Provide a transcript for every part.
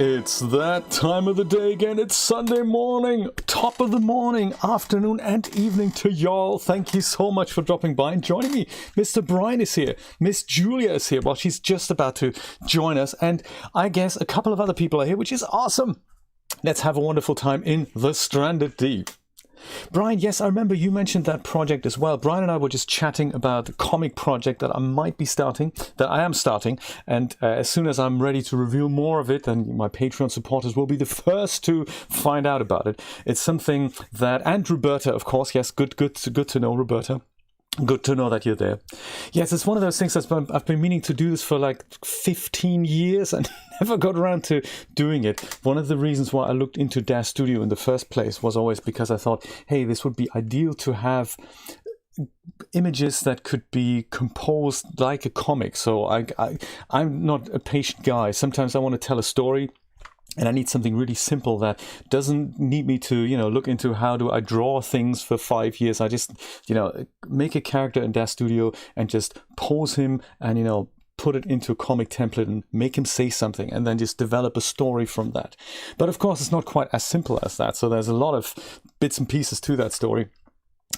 It's that time of the day again. It's Sunday morning, top of the morning, afternoon and evening to y'all. Thank you so much for dropping by and joining me. Mr. Brian is here. Miss Julia is here. Well, she's just about to join us. And I guess a couple of other people are here, which is awesome. Let's have a wonderful time in the Stranded Deep. Brian, yes, I remember you mentioned that project as well. Brian and I were just chatting about the comic project that I might be starting, that I am starting. And as soon as I'm ready to reveal more of it, then my Patreon supporters will be the first to find out about it. It's something that, and Roberta, of course, yes, good to know, Roberta. Good to know that you're there. Yes, it's one of those things I've been meaning to do this for like 15 years and never got around to doing it. One of the reasons why I looked into DAS Studio in the first place was always because I thought, hey, this would be ideal to have images that could be composed like a comic. So I'm not a patient guy. Sometimes I want to tell a story. And I need something really simple that doesn't need me to, look into how do I draw things for 5 years. I just, make a character in DAS Studio and just pose him and, put it into a comic template and make him say something and then just develop a story from that. But of course, it's not quite as simple as that. So there's a lot of bits and pieces to that story.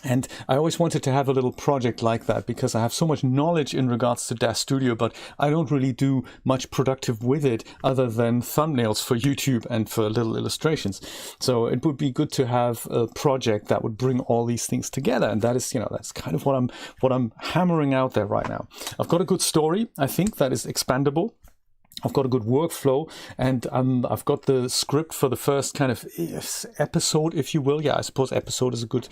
And I always wanted to have a little project like that because I have so much knowledge in regards to DAS Studio, but I don't really do much productive with it other than thumbnails for YouTube and for little illustrations. So it would be good to have a project that would bring all these things together. And that is, that's kind of what I'm hammering out there right now. I've got a good story, I think, that is expandable. I've got a good workflow, and I've got the script for the first kind of episode, if you will. Yeah, I suppose episode is a good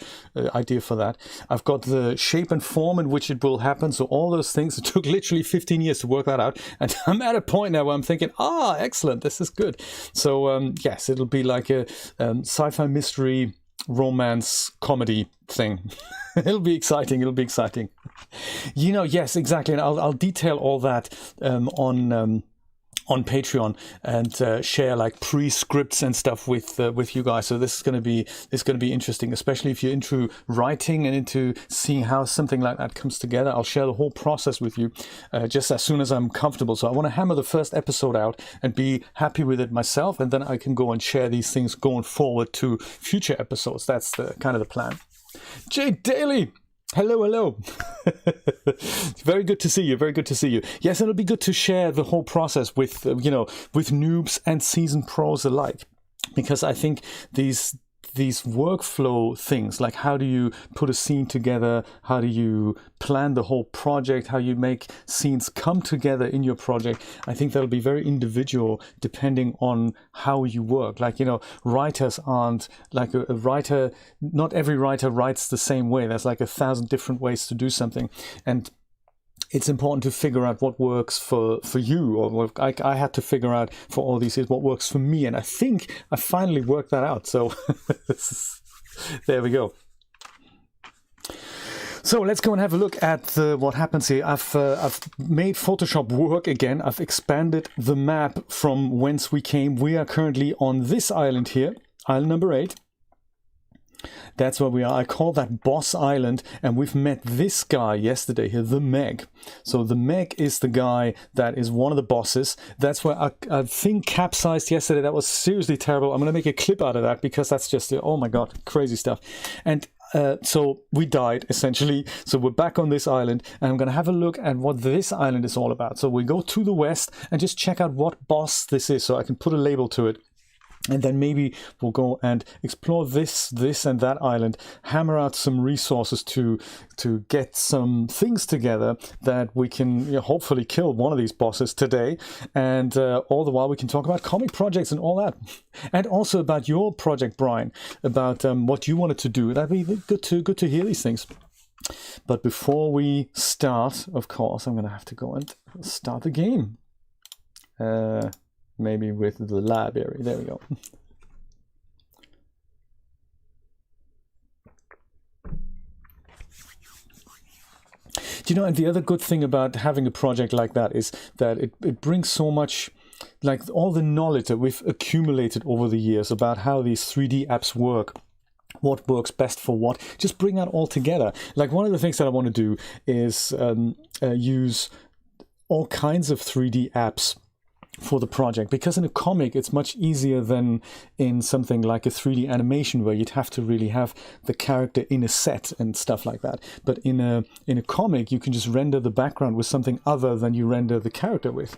idea for that. I've got the shape and form in which it will happen. So all those things, it took literally 15 years to work that out. And I'm at a point now where I'm thinking, excellent, this is good. So yes, it'll be like a sci-fi mystery romance comedy thing. It'll be exciting. Yes, exactly. And I'll detail all that on Patreon and share like pre-scripts and stuff with you guys. So this is going to be interesting, especially if you're into writing and into seeing how something like that comes together. I'll share the whole process with you just as soon as I'm comfortable. So I want to hammer the first episode out and be happy with it myself, and then I can go and share these things going forward to future episodes. That's the kind of the plan. Jay Daly. Hello. Very good to see you. Yes, it'll be good to share the whole process with, with noobs and seasoned pros alike, because I think these workflow things, like how do you put a scene together, how do you plan the whole project, how you make scenes come together in your project, I think that'll be very individual depending on how you work. Like, writers aren't like a writer, not every writer writes the same way. There's like 1,000 different ways to do something. And it's important to figure out what works for you, or what I had to figure out for all these years what works for me, and I think I finally worked that out. So there we go. So let's go and have a look at what happens here. I've made Photoshop work again. I've expanded the map from whence we came. We are currently on this island here, island number 8. That's where we are. I call that Boss Island, and we've met this guy yesterday here, the Meg. So the Meg is the guy that is one of the bosses. That's where I think capsized yesterday. That was seriously terrible. I'm going to make a clip out of that because that's just, oh my God, crazy stuff. And so we died, essentially. So we're back on this island, and I'm going to have a look at what this island is all about. So we go to the west and just check out what boss this is so I can put a label to it. And then maybe we'll go and explore this and that island, hammer out some resources to get some things together that we can hopefully kill one of these bosses today. And all the while we can talk about comic projects and all that. And also about your project, Brian, about what you wanted to do. That'd be good to hear these things. But before we start, of course, I'm going to have to go and start the game. Maybe with the library. There we go. And the other good thing about having a project like that is that it brings so much, like all the knowledge that we've accumulated over the years about how these 3D apps work, what works best for what, just bring that all together. Like one of the things that I want to do is use all kinds of 3D apps for the project, because in a comic it's much easier than in something like a 3D animation where you'd have to really have the character in a set and stuff like that. But in a comic you can just render the background with something other than you render the character with.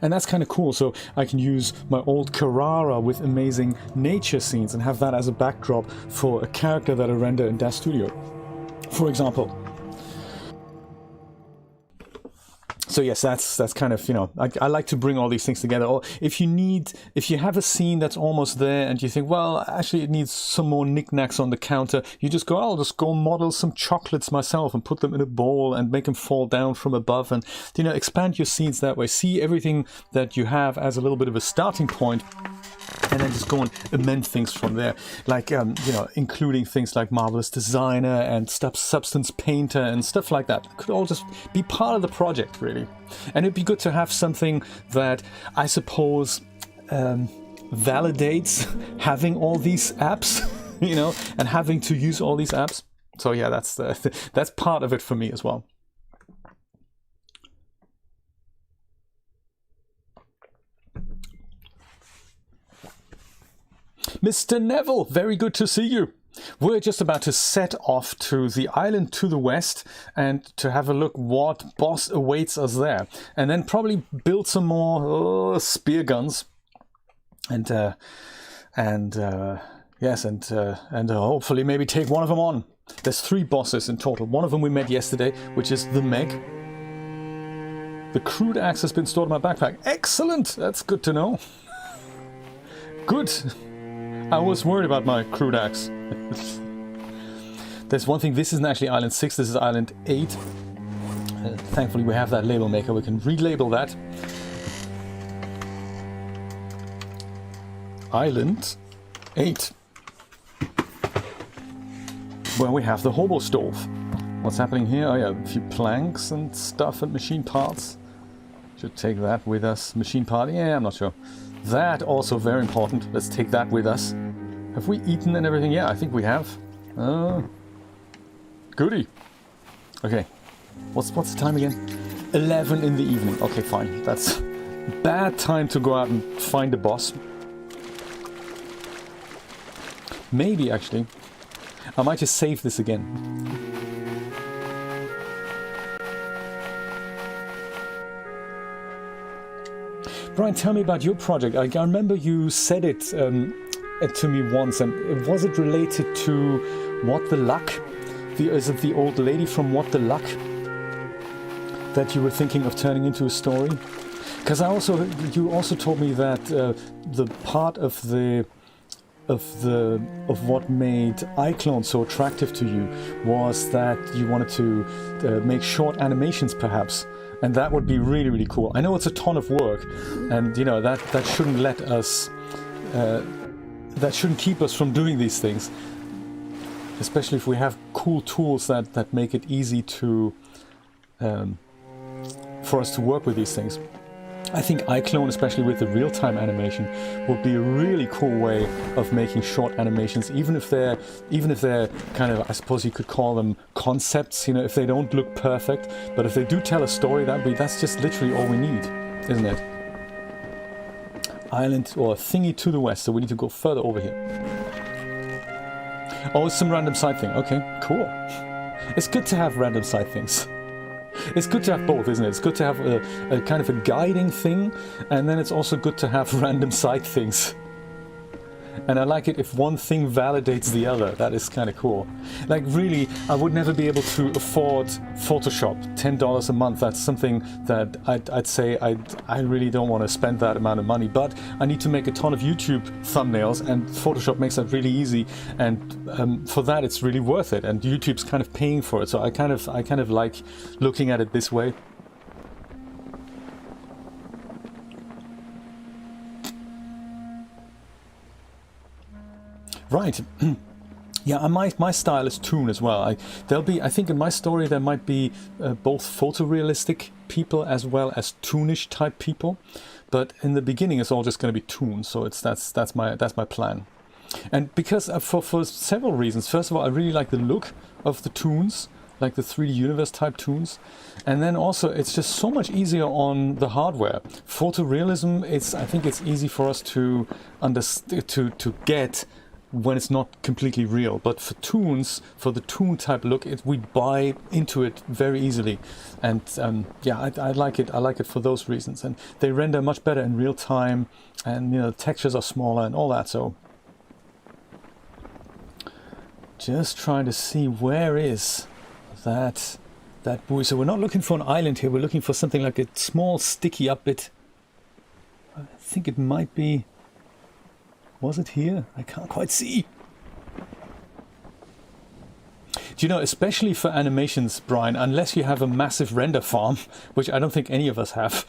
And that's kind of cool. So I can use my old Carrara with amazing nature scenes and have that as a backdrop for a character that I render in Dash Studio, for example. So yes, that's kind of, you know, I like to bring all these things together. Or if you have a scene that's almost there and you think, well, actually it needs some more knickknacks on the counter, you just go, I'll just go model some chocolates myself and put them in a bowl and make them fall down from above, and, you know, expand your scenes that way. See everything that you have as a little bit of a starting point, and then just go and amend things from there. Like, you know, including things like Marvelous Designer and Substance Painter and stuff like that. It could all just be part of the project, really. And it'd be good to have something that, I suppose, validates having all these apps, you know, and having to use all these apps. So yeah, that's part of it for me as well. Mr. Neville, very good to see you. We're just about to set off to the island to the west and to have a look what boss awaits us there. And then probably build some more spear guns. And hopefully maybe take one of them on. There's 3 bosses in total. One of them we met yesterday, which is the Meg. The crude axe has been stored in my backpack. Excellent! That's good to know. Good. I was worried about my crude axe. There's one thing, this isn't actually Island 6, this is Island 8. Thankfully we have that label maker, we can relabel that. Island 8. Where we have the hobo stove. What's happening here? Oh yeah, a few planks and stuff and machine parts. Should take that with us. Machine part, yeah, I'm not sure. That also very important. Let's take that with us. Have we eaten and everything? Yeah, I think we have. Goody. Okay. What's the time again? 11 in the evening. Okay, fine. That's bad time to go out and find a boss. Maybe, actually. I might just save this again. Brian, tell me about your project. I remember you said it to me once, and was it related to What the Luck? Is it the old lady from What the Luck that you were thinking of turning into a story? Because you also told me that the part of what made iClone so attractive to you was that you wanted to make short animations, perhaps. And that would be really, really cool. I know it's a ton of work, and you know that shouldn't let us, that shouldn't keep us from doing these things. Especially if we have cool tools that make it easy to, for us to work with these things. I think iClone, especially with the real-time animation, would be a really cool way of making short animations, even if they're kind of, I suppose you could call them concepts, you know, if they don't look perfect, but if they do tell a story, that's just literally all we need, isn't it? Island or thingy to the west, so we need to go further over here. Oh, it's some random side thing. Okay, cool. It's good to have random side things. It's good to have both, isn't it? It's good to have a kind of a guiding thing, and then it's also good to have random side things. And I like it if one thing validates the other. That is kind of cool. Like, really, I would never be able to afford Photoshop. $10 a month, that's something that I'd say I really don't want to spend that amount of money. But I need to make a ton of YouTube thumbnails, and Photoshop makes that really easy. And for that, it's really worth it. And YouTube's kind of paying for it. So I kind of like looking at it this way. Right. Yeah, my style is toon as well. I think in my story there might be both photorealistic people as well as toonish type people, but in the beginning it's all just going to be toon. So that's my plan. And because for several reasons. First of all, I really like the look of the toons. like the 3D universe type toons. And then also it's just so much easier on the hardware. Photorealism, I think it's easy for us to understand, to get when it's not completely real. But for toons, for the toon type look, we buy into it very easily. And yeah, I like it. I like it for those reasons. And they render much better in real time, and the textures are smaller and all that. So just trying to see, where is that buoy. So we're not looking for an island here. We're looking for something like a small sticky up bit. I think it might be. Was it here? I can't quite see. Do you know, especially for animations, Brian, unless you have a massive render farm, which I don't think any of us have,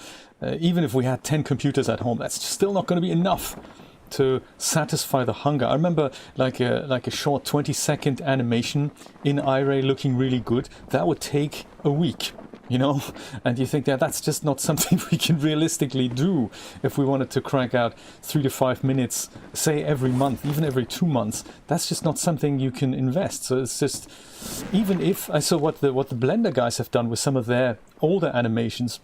even if we had 10 computers at home, that's still not going to be enough to satisfy the hunger. I remember like a short 20-second animation in Iray looking really good. That would take a week. And you think that's just not something we can realistically do if we wanted to crank out 3 to 5 minutes, say every month, even every 2 months. That's just not something you can invest. So it's just, even if I saw what the Blender guys have done with some of their older animations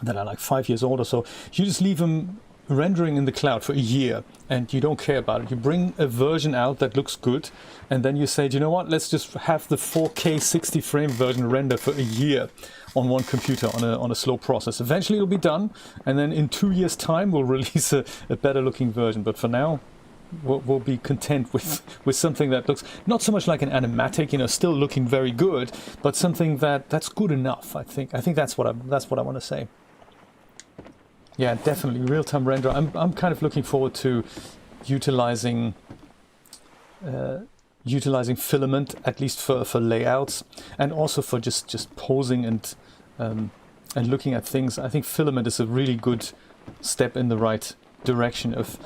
that are like 5 years old or so, you just leave them rendering in the cloud for a year and you don't care about it. You bring a version out that looks good, and then you say, do you know what, let's just have the 4K 60 frame version render for a year on one computer on a slow process. Eventually it'll be done, and then in 2 years time we'll release a better looking version. But for now we'll be content with something that looks not so much like an animatic, still looking very good, but something that's good enough. I think that's what I want to say. Yeah, definitely real-time render. I'm kind of looking forward to utilizing filament, at least for layouts, and also for just posing and looking at things. I think filament is a really good step in the right direction of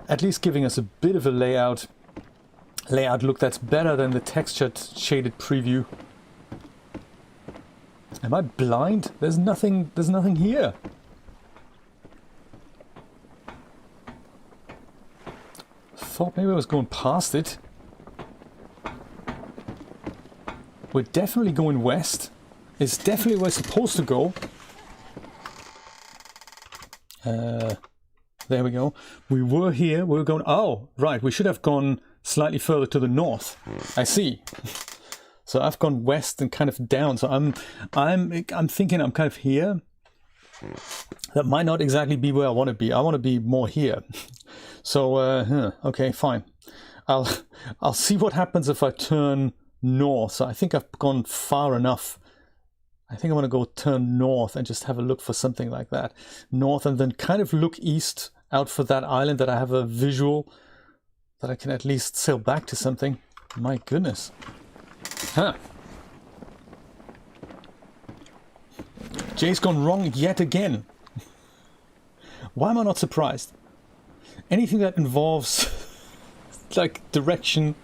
at least giving us a bit of a layout look that's better than the textured shaded preview. Am I blind? There's nothing here. Thought maybe I was going past it. We're definitely going west. It's definitely where it's supposed to go. There we go. We were here. We were going. Oh, right. We should have gone slightly further to the north. I see. So I've gone west and kind of down. So I'm thinking I'm kind of here. That might not exactly be where I want to be. I want to be more here. So okay, fine. I'll see what happens if I turn north. So I think I've gone far enough. I think I want to go turn north and just have a look for something like that. North, and then kind of look east out for that island that I have a visual that I can at least sail back to something. My goodness. Huh. Jay's gone wrong yet again. Why am I not surprised? Anything that involves like direction,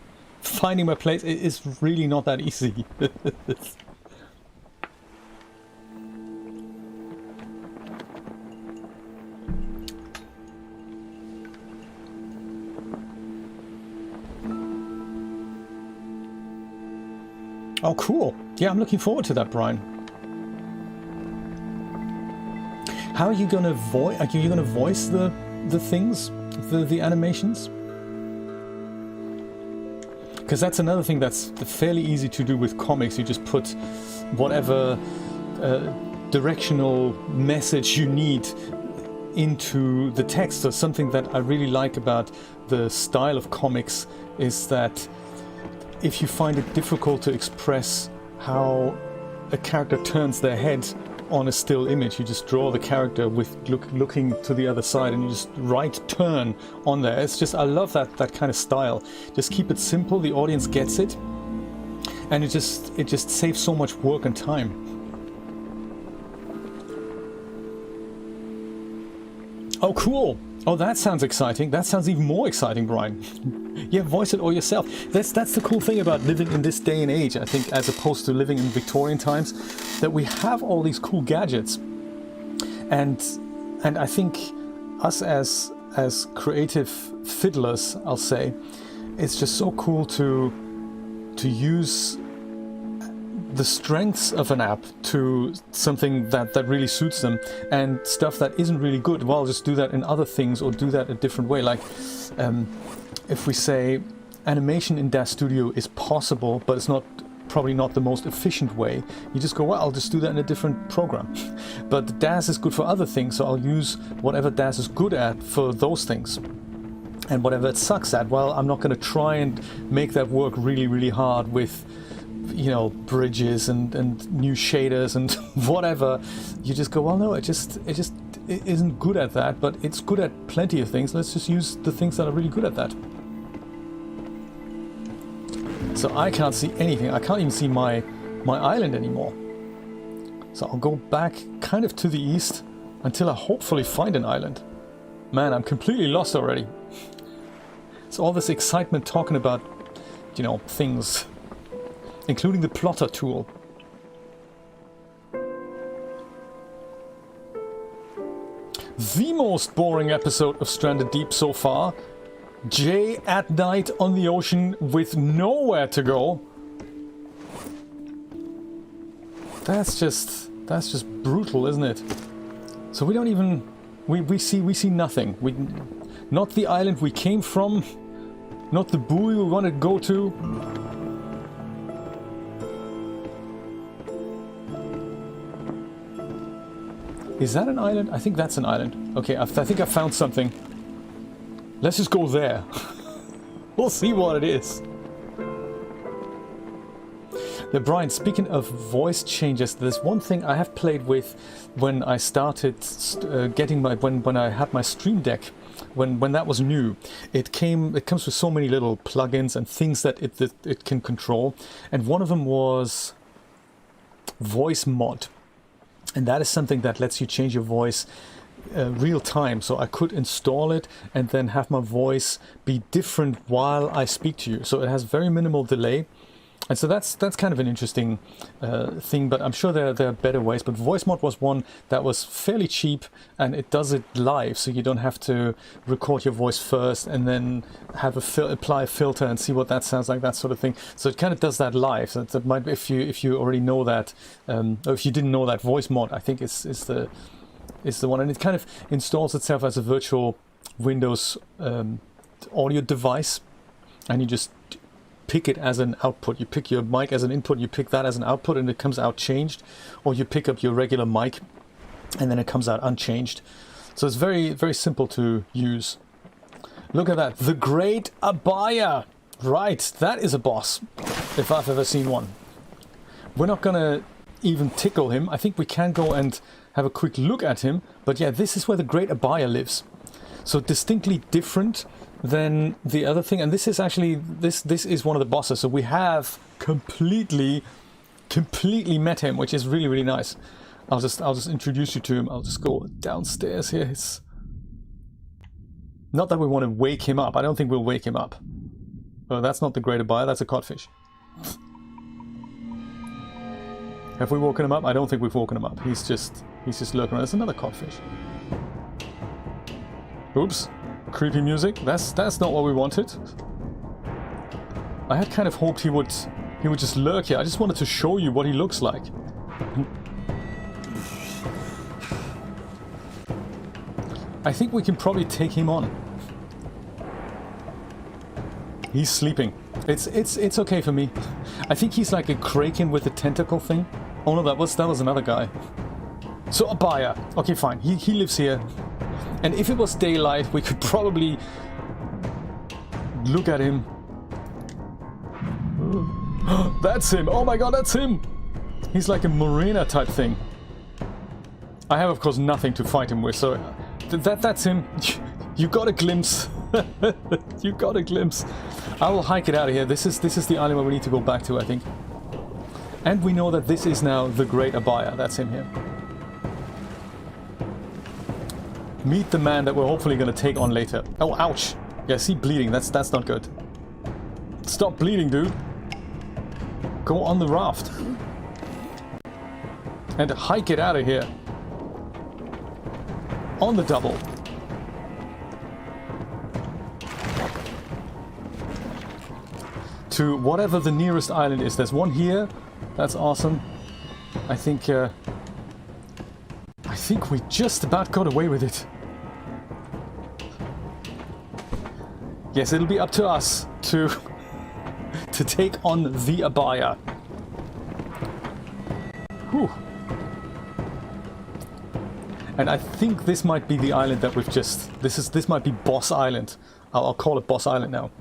finding my place, is really not that easy. Oh, cool. Yeah, I'm looking forward to that, Brian. How are you going to voice? Are you going to voice the things, the animations? Because that's another thing that's fairly easy to do with comics. You just put whatever directional message you need into the text. So something that I really like about the style of comics is that if you find it difficult to express how a character turns their head on a still image, you just draw the character with looking to the other side, and you just write turn on there. It's just, I love that kind of style. Just keep it simple, the audience gets it, and it just saves so much work and time. Oh, cool. Oh, that sounds exciting. That sounds even more exciting, Brian. Yeah, voice it all yourself. That's the cool thing about living in this day and age, I think, as opposed to living in Victorian times, that we have all these cool gadgets. And I think us as creative fiddlers, I'll say, it's just so cool to use the strengths of an app to something that really suits them, and stuff that isn't really good, well, just do that in other things or do that a different way. Like if we say animation in DAZ Studio is possible, but it's probably not the most efficient way, you just go, well, I'll just do that in a different program. But DAZ is good for other things, so I'll use whatever DAZ is good at for those things. And whatever it sucks at, well, I'm not going to try and make that work really, really hard with, you know, bridges and new shaders and whatever. You just go, well, no, it isn't good at that, but it's good at plenty of things. Let's just use the things that are really good at that. So I can't see anything. I can't even see my island anymore. So I'll go back kind of to the east until I hopefully find an island. Man, I'm completely lost already. So all this excitement talking about, you know, things, including the plotter tool. The most boring episode of Stranded Deep so far. Jay at night on the ocean with nowhere to go. That's just brutal, isn't it? So we don't even we see nothing. Not the island we came from, not the buoy we want to go to. Is that an island? I think that's an island. Okay, I think I found something. Let's just go there. We'll see what it is. Yeah, Brian, speaking of voice changes, there's one thing I have played with when I started getting my when I had my Stream Deck. When that was new, it comes with so many little plugins and things that it can control, and one of them was voice mod, and that is something that lets you change your voice real time. So I could install it and then have my voice be different while I speak to you. So it has very minimal delay. And so that's kind of an interesting thing, but I'm sure there are better ways. But voice mod was one that was fairly cheap, and it does it live, so you don't have to record your voice first and then have apply a filter and see what that sounds like, that sort of thing. So it kind of does that live. So that might be, if you already know that, or if you didn't know that, voice mod, I think is the one, and it kind of installs itself as a virtual Windows audio device, and you just pick it as an output. You pick your mic as an input, you pick that as an output, and it comes out changed, or you pick up your regular mic and then it comes out unchanged. So it's very, very simple to use. Look at that, the Great Abaya. Right, that is a boss, if I've ever seen one. We're not gonna even tickle him. I think we can go and have a quick look at him, but yeah, this is where the Great Abaya lives. So distinctly different than the other thing, and this is actually this is one of the bosses. So we have completely met him, which is really, really nice. I'll just introduce you to him. I'll just go downstairs here. It's not that we want to wake him up. I don't think we'll wake him up. Oh, that's not the Great Abaya, that's a codfish. Have we woken him up? I don't think we've woken him up. He's just lurking around. There's another codfish. Oops. Creepy music. That's not what we wanted. I had kind of hoped he would just lurk here. I just wanted to show you what he looks like. I think we can probably take him on. He's sleeping. It's okay for me. I think he's like a kraken with a tentacle thing. Oh no, that was another guy. So Abaya. Okay, fine. He lives here. And if it was daylight, we could probably look at him. That's him! Oh my god, that's him! He's like a Marina type thing. I have, of course, nothing to fight him with, so that's him. You got a glimpse. You got a glimpse. I will hike it out of here. This is the island where we need to go back to, I think. And we know that this is now the Great Abaya. That's him here. Meet the man that we're hopefully going to take on later. Oh, ouch. Yeah, see, bleeding. That's not good. Stop bleeding, dude. Go on the raft. And hike it out of here. On the double. To whatever the nearest island is. There's one here, That's awesome. I think we just about got away with it. Yes, it'll be up to us to take on the Abaya. Whew. And I think this might be the island that we've just... This might be Boss Island. I'll call it Boss Island now.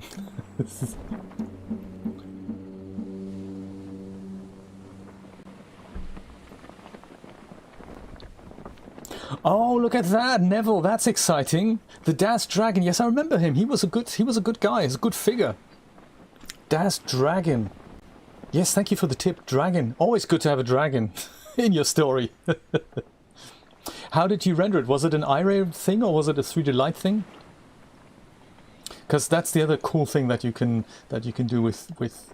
Oh, look at that, Neville. That's exciting. The Daz Dragon. Yes, I remember him. He was a good guy. He's a good figure. Daz Dragon. Yes, thank you for the tip, dragon. Always good to have a dragon in your story. How did you render it? Was it an iRay thing or was it a 3D Light thing? Because that's the other cool thing that you can do with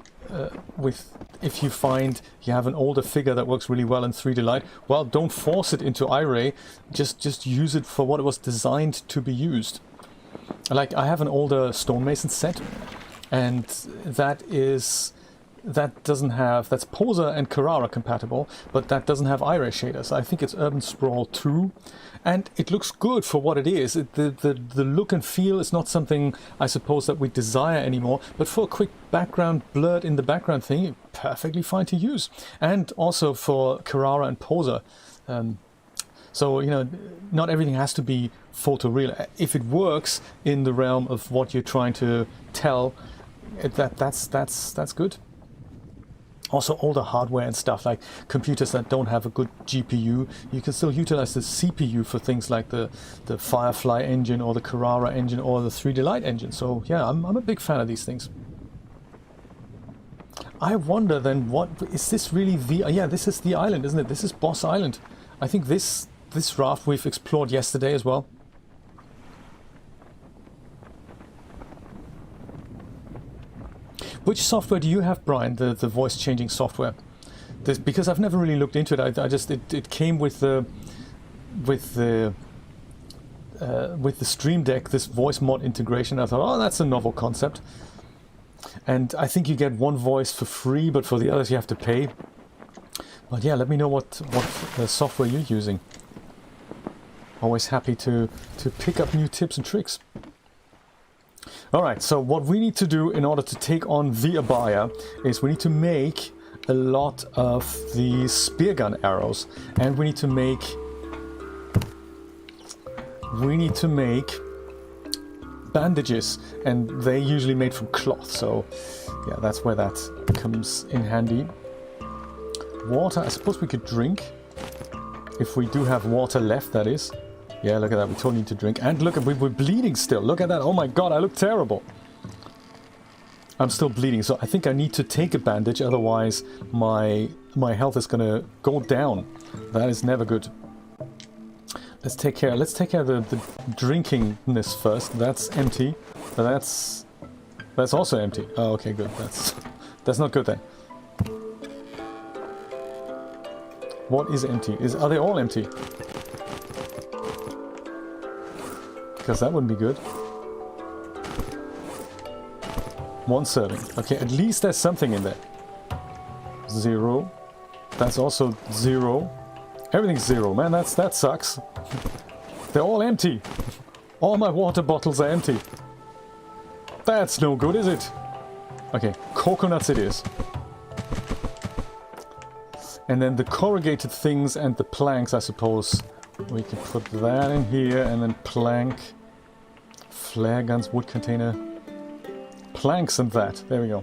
if you find you have an older figure that works really well in 3D Light. Well, don't force it into iRay. Just use it for what it was designed to be used. Like I have an older stonemason set, and that's Poser and Carrara compatible, but that doesn't have iRay shaders. I think it's Urban Sprawl 2, and it looks good for what it is. The look and feel is not something I suppose that we desire anymore, but for a quick background blurred in the background thing, perfectly fine to use. And also for Carrara and Poser. So, you know, not everything has to be photoreal. If it works in the realm of what you're trying to tell, that's good. Also older hardware and stuff, like computers that don't have a good GPU, you can still utilize the CPU for things like the Firefly engine or the Carrara engine or the 3D Light engine. So yeah, I'm a big fan of these things. I wonder then, what is this really the... yeah, this is the island, isn't it? This is Boss Island. I think this raft we've explored yesterday as well. Which software do you have, Brian? The voice changing software? Because I've never really looked into it. It came with the Stream Deck, this voice mod integration. I thought, oh, that's a novel concept. And I think you get one voice for free, but for the others you have to pay. But yeah, let me know what software you're using. Always happy to pick up new tips and tricks. Alright, so what we need to do in order to take on the Abaya is we need to make a lot of the spear gun arrows, and we need to make bandages, and they're usually made from cloth, so yeah, that's where that comes in handy. Water, I suppose we could drink, if we do have water left, that is. Yeah, look at that, we totally need to drink. And look, we're bleeding still. Look at that. Oh my god, I look terrible. I'm still bleeding, so I think I need to take a bandage, otherwise my health is gonna go down. That is never good. Let's take care of the drinkingness first. That's empty. That's also empty. Oh, okay, good. That's not good then. What is empty? Are they all empty? Because that wouldn't be good. One serving. Okay, at least there's something in there. 0. That's also 0. Everything's 0, man. That sucks. They're all empty. All my water bottles are empty. That's no good, is it? Okay, coconuts it is. And then the corrugated things and the planks, I suppose. We can put that in here, and then plank, flare guns, wood container, planks and that. There we go.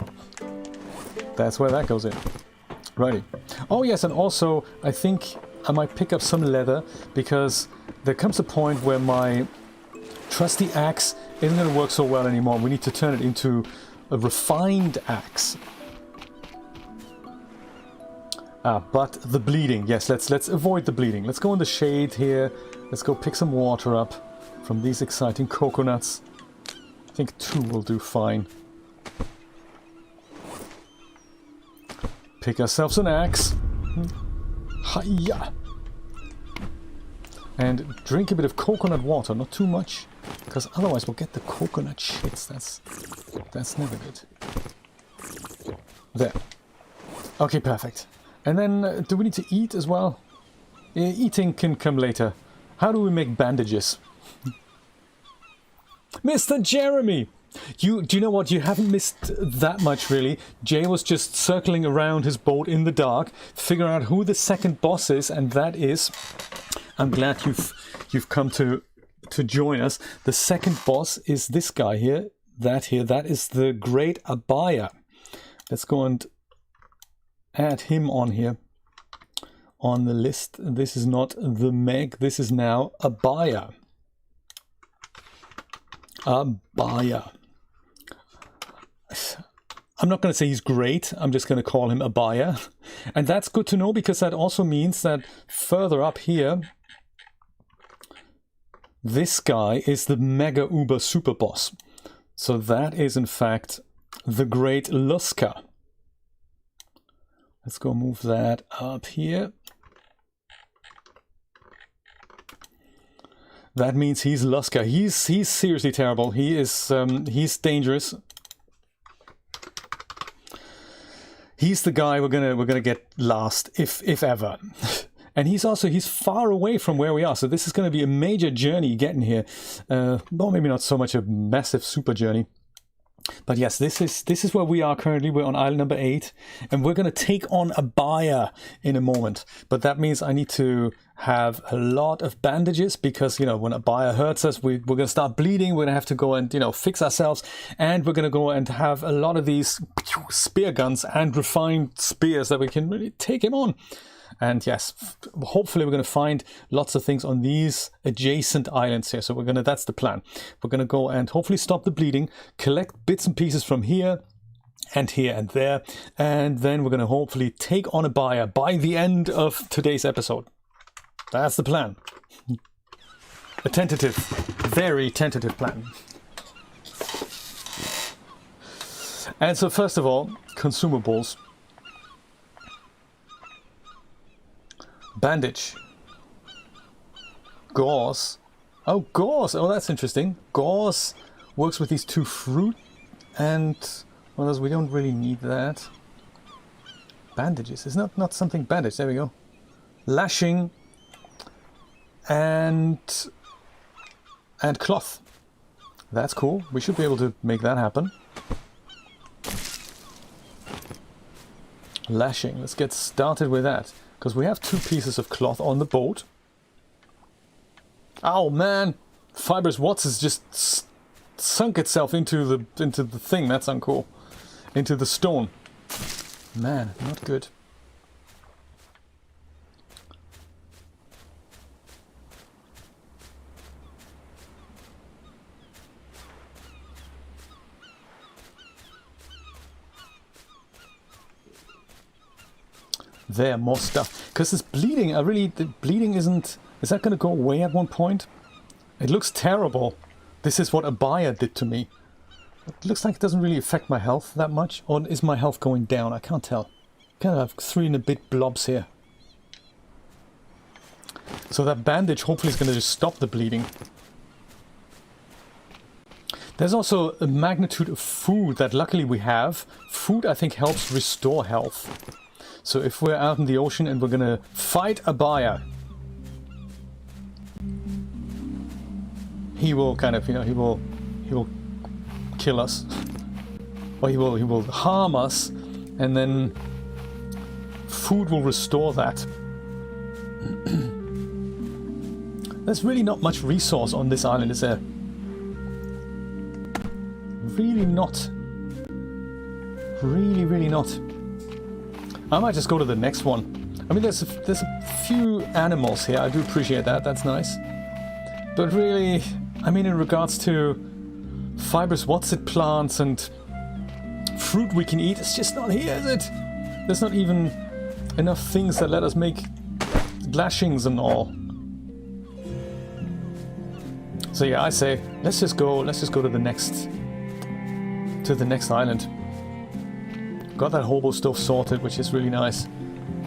That's where that goes in. Righty. Oh yes, and also I think I might pick up some leather, because there comes a point where my trusty axe isn't going to work so well anymore. We need to turn it into a refined axe. But the bleeding, yes, let's avoid the bleeding. Let's go in the shade here. Let's go pick some water up from these exciting coconuts. I think 2 will do fine. Pick ourselves an axe. Hiya! And drink a bit of coconut water, not too much, because otherwise we'll get the coconut shits. That's never good. There. Okay, perfect. And then, do we need to eat as well? Eating can come later. How do we make bandages? Mr. Jeremy! Do you know what? You haven't missed that much, really. Jay was just circling around his boat in the dark, figuring out who the second boss is, and that is... I'm glad you've come to join us. The second boss is this guy here. That is the Great Abaya. Let's go and add him on here. On the list. This is not the Meg. This is now Abaya. Abaya. I'm not going to say he's great. I'm just going to call him Abaya. And that's good to know because that also means that further up here, this guy is the Mega Uber Super Boss. So that is in fact the Great Lusker. Let's go move that up here. That means he's Lusker. He's seriously terrible. He is he's dangerous. He's the guy we're gonna get last, if ever. And he's far away from where we are, so this is gonna be a major journey getting here. Well, maybe not so much a massive super journey. But yes, this is where we are currently. We're on island number 8, and we're going to take on Abaya in a moment. But that means I need to have a lot of bandages because, you know, when Abaya hurts us, we're going to start bleeding. We're going to have to go and, you know, fix ourselves. And we're going to go and have a lot of these spear guns and refined spears that we can really take him on. And yes, hopefully we're going to find lots of things on these adjacent islands here. So that's the plan. We're going to go and hopefully stop the bleeding, collect bits and pieces from here and there. And then we're going to hopefully take on Abaya by the end of today's episode. That's the plan. A tentative, very tentative plan. And so first of all, consumables. Bandage. Gauze. Oh, gauze. Oh, that's interesting. Gauze works with these 2 fruit and what else? We don't really need that. Bandages. It's not something bandage. There we go. Lashing and cloth. That's cool. We should be able to make that happen. Lashing. Let's get started with that. Because we have 2 pieces of cloth on the boat. Oh man! Fibrous Watts has just sunk itself into the thing. That's uncool. Into the stone. Man, not good. There, more stuff. Because this bleeding, the bleeding isn't... Is that going to go away at one point? It looks terrible. This is what Abaya did to me. It looks like it doesn't really affect my health that much. Or is my health going down? I can't tell. Kind of have 3 and a bit blobs here. So that bandage hopefully is going to just stop the bleeding. There's also a magnitude of food that luckily we have. Food, I think, helps restore health. So if we're out in the ocean and we're gonna fight Abaya, he will kind of, you know, he will kill us, or he will harm us, and then food will restore that. There's really not much resource on this island, is there? Really not. Really not. I might just go to the next one. I mean, there's a few animals here. I do appreciate that. That's nice. But really, I mean, in regards to fibrous what's-it plants and fruit we can eat, it's just not here, is it? There's not even enough things that let us make lashings and all. So yeah, I say let's just go to the next island. Got that hobo stuff sorted, which is really nice.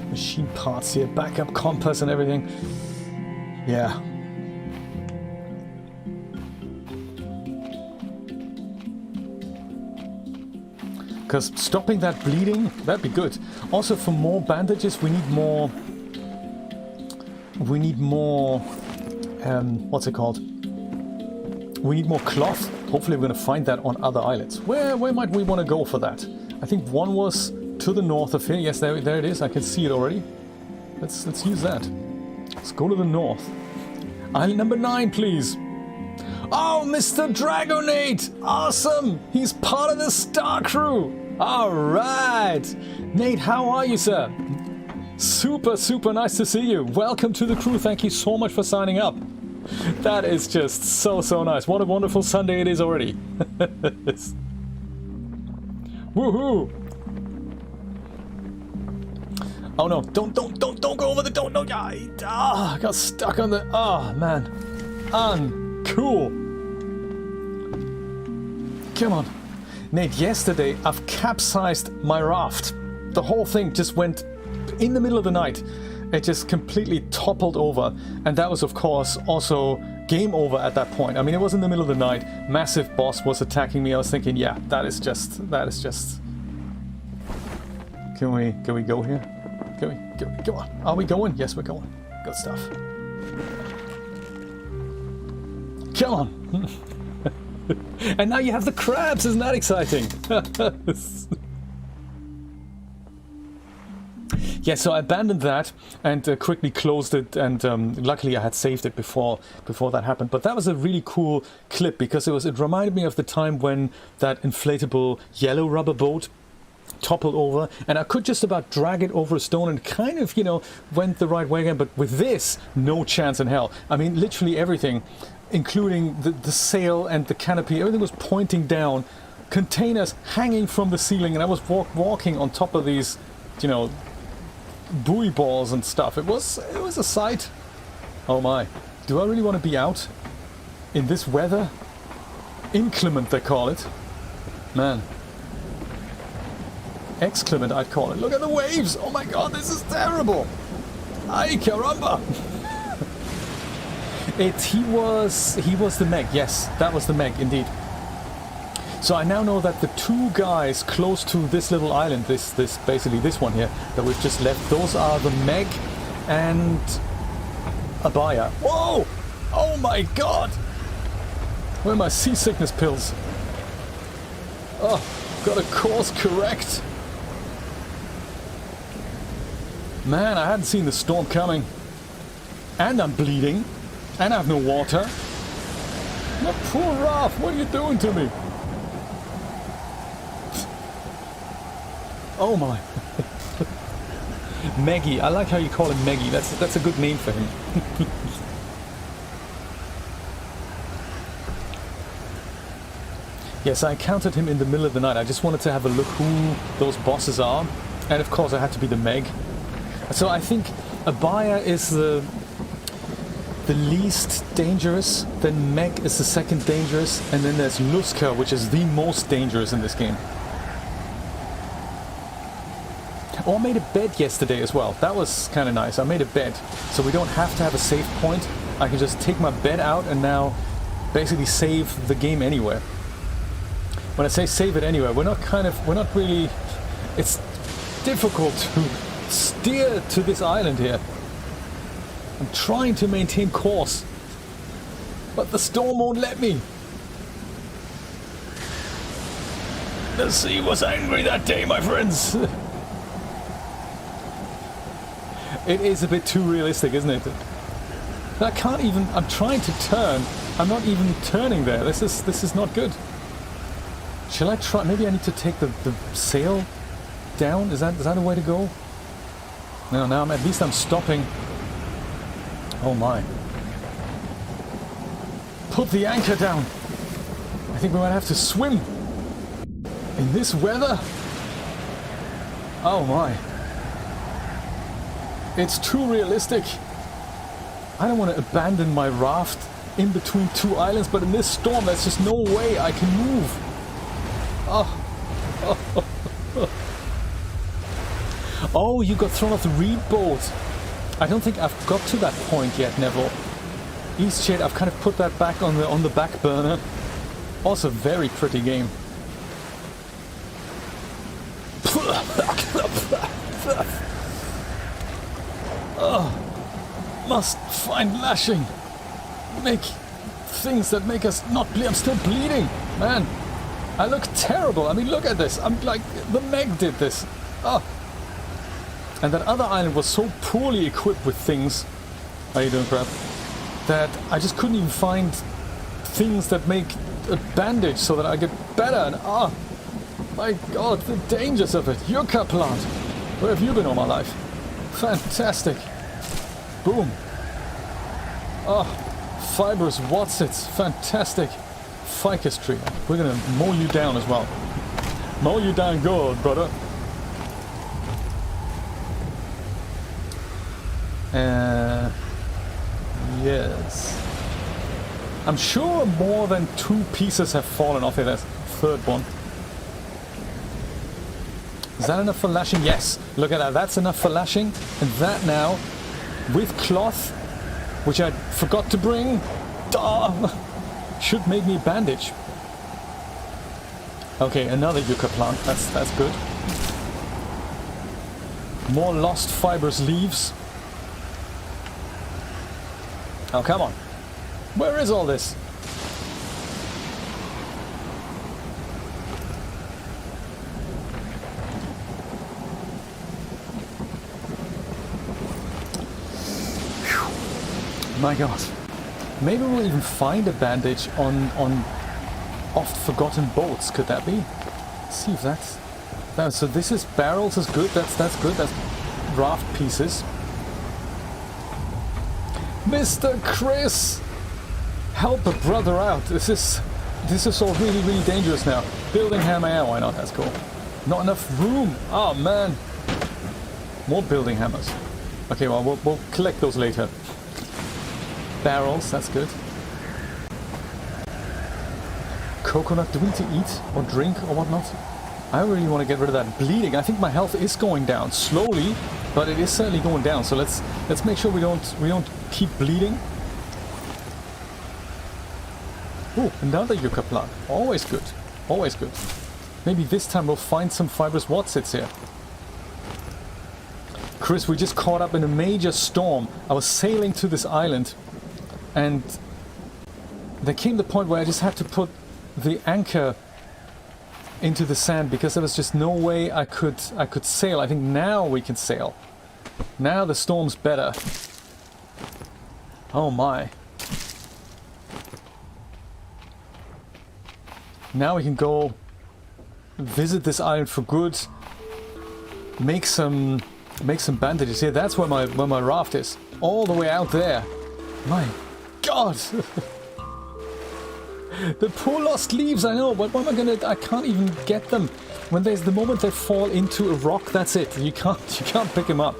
Machine parts here, backup compass and everything. Yeah. because stopping that bleeding, that'd be good. Also, for more bandages, we need more... what's it called? We need more cloth. Hopefully we're going to find that on other islands. Where might we want to go for that? I think one was to the north of here. Yes, there it is. I can see it already. Let's use that. Let's go to the north. Island number 9, please. Oh, Mr. Dragonate! Awesome! He's part of the Star Crew! Alright! Nate, how are you, sir? Super, super nice to see you. Welcome to the crew. Thank you so much for signing up. That is just so, so nice. What a wonderful Sunday it is already. Woohoo! Oh no, don't go over the no, I got stuck on the man. Uncool. Come on. Nate, yesterday I've capsized my raft. The whole thing just went in the middle of the night. It just completely toppled over, and that was of course also game over at that point. I mean, it was in the middle of the night, massive boss was attacking me. I was thinking, yeah, that is just Can we go here? Come on. Are we going? Yes, we're going. Good stuff. Come on. And now you have the crabs, isn't that exciting? Yeah, so I abandoned that and quickly closed it, and luckily I had saved it before that happened. But that was a really cool clip because it reminded me of the time when that inflatable yellow rubber boat toppled over, and I could just about drag it over a stone and kind of, went the right way again. But with this, no chance in hell. I mean, literally everything, including the sail and the canopy, everything was pointing down, containers hanging from the ceiling, and I was walking on top of these, buoy balls and stuff. It was a sight. Oh my. Do I really want to be out in this weather? Inclement, they call it. Man. Exclement, I'd call it. Look at the waves! Oh my god, this is terrible! Ay caramba! He was the Meg. Yes, that was the Meg, indeed. So I now know that the two guys close to this little island, basically this one here that we've just left, those are the Meg and Abaya. Whoa! Oh my god! Where are my seasickness pills? Oh, got a course correct. Man, I hadn't seen the storm coming. And I'm bleeding. And I have no water. My poor raft, what are you doing to me? Oh my. Maggie, I like how you call him Maggie. That's a good name for him. Yes, I encountered him in the middle of the night. I just wanted to have a look who those bosses are. And of course I had to be the Meg. So I think Abaya is the least dangerous, then Meg is the second dangerous, and then there's Lusker, which is the most dangerous in this game. Oh, I made a bed yesterday as well. That was kind of nice. I made a bed, so we don't have to have a save point. I can just take my bed out and now basically save the game anywhere. When I say save it anywhere, we're not really... It's difficult to steer to this island here. I'm trying to maintain course, but the storm won't let me. The sea was angry that day, my friends. It is a bit too realistic, isn't it? I can't even... I'm trying to turn. I'm not even turning there. This is not good. Shall I try... Maybe I need to take the sail down? Is that a way to go? No, now at least I'm stopping. Oh my. Put the anchor down. I think we might have to swim. In this weather? Oh my. It's too realistic. I don't want to abandon my raft in between two islands, but in this storm there's just no way I can move. Oh. Oh, you got thrown off the reed boat. I don't think I've got to that point yet, Neville. Eastshade, I've kind of put that back on the back burner. Also, very pretty game. Must find lashing. Make things that make us not bleed. I'm still bleeding, man. I look terrible. I mean, look at this. I'm like, the Meg did this. Oh. And that other island was so poorly equipped with things. How you doing, crap? That I just couldn't even find things that make a bandage so that I get better. And my God, the dangers of it. Yucca plant. Where have you been all my life? Fantastic. Boom. Oh, fibrous Watsits. Fantastic. Ficus tree. We're gonna mow you down as well. Mow you down good, brother. Yes. I'm sure more than 2 pieces have fallen off here. That's the third one. Is that enough for lashing? Yes. Look at that. That's enough for lashing. And that now, with cloth, which I forgot to bring, should make me a bandage. Okay, another yucca plant. That's good. More lost fibrous leaves. Oh, come on. Where is all this? Whew. My God. Maybe we'll even find a bandage on oft-forgotten boats. Could that be? Let's see if that's... So this is barrels is good. That's good. That's raft pieces. Mr. Chris! Help a brother out. This is all really, really dangerous now. Building hammer, yeah, why not? That's cool. Not enough room. Oh man. More building hammers. Okay, well, we'll collect those later. Barrels, that's good. Coconut, do we need to eat or drink or whatnot? I really want to get rid of that bleeding. I think my health is going down slowly, but it is certainly going down. So let's make sure we don't keep bleeding. Oh, another yucca plant. Always good. Always good. Maybe this time we'll find some fibrous Watsits here. Chris, we just caught up in a major storm. I was sailing to this island, and there came the point where I just had to put the anchor into the sand because there was just no way I could sail. I think now we can sail. Now the storm's better. Oh my. Now we can go visit this island for good. Make some bandages here. That's where my raft is. All the way out there. My God. The poor lost leaves, I know, but what am I gonna... I can't even get them. When there's the moment they fall into a rock, that's it. You can't pick them up.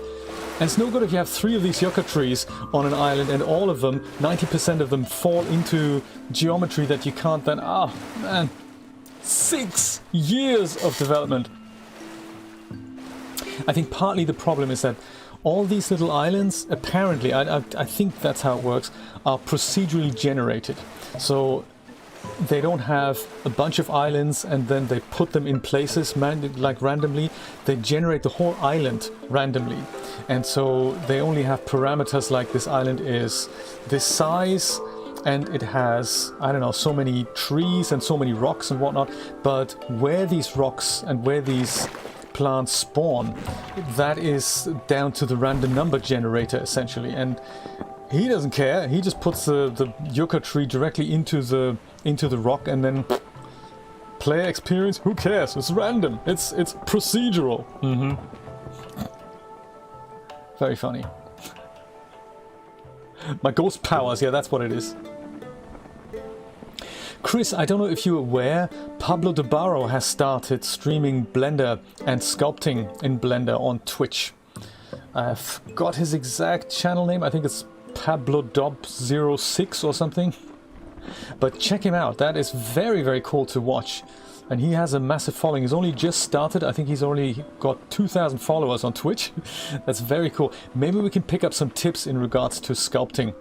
And it's no good if you have 3 of these yucca trees on an island and all of them, 90% of them, fall into geometry that you can't then... Ah, man. 6 years of development. I think partly the problem is that all these little islands, apparently, I think that's how it works, are procedurally generated. So they don't have a bunch of islands and then they put them in places like randomly. They generate the whole island randomly. And so they only have parameters like this island is this size and it has, I don't know, so many trees and so many rocks and whatnot. But where these rocks and where these plants spawn, that is down to the random number generator essentially. And he doesn't care. He just puts the yucca tree directly into the rock and then player experience. Who cares? It's random. It's procedural. Very funny. My ghost powers. Yeah, that's what it is. Chris, I don't know if you're aware, Pablo de Barro has started streaming Blender and sculpting in Blender on Twitch. I forgot his exact channel name. I think it's PabloDob06 or something. But check him out. That is very, very cool to watch. And he has a massive following. He's only just started. I think he's only got 2,000 followers on Twitch. That's very cool. Maybe we can pick up some tips in regards to sculpting.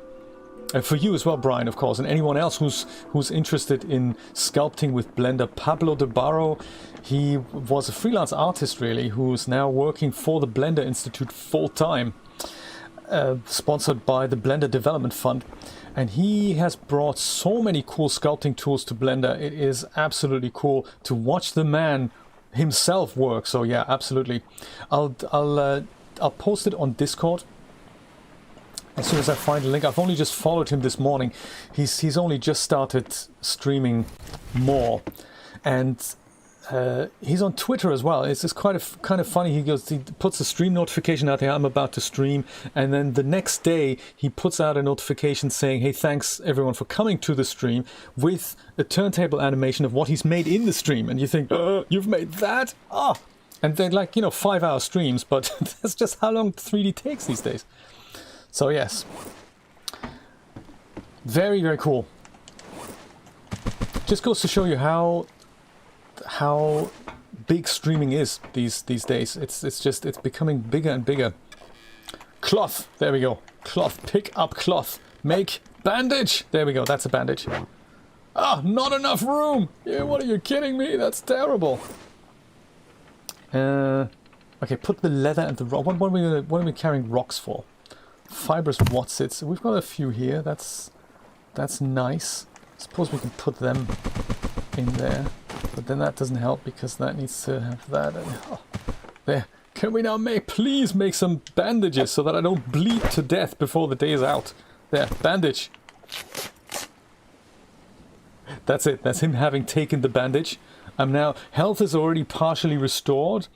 For you as well, Brian, of course, and anyone else who's interested in sculpting with Blender. Pablo de Barro, he was a freelance artist, really, who's now working for the Blender Institute full-time, sponsored by the Blender Development Fund. And he has brought so many cool sculpting tools to Blender. It is absolutely cool to watch the man himself work. So yeah, absolutely. I'll post it on Discord as soon as I find a link. I've only just followed him this morning. He's only just started streaming more, and he's on Twitter as well. It's just kind of funny. He puts a stream notification out there, I'm about to stream, and then the next day he puts out a notification saying, hey, thanks everyone for coming to the stream, with a turntable animation of what he's made in the stream. And you think, you've made that? Ah! And they're like, 5-hour streams, but that's just how long 3D takes these days. So yes, very, very cool. Just goes to show you how big streaming is these days. It's becoming bigger and bigger. Cloth, there we go. Cloth, pick up cloth. Make bandage. There we go. That's a bandage. Ah, not enough room. Yeah, what are you kidding me? That's terrible. Okay, put the leather and the rock. What are we carrying rocks for? Fibrous watsits. We've got a few here. That's nice. Suppose we can put them in there, but then that doesn't help because that needs to have that. And, there. Can we now please make some bandages so that I don't bleed to death before the day is out? There, bandage. That's it. That's him having taken the bandage. Now health is already partially restored,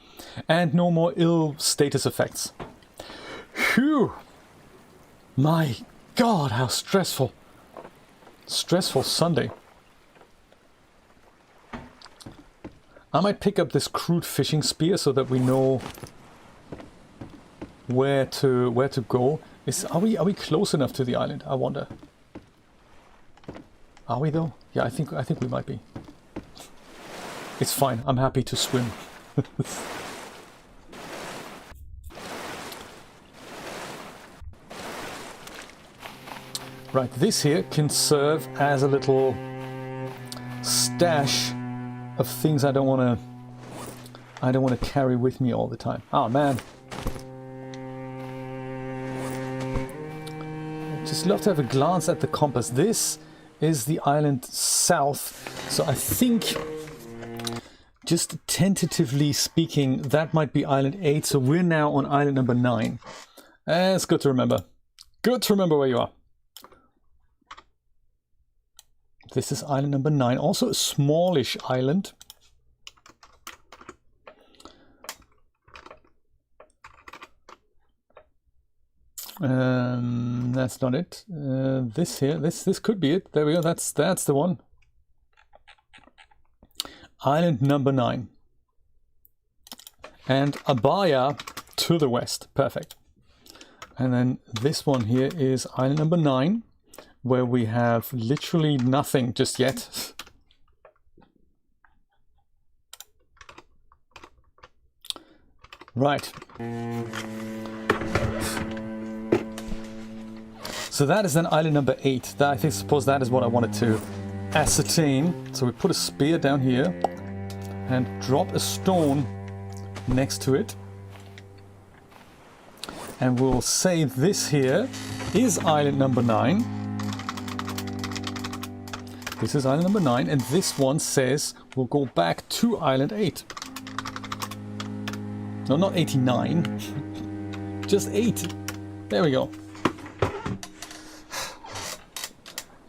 and no more ill status effects. Phew. My God, how stressful. Stressful Sunday. I might pick up this crude fishing spear so that we know where to go. Are we close enough to the island? I wonder. Are we though? Yeah, I think we might be. It's fine. I'm happy to swim. Right, this here can serve as a little stash of things I don't want to carry with me all the time. Oh man. Just love to have a glance at the compass. This is the island south, so I think, just tentatively speaking, that might be island 8, so we're now on island number 9. It's good to remember. Good to remember where you are. This is island number 9, also a smallish island. That's not it. This here, this could be it. There we go. That's the one. Island number 9. And Abaya to the west. Perfect. And then this one here is island number 9, where we have literally nothing just yet. Right. So that is then island number 8. I suppose that is what I wanted to ascertain. So we put a spear down here and drop a stone next to it. And we'll say this here is island number 9. This is island number 9, and this one says we'll go back to island 8. No, not 89. Just 8. There we go.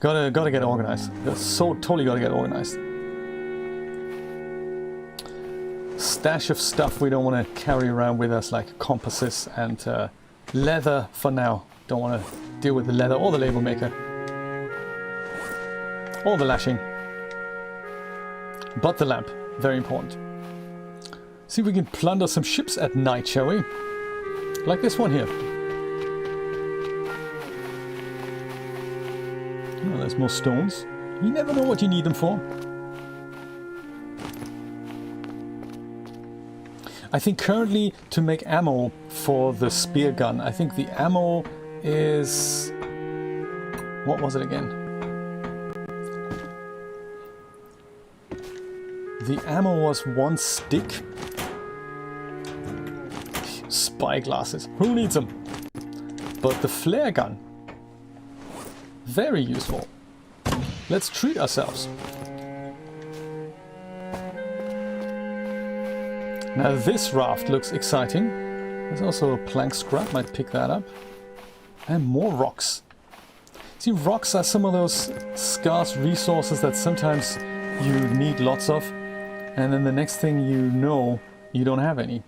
Gotta get organized. Totally gotta get organized. Stash of stuff we don't want to carry around with us, like compasses and leather for now. Don't want to deal with the leather or the label maker. Or the lashing. But the lamp. Very important. See if we can plunder some ships at night, shall we? Like this one here. Oh, there's more stones. You never know what you need them for. I think currently to make ammo for the spear gun, I think the ammo is... What was it again? The ammo was 1 stick. Spy glasses. Who needs them? But the flare gun. Very useful. Let's treat ourselves. Now this raft looks exciting. There's also a plank scrap. Might pick that up. And more rocks. See, rocks are some of those scarce resources that sometimes you need lots of. And then the next thing you know, you don't have any.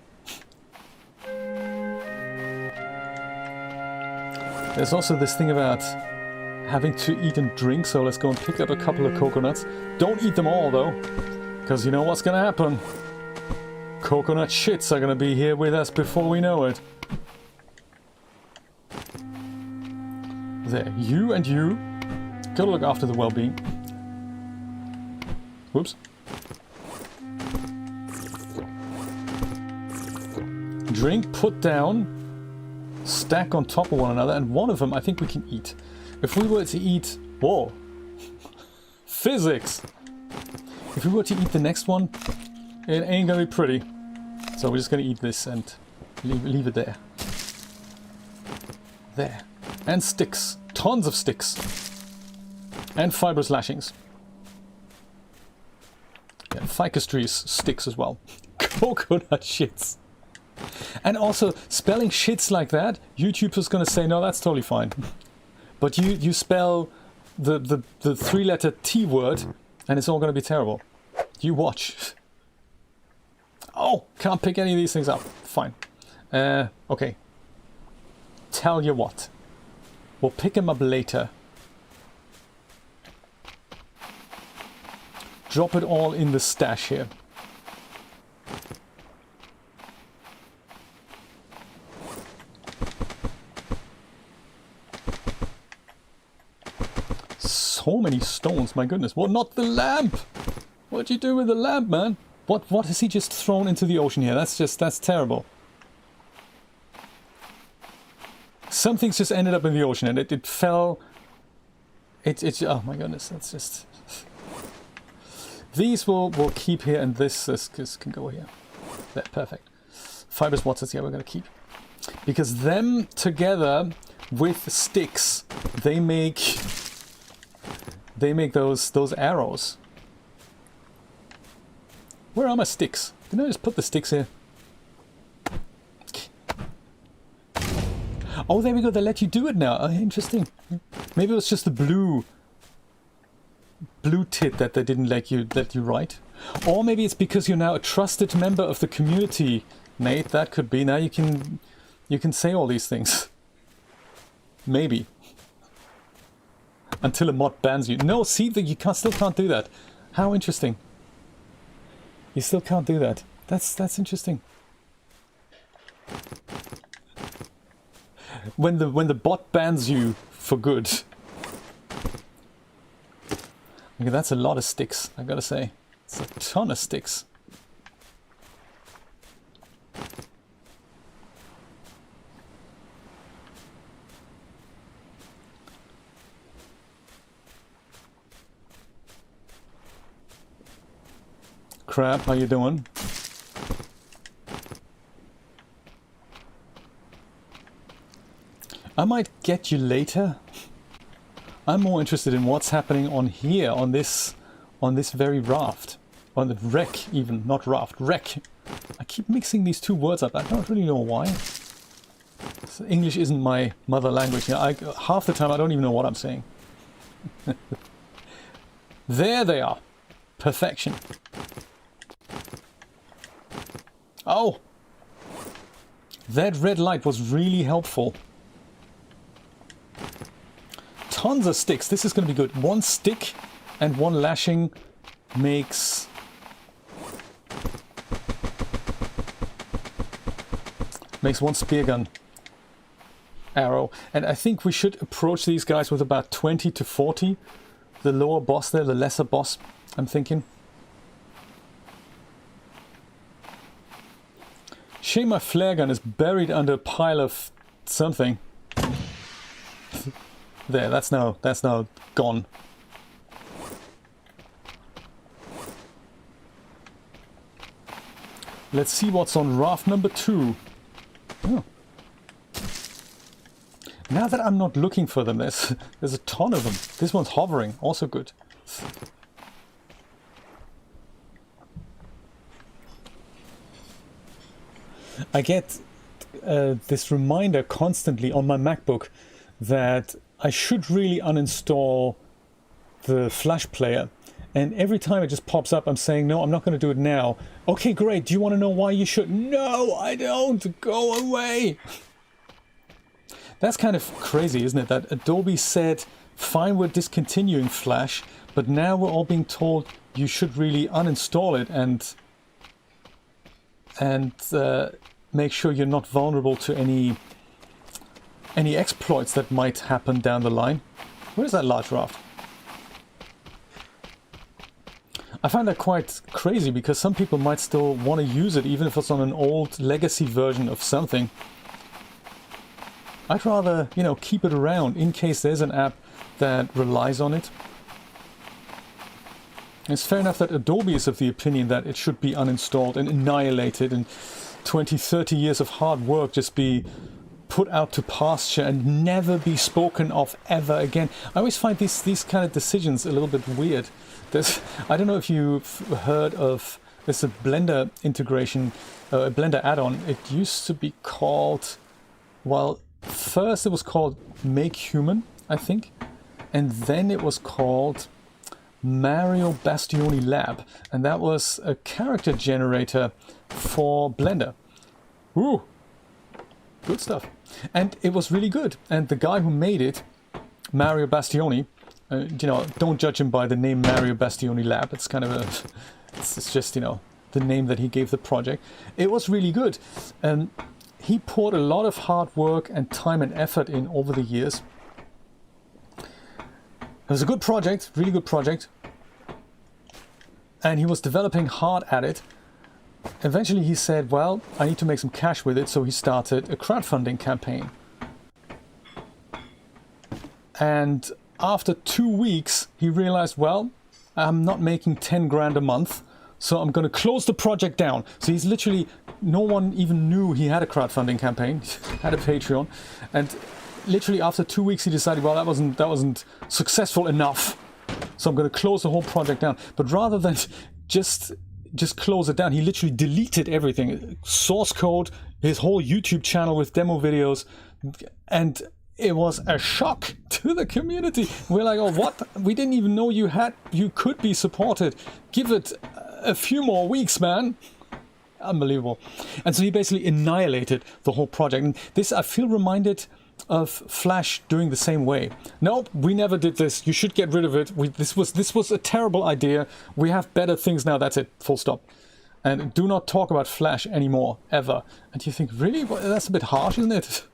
There's also this thing about having to eat and drink, so let's go and pick up a couple of coconuts. Don't eat them all though, because you know what's gonna happen. Coconut shits are gonna be here with us before we know it. There, you and you. Gotta look after the well-being. Whoops. Drink, put down, stack on top of one another, and one of them I think we can eat. If we were to eat... Whoa! Physics! If we were to eat the next one, it ain't gonna be pretty. So we're just gonna eat this and leave it there. There. And sticks. Tons of sticks. And fibrous lashings. Yeah, ficus trees, sticks as well. Coconut shits. And also, spelling shits like that, YouTube is gonna say, no, that's totally fine. But you spell the 3-letter T word, and it's all gonna be terrible. You watch. Oh, can't pick any of these things up. Fine. Okay. Tell you what. We'll pick them up later. Drop it all in the stash here. So many stones, my goodness. Well, not the lamp! What'd you do with the lamp, man? What has he just thrown into the ocean here? That's terrible. Something's just ended up in the ocean and it fell... oh my goodness, that's just... These we'll keep here, and this can go here. There, perfect. Fibrous waters, yeah, we're gonna keep. Because them together with sticks, they make those arrows. Where are my sticks? Didn't I just put the sticks here? Oh, there we go. They let you do it now. Oh, interesting. Maybe it was just the blue tit that they didn't let you write. Or maybe it's because you're now a trusted member of the community, Nate. That could be. Now you can say all these things. Maybe. Until a mod bans you. No, see, you still can't do that. How interesting. You still can't do that. That's interesting. When the bot bans you for good. Okay, that's a lot of sticks, I gotta say. It's a ton of sticks. Crab, how you doing? I might get you later. I'm more interested in what's happening on here, on this very raft. On the wreck even, not raft, wreck. I keep mixing these two words up, I don't really know why. So English isn't my mother language. Half the time I don't even know what I'm saying. There they are. Perfection. Oh! That red light was really helpful. Tons of sticks. This is going to be good. 1 stick and 1 lashing makes... makes 1 spear gun arrow. And I think we should approach these guys with about 20 to 40. The lower boss there, the lesser boss, I'm thinking. Shame my flare gun is buried under a pile of something. There, that's now gone. Let's see what's on raft number 2. Oh. Now that I'm not looking for them, there's a ton of them. This one's hovering, also good. I get this reminder constantly on my MacBook that I should really uninstall the Flash player. And every time it just pops up, I'm saying, no, I'm not going to do it now. Okay, great. Do you want to know why you should? No, I don't. Go away. That's kind of crazy, isn't it? That Adobe said, fine, we're discontinuing Flash, but now we're all being told you should really uninstall it and make sure you're not vulnerable to any exploits that might happen down the line. Where is that large raft? I find that quite crazy because some people might still want to use it even if it's on an old legacy version of something. I'd rather, you know, keep it around in case there's an app that relies on it. It's fair enough that Adobe is of the opinion that it should be uninstalled and annihilated and 20, 30 years of hard work just be put out to pasture and never be spoken of ever again. I always find these kind of decisions a little bit weird. I don't know if you've heard of, there's a Blender integration, a Blender add-on. It used to be called, well, first it was called Make Human, I think, and then it was called Mario Bastioni Lab, and that was a character generator for Blender. Ooh, good stuff. And it was really good. And the guy who made it, Mario Bastioni, you know, don't judge him by the name Mario Bastioni Lab. It's kind of a, it's just, you know, the name that he gave the project. It was really good. And he poured a lot of hard work and time and effort in over the years. It was a good project, really good project. And he was developing hard at it. Eventually he said, well, I need to make some cash with it, so he started a crowdfunding campaign. And after 2 weeks, he realized, well, I'm not making 10 grand a month, so I'm going to close the project down. So he's literally, no one even knew he had a crowdfunding campaign, had a Patreon. And literally after 2 weeks, he decided, well, that wasn't successful enough. So I'm going to close the whole project down. But rather than just close it down, he literally deleted everything. Source code, his whole YouTube channel with demo videos, and it was a shock to the community. We're like, oh, what? We didn't even know you could be supported. Give it a few more weeks, man. Unbelievable. And so he basically annihilated the whole project. And this, I feel reminded of Flash doing the same way. Nope, we never did this. You should get rid of it. This was a terrible idea. We have better things now. That's it. Full stop. And do not talk about Flash anymore, ever. And you think, really? Well, that's a bit harsh, isn't it?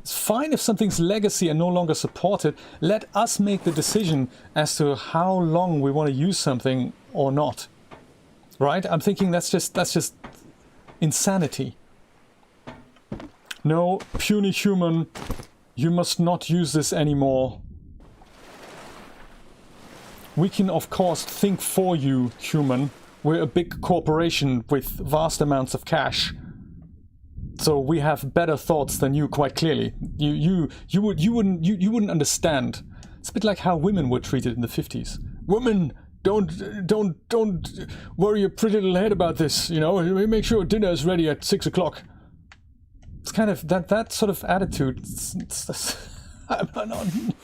It's fine if something's legacy and no longer supported. Let us make the decision as to how long we want to use something or not. Right? I'm thinking that's just insanity. No, puny human, you must not use this anymore. We can, of course, think for you, human. We're a big corporation with vast amounts of cash. So we have better thoughts than you, quite clearly. You wouldn't understand. It's a bit like how women were treated in the 50s. Women, don't worry your pretty little head about this, you know. Make sure dinner is ready at 6 o'clock. It's kind of that sort of attitude. I'm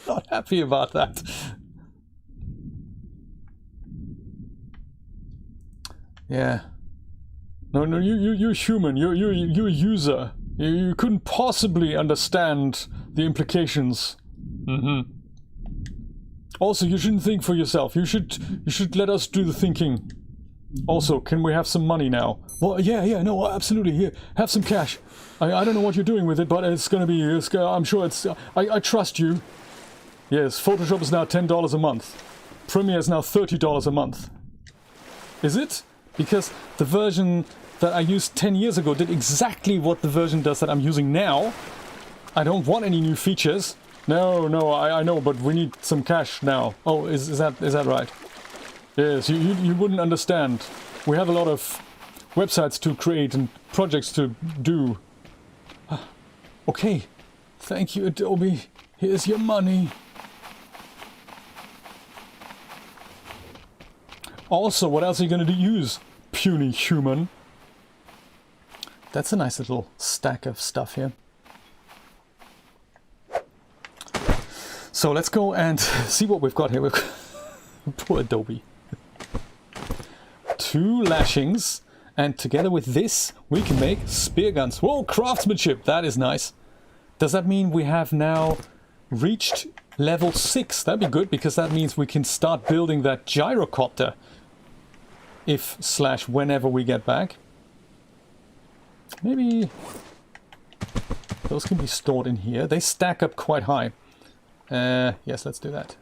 not happy about that. Yeah. No, you're human. You're a user. You couldn't possibly understand the implications. Mm-hmm. Also, you shouldn't think for yourself. You should let us do the thinking. Also, can we have some money now? Well, yeah, no, absolutely. Here, have some cash. I don't know what you're doing with it, but it's gonna be. I'm sure it's. I trust you. Yes, Photoshop is now $10 a month. Premiere is now $30 a month. Is it? Because the version that I used 10 years ago did exactly what the version does that I'm using now. I don't want any new features. No, no, I know, but we need some cash now. Oh, is that right? Yes, you wouldn't understand. We have a lot of websites to create and projects to do. Okay, thank you, Adobe. Here's your money. Also, what else are you going to use, puny human? That's a nice little stack of stuff here. So let's go and see what we've got here. We've got poor Adobe. 2 lashings, and together with this, we can make spear guns. Whoa, craftsmanship! That is nice. Does that mean we have now reached level 6? That'd be good, because that means we can start building that gyrocopter. If/whenever we get back. Maybe those can be stored in here. They stack up quite high. Yes, let's do that.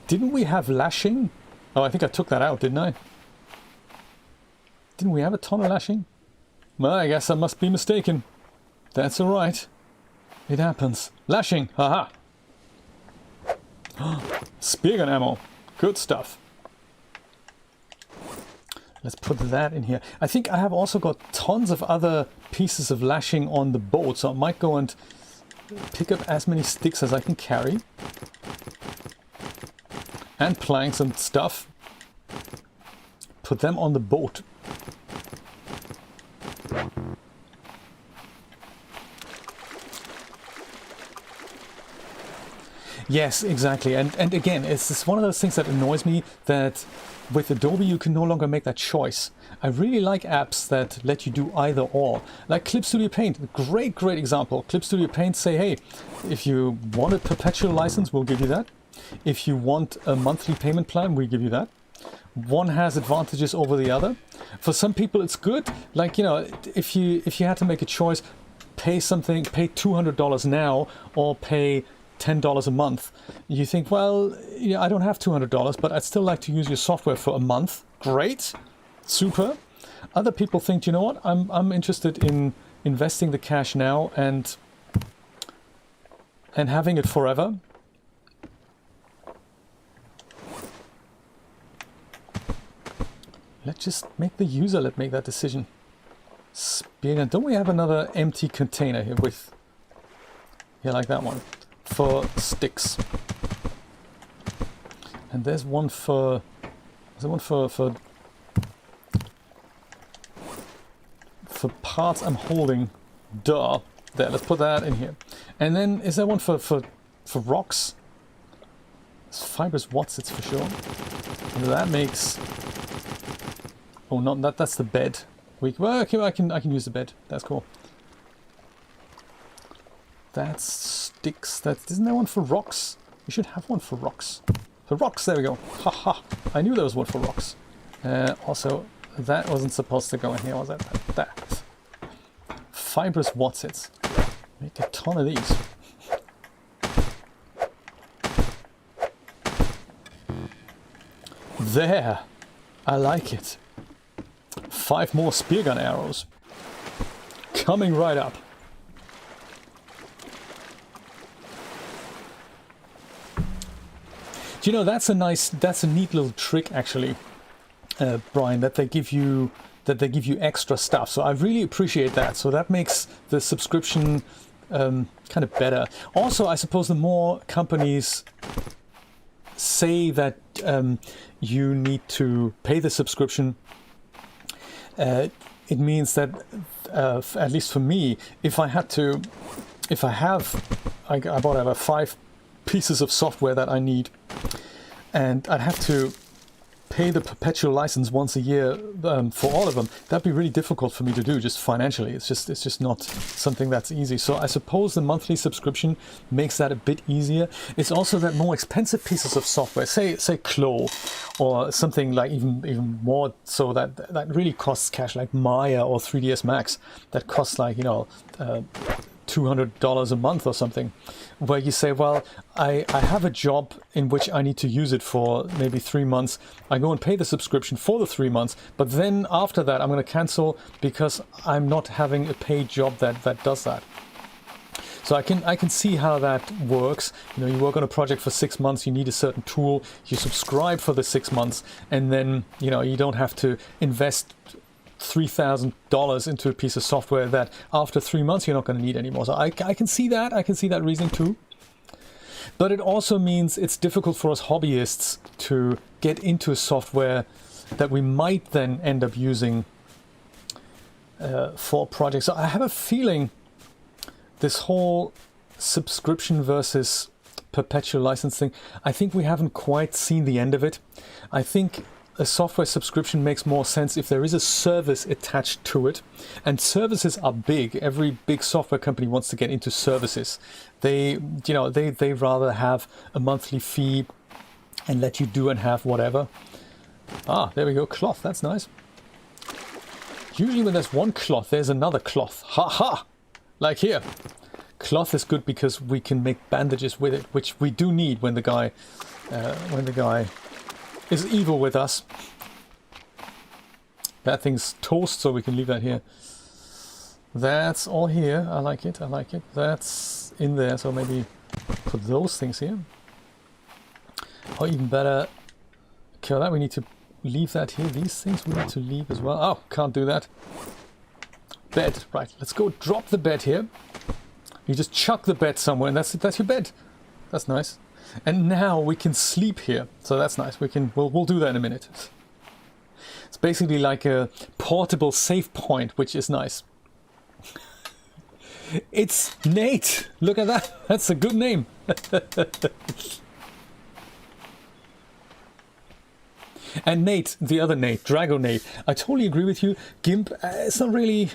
Didn't we have lashing? Oh, I think I took that out, didn't I? Didn't we have a ton of lashing? Well, I guess I must be mistaken. That's alright. It happens. Lashing! Haha! Speargun ammo. Good stuff. Let's put that in here. I think I have also got tons of other pieces of lashing on the boat, so I might go and pick up as many sticks as I can carry. And planks and stuff. Put them on the boat. Yes, exactly. And again, it's just one of those things that annoys me, that with Adobe you can no longer make that choice. I really like apps that let you do either or. Like Clip Studio Paint, great example. Clip Studio Paint say, hey, if you want a perpetual license, we'll give you that. If you want a monthly payment plan, we give you that. One has advantages over the other. For some people it's good. Like, you know, if you had to make a choice, pay $200 now or pay $10 a month. You think, well, yeah, I don't have $200, but I'd still like to use your software for a month. Great, super. Other people think, you know what, I'm interested in investing the cash now and having it forever. Let's just make the user make that decision. Speargun. Don't we have another empty container here with, yeah, like that one, for sticks? And there's one for, for parts I'm holding. Duh. There, let's put that in here. And then is there one for rocks? It's fibrous Watsits for sure. And that makes, oh, not that. That's the bed. Well, okay, I can use the bed. That's cool. That's sticks. Isn't there one for rocks? We should have one for rocks. For rocks, there we go. Haha! I knew there was one for rocks. Also, that wasn't supposed to go in here, was it? That. Fibrous Watsits. Make a ton of these. There! I like it. 5 more speargun arrows. Coming right up. Do you know, that's a neat little trick actually, Brian, that they give you extra stuff. So I really appreciate that. So that makes the subscription kind of better. Also, I suppose the more companies say that you need to pay the subscription, it means that at least for me, I bought over 5 pieces of software that I need, and I'd have to pay the perpetual license once a year for all of them. That'd be really difficult for me to do, just financially. It's just not something that's easy. So I suppose the monthly subscription makes that a bit easier. It's also that more expensive pieces of software, say Clo, or something like even more so that really costs cash, like Maya or 3ds Max, that costs like, you know, $200 a month or something, where you say, well, I have a job in which I need to use it for maybe 3 months. I go and pay the subscription for the 3 months, but then after that I'm going to cancel because I'm not having a paid job that does that. So I can see how that works. You know, you work on a project for 6 months, you need a certain tool, you subscribe for the 6 months, and then, you know, you don't have to invest $3,000 into a piece of software that after 3 months you're not going to need anymore. So I can see that. I can see that reasoning too. But it also means it's difficult for us hobbyists to get into a software that we might then end up using for projects. So I have a feeling this whole subscription versus perpetual license thing, I think we haven't quite seen the end of it. I think a software subscription makes more sense if there is a service attached to it. And services are big. Every big software company wants to get into services. They rather have a monthly fee and let you do and have whatever. Ah, there we go. Cloth. That's nice. Usually when there's one cloth, there's another cloth. Ha ha! Like here. Cloth is good because we can make bandages with it, which we do need when the guy is evil with us. That thing's toast, so we can leave that here. That's all here. I like it. I like it. That's in there, so maybe put those things here. Or even better, kill that. We need to leave that here. These things we need to leave as well. Oh, can't do that. Bed. Right, let's go drop the bed here. You just chuck the bed somewhere and that's it. That's your bed. That's nice. And now we can sleep here. So that's nice. We'll do that in a minute. It's basically like a portable save point, which is nice. It's Nate. Look at that. That's a good name. And Nate, the other Nate, Drago Nate. I totally agree with you. GIMP, it's not really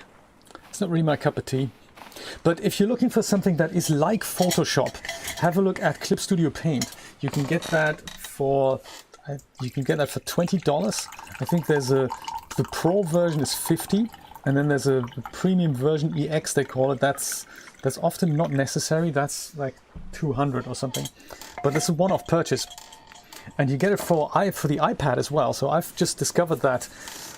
my cup of tea. But if you're looking for something that is like Photoshop, have a look at Clip Studio Paint. You can get that for $20. I think there's the Pro version is $50, and then there's a premium version EX they call it. That's often not necessary. That's like $200 or something. But it's a one-off purchase, and you get it for the iPad as well. So I've just discovered that.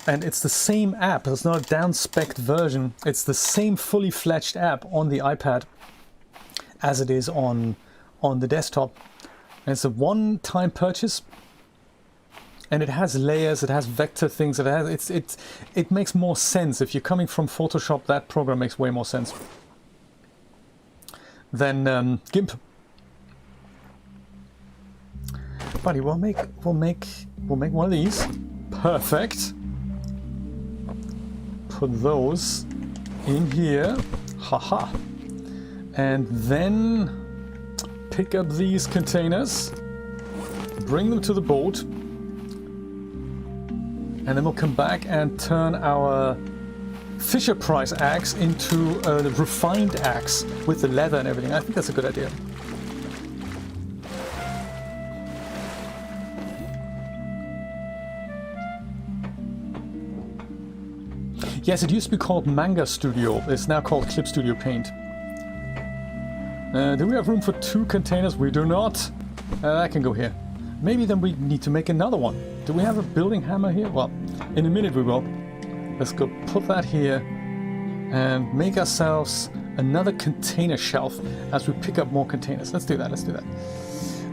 And it's the same app. It's not a down-spec'd version. It's the same fully fledged app on the iPad as it is on the desktop. And it's a one-time purchase. And it has layers. It has vector things. It makes more sense. If you're coming from Photoshop, that program makes way more sense than GIMP. Buddy, we'll make one of these. Perfect. Put those in here, haha, and then pick up these containers, bring them to the boat, and then we'll come back and turn our Fisher Price axe into a refined axe with the leather and everything. I think that's a good idea. Yes, it used to be called Manga Studio. It's now called Clip Studio Paint. Do we have room for 2 containers? We do not. That can go here. Maybe then we need to make another one. Do we have a building hammer here? Well, in a minute we will. Let's go put that here and make ourselves another container shelf as we pick up more containers. Let's do that. Let's do that.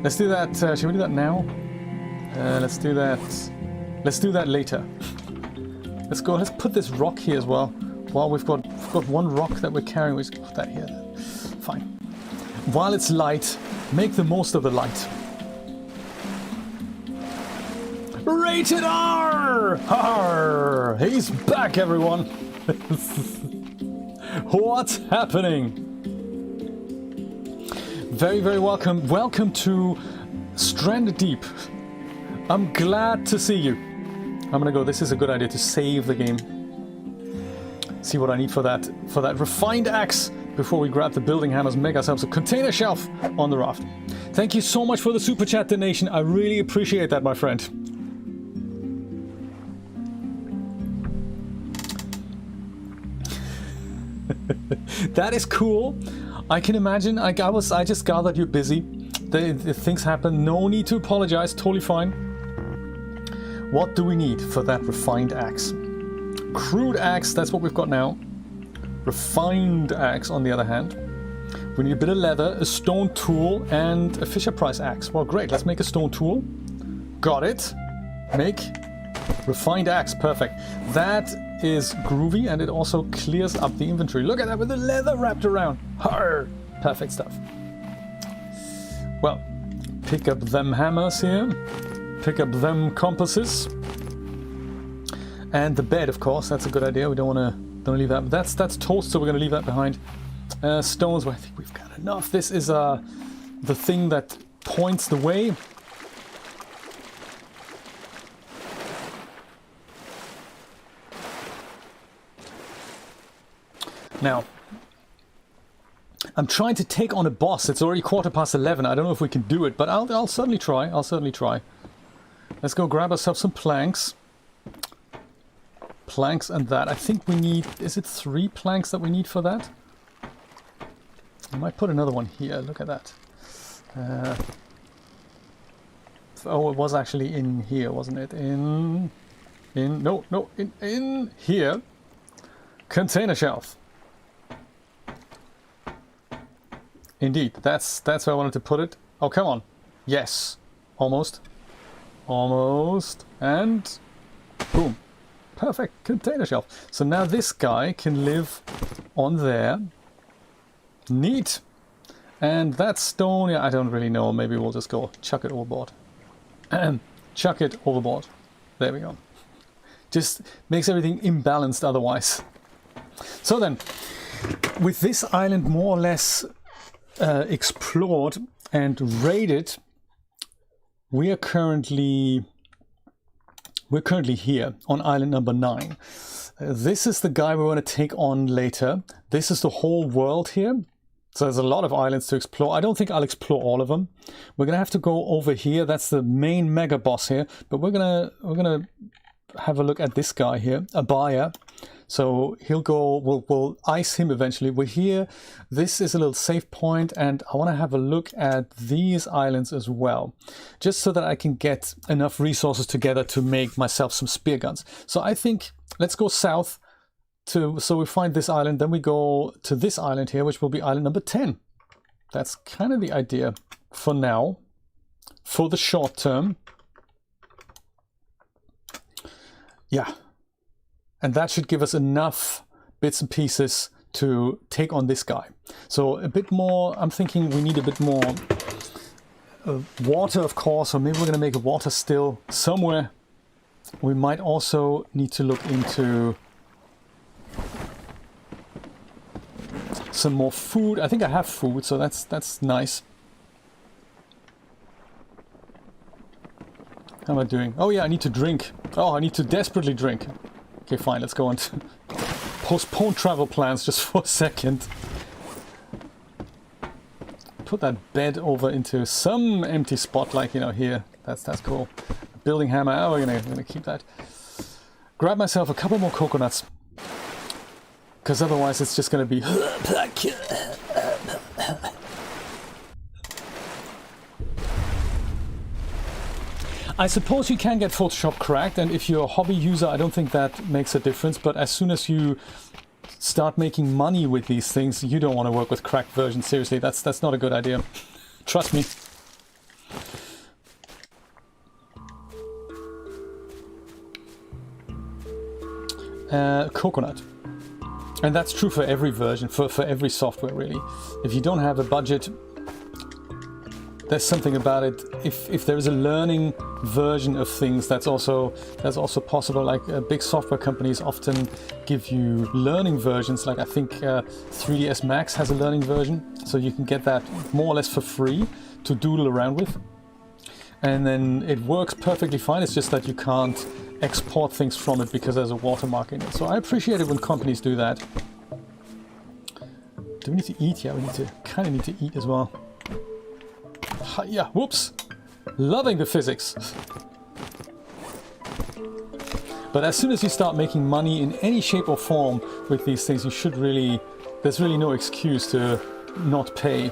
Let's do that. Should we do that now? Let's do that. Let's do that later. Let's go. Let's put this rock here as well. While we've got one rock that we're carrying, we just put that here. Fine. While it's light, make the most of the light. Rated R! R! He's back, everyone. What's happening? Very, very welcome. Welcome to Stranded Deep. I'm glad to see you. I'm gonna go. This is a good idea to save the game. See what I need for that refined axe before we grab the building hammers and make ourselves a container shelf on the raft. Thank you so much for the super chat donation. I really appreciate that, my friend. That is cool. I can imagine. I just gathered you're busy. The things happen. No need to apologize. Totally fine. What do we need for that refined axe? Crude axe, that's what we've got now. Refined axe, on the other hand. We need a bit of leather, a stone tool, and a Fisher Price axe. Well, great. Let's make a stone tool. Got it. Make refined axe. Perfect. That is groovy, and it also clears up the inventory. Look at that with the leather wrapped around. Arr! Perfect stuff. Well, pick up them hammers here. Pick up them compasses. And the bed, of course. That's a good idea. We don't want to leave that. That's toast, so we're going to leave that behind. Stones, well, I think we've got enough. This is the thing that points the way. Now, I'm trying to take on a boss. It's already 11:15. I don't know if we can do it, but I'll certainly try. I'll certainly try. Let's go grab ourselves some planks. Planks and that. I think we need... Is it 3 planks that we need for that? I might put another one here. Look at that. Oh, it was actually in here, wasn't it? In here. Container shelf. Indeed, that's where I wanted to put it. Oh, come on. Yes. Almost. Almost. And boom. Perfect. Container shelf. So now this guy can live on there. Neat. And that stone, yeah, I don't really know. Maybe we'll just go chuck it overboard. Chuck it overboard. There we go. Just makes everything imbalanced otherwise. So then, with this island more or less explored and raided, we're currently here on island number 9. This is the guy we want to take on later. This is the whole world here. So there's a lot of islands to explore. I don't think I'll explore all of them. We're gonna have to go over here. That's the main mega boss here. But we're gonna have a look at this guy here, a buyer. So he'll go. We'll ice him eventually. We're here. This is a little save point, and I want to have a look at these islands as well, just so that I can get enough resources together to make myself some spear guns. So I think let's go south. So we find this island, then we go to this island here, which will be island number 10. That's kind of the idea for now, for the short term. Yeah. And that should give us enough bits and pieces to take on this guy. So a bit more, I'm thinking we need a bit more water, of course, or maybe we're going to make a water still somewhere. We might also need to look into some more food. I think I have food, so that's nice. How am I doing? Oh yeah, I need to drink. Oh, I need to desperately drink. Okay, fine, let's go on to postpone travel plans just for a second. Put that bed over into some empty spot, like, you know, here. That's cool. Building hammer. Oh, we're gonna keep that. Grab myself a couple more coconuts, because otherwise it's just gonna be. I suppose you can get Photoshop cracked, and if you're a hobby user, I don't think that makes a difference, but as soon as you start making money with these things, you don't want to work with cracked versions. Seriously, that's not a good idea. Trust me. Coconut. And that's true for every version, for every software, really. If you don't have a budget, there's something about it. If there is a learning version of things, that's also possible. Like big software companies often give you learning versions. Like I think 3ds Max has a learning version, so you can get that more or less for free to doodle around with. And then it works perfectly fine. It's just that you can't export things from it because there's a watermark in it. So I appreciate it when companies do that. Do we need to eat? Yeah, we kind of need to eat as well. Yeah, whoops. Loving the physics. But as soon as you start making money in any shape or form with these things, you should really... There's really no excuse to not pay.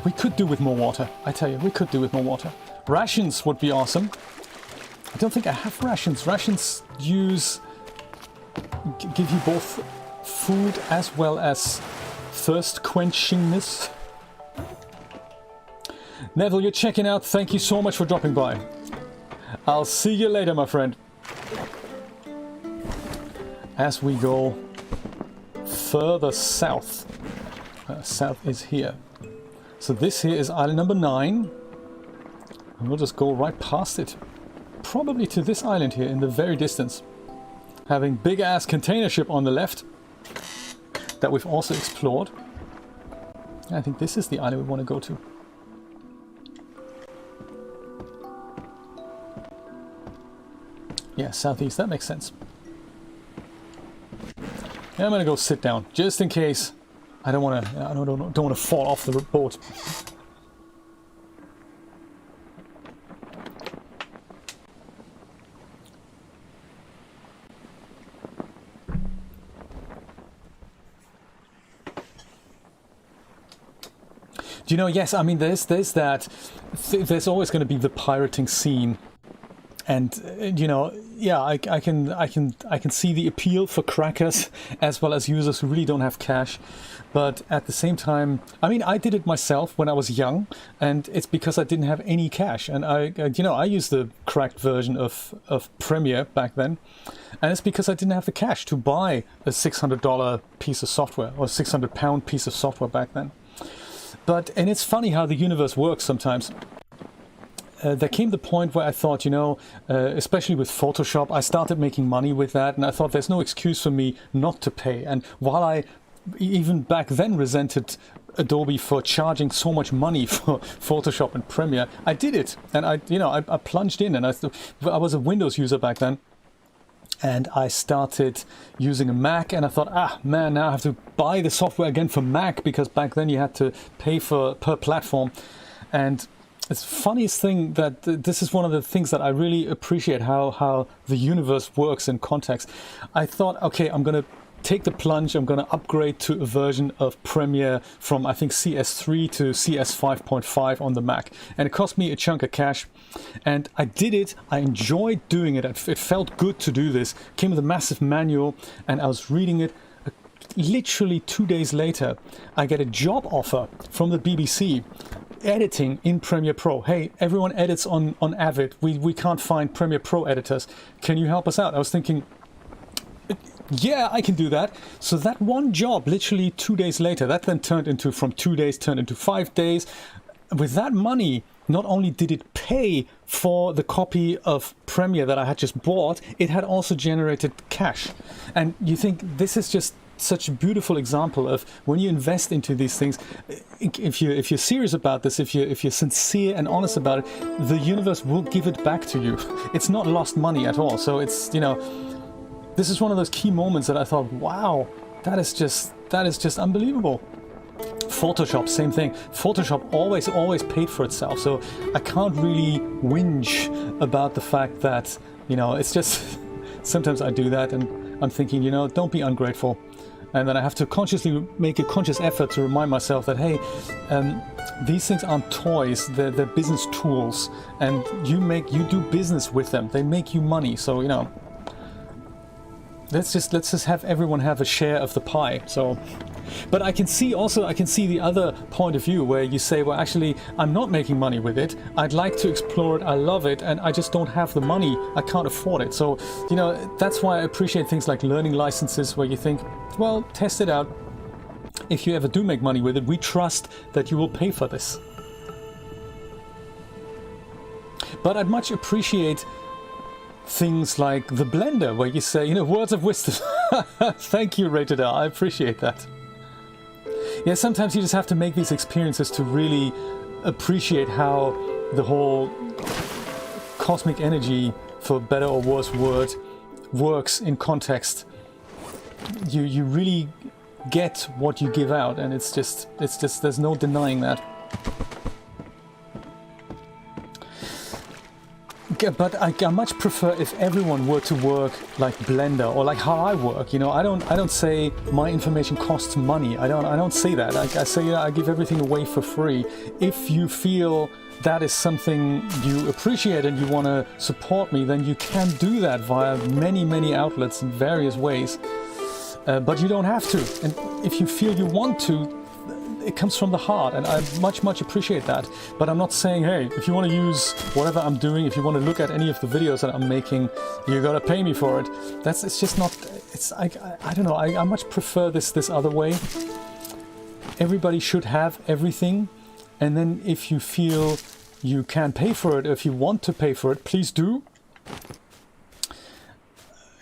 We could do with more water. I tell you, we could do with more water. Rations would be awesome. I don't think I have rations. Rations give you both food as well as thirst quenchingness. Neville, you're checking out. Thank you so much for dropping by. I'll see you later, my friend. As we go further south. South is here. So this here is island number 9. And we'll just go right past it. Probably to this island here in the very distance. Having big ass container ship on the left. That we've also explored. I think this is the island we want to go to. Yeah, southeast, that makes sense. Yeah, I'm gonna go sit down, just in case. I don't want to fall off the boat. Do you know? Yes, I mean, there's that. There's always going to be the pirating scene. And you know, yeah, I can see the appeal for crackers as well as users who really don't have cash, but at the same time, I mean, I did it myself when I was young, and it's because I didn't have any cash, and I used the cracked version of Premiere back then, and it's because I didn't have the cash to buy a $600 piece of software or £600 piece of software back then. And it's funny how the universe works sometimes. There came the point where I thought, you know, especially with Photoshop, I started making money with that, and I thought there's no excuse for me not to pay. And while I even back then resented Adobe for charging so much money for Photoshop and Premiere, I did it, and I plunged in, and I was a Windows user back then. And I started using a Mac, and I thought, ah, man, now I have to buy the software again for Mac, because back then you had to pay per platform. And it's the funniest thing that this is one of the things that I really appreciate, how the universe works in context. I thought, okay, I'm going to take the plunge. I'm going to upgrade to a version of Premiere from, I think, CS3 to CS5.5 on the Mac. And it cost me a chunk of cash. And I did it. I enjoyed doing it. It felt good to do this. Came with a massive manual, and I was reading it. Literally 2 days later, I get a job offer from the BBC. Editing in Premiere Pro. Hey, everyone edits on Avid. We can't find Premiere Pro editors. Can you help us out? I was thinking, yeah, I can do that. So that one job, literally 2 days later, that then turned into, from 2 days, turned into 5 days. With that money, not only did it pay for the copy of Premiere that I had just bought, it had also generated cash. And you think this is just such a beautiful example of when you invest into these things. If you're serious about this, if you're sincere and honest about it, the universe will give it back to you. It's not lost money at all. So it's, you know, this is one of those key moments that I thought, wow, that is just unbelievable. Photoshop, same thing. Photoshop always paid for itself. So I can't really whinge about the fact that, you know, it's just sometimes I do that, and I'm thinking, you know, don't be ungrateful. And then I have to consciously make a conscious effort to remind myself that, hey, these things aren't toys, they're business tools, and you do business with them. They make you money. So, you know, let's just have everyone have a share of the pie. So, but I can see the other point of view where you say, well, actually, I'm not making money with it. I'd like to explore it. I love it, and I just don't have the money. I can't afford it. So, you know, that's why I appreciate things like learning licenses, where you think, well, test it out. If you ever do make money with it, we trust that you will pay for this. But I'd much appreciate things like the Blender, where you say, you know, words of wisdom. Thank you, Rated R. I appreciate that. Yeah, sometimes you just have to make these experiences to really appreciate how the whole cosmic energy, for better or worse word, works in context. You really get what you give out, and it's just there's no denying that. But I much prefer if everyone were to work like Blender or like how I work. You know, I don't say my information costs money. I don't say that. I say I give everything away for free. If you feel that is something you appreciate and you want to support me, then you can do that via many outlets in various ways. But you don't have to. And if you feel you want to, it comes from the heart, and I much appreciate that. But I'm not saying, hey, if you want to use whatever I'm doing, if you want to look at any of the videos that I'm making, you gotta pay me for it. It's just not. It's I don't know. I much prefer this other way. Everybody should have everything, and then if you feel you can pay for it, if you want to pay for it, please do.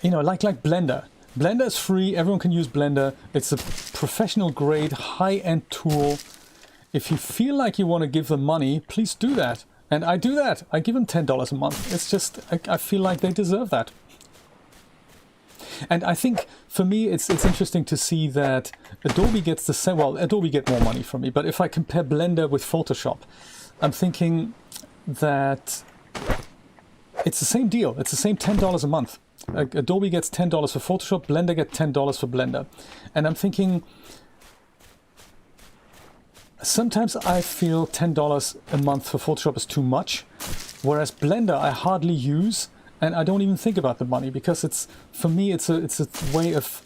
You know, like Blender. Blender is free, everyone can use Blender. It's a professional grade, high-end tool. If you feel like you want to give them money, please do that. And I do that. I give them $10 a month. It's just, I feel like they deserve that. And I think, for me, it's interesting to see that Adobe gets the same, well, Adobe get more money from me, but if I compare Blender with Photoshop, I'm thinking that it's the same deal. It's the same $10 a month. Adobe gets $10 for Photoshop, Blender gets $10 for Blender. And I'm thinking, sometimes I feel $10 a month for Photoshop is too much, whereas Blender I hardly use, and I don't even think about the money, because it's, for me, it's a way of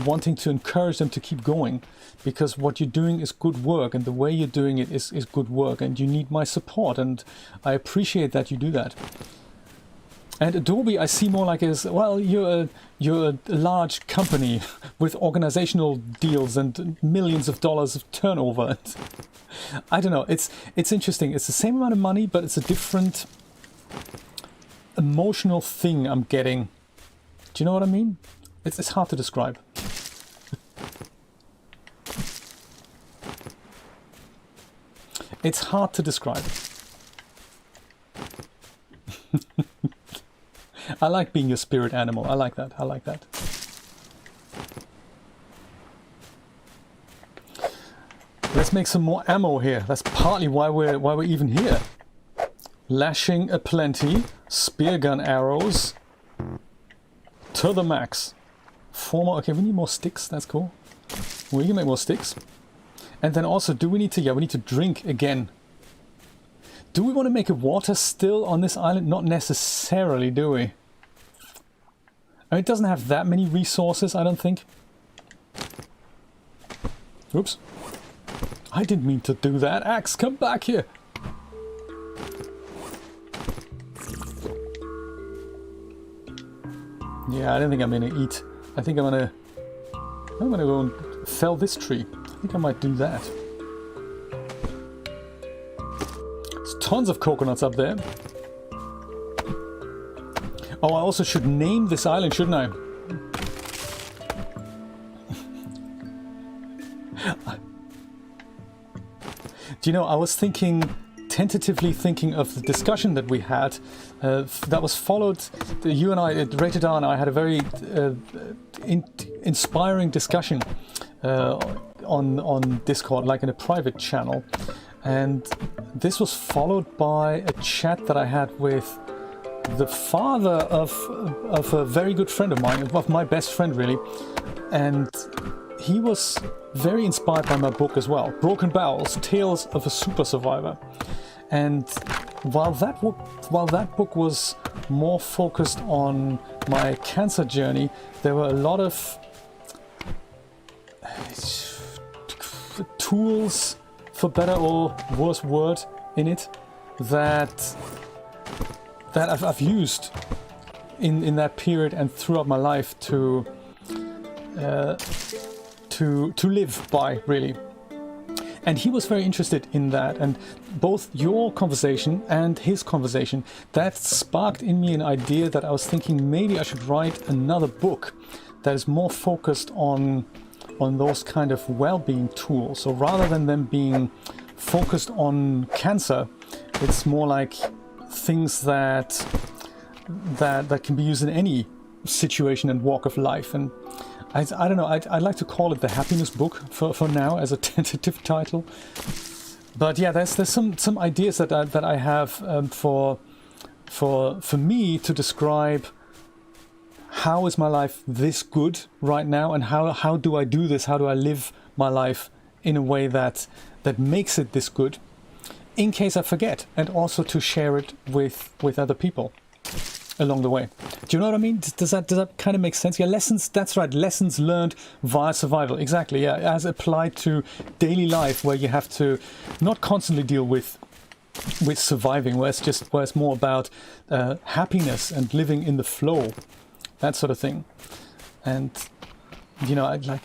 wanting to encourage them to keep going, because what you're doing is good work, and the way you're doing it is good work, and you need my support, and I appreciate that you do that. And Adobe I see more like as, well, you're a large company with organizational deals and millions of dollars of turnover. I don't know, it's interesting. It's the same amount of money, but it's a different emotional thing I'm getting. Do you know what I mean? It's hard to describe. It's hard to describe. I like being your spirit animal. I like that. I like that. Let's make some more ammo here. That's partly why we're even here. Lashing aplenty, spear gun arrows to the max. 4 more. Okay, we need more sticks. That's cool. We can make more sticks. And then also, do we need to? Yeah, we need to drink again. Do we want to make a water still on this island? Not necessarily, do we? I mean, it doesn't have that many resources, I don't think. Oops. I didn't mean to do that. Axe, come back here. Yeah, I don't think I'm gonna eat. I think I'm gonna go and fell this tree. I think I might do that. There's tons of coconuts up there. Oh, I also should name this island, shouldn't I? Do you know, I was tentatively thinking of the discussion that we had, that was followed, you and I, Rated R and I had a very inspiring discussion on Discord, like in a private channel. And this was followed by a chat that I had with the father of a very good friend of mine, of my best friend really, and he was very inspired by my book as well, Broken Bowels, Tales of a Super Survivor. And while that book was more focused on my cancer journey, there were a lot of tools, for better or worse word, in it that I've used in that period and throughout my life to live by, really. And he was very interested in that, and both your conversation and his conversation, that sparked in me an idea that I was thinking maybe I should write another book that is more focused on those kind of well-being tools. So rather than them being focused on cancer, it's more like things that can be used in any situation and walk of life. And I don't know, I'd like to call it the happiness book for now as a tentative title. But yeah, there's some ideas that I have for for me to describe how is my life this good right now, and how do I do this? How do I live my life in a way that makes it this good, in case I forget, and also to share it with other people along the way. Do you know what I mean? Does that kind of make sense? Yeah, lessons. That's right. Lessons learned via survival. Exactly. Yeah, as applied to daily life, where you have to not constantly deal with surviving, where it's more about happiness and living in the flow, that sort of thing. And you know, I'd like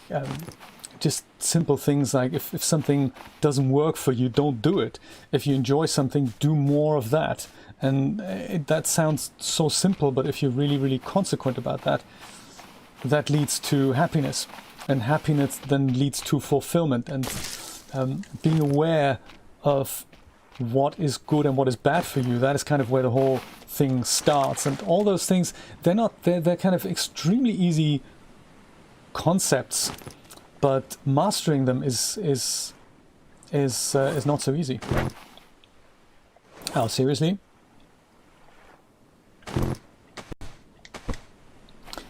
just simple things like if something doesn't work for you, don't do it. If you enjoy something, do more of that. And that sounds so simple, but if you're really, really consequent about that, that leads to happiness. And happiness then leads to fulfillment. And being aware of what is good and what is bad for you, that is kind of where the whole thing starts. And all those things, they're kind of extremely easy concepts, but mastering them is not so easy. Oh, seriously?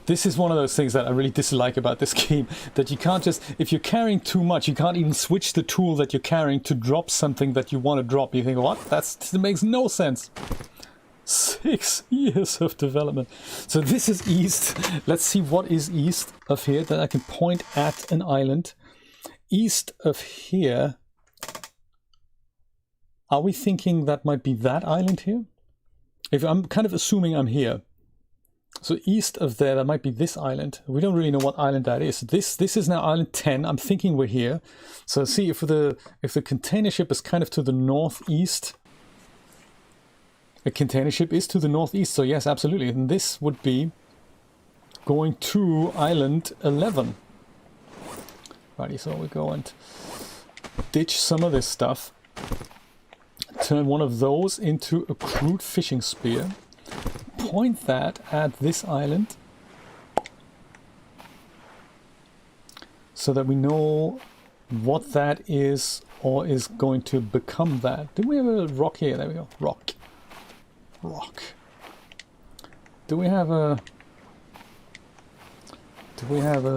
This is one of those things that I really dislike about this game, that you can't just, if you're carrying too much, you can't even switch the tool that you're carrying to drop something that you want to drop. You think, what? That makes no sense. 6 years of development. So this is east. Let's see what is east of here, that I can point at an island. East of here, are we thinking that might be that island here? If I'm kind of assuming I'm here. So east of there, that might be this island. We don't really know what island that is. This is now island 10. I'm thinking we're here. So see if the container ship is kind of to the northeast. The container ship is to the northeast. So yes, absolutely. And this would be going to island 11. Righty, so we go and ditch some of this stuff. Turn one of those into a crude fishing spear. Point that at this island so that we know what that is, or is going to become that. Do we have a rock here? There we go. Rock. Do we have a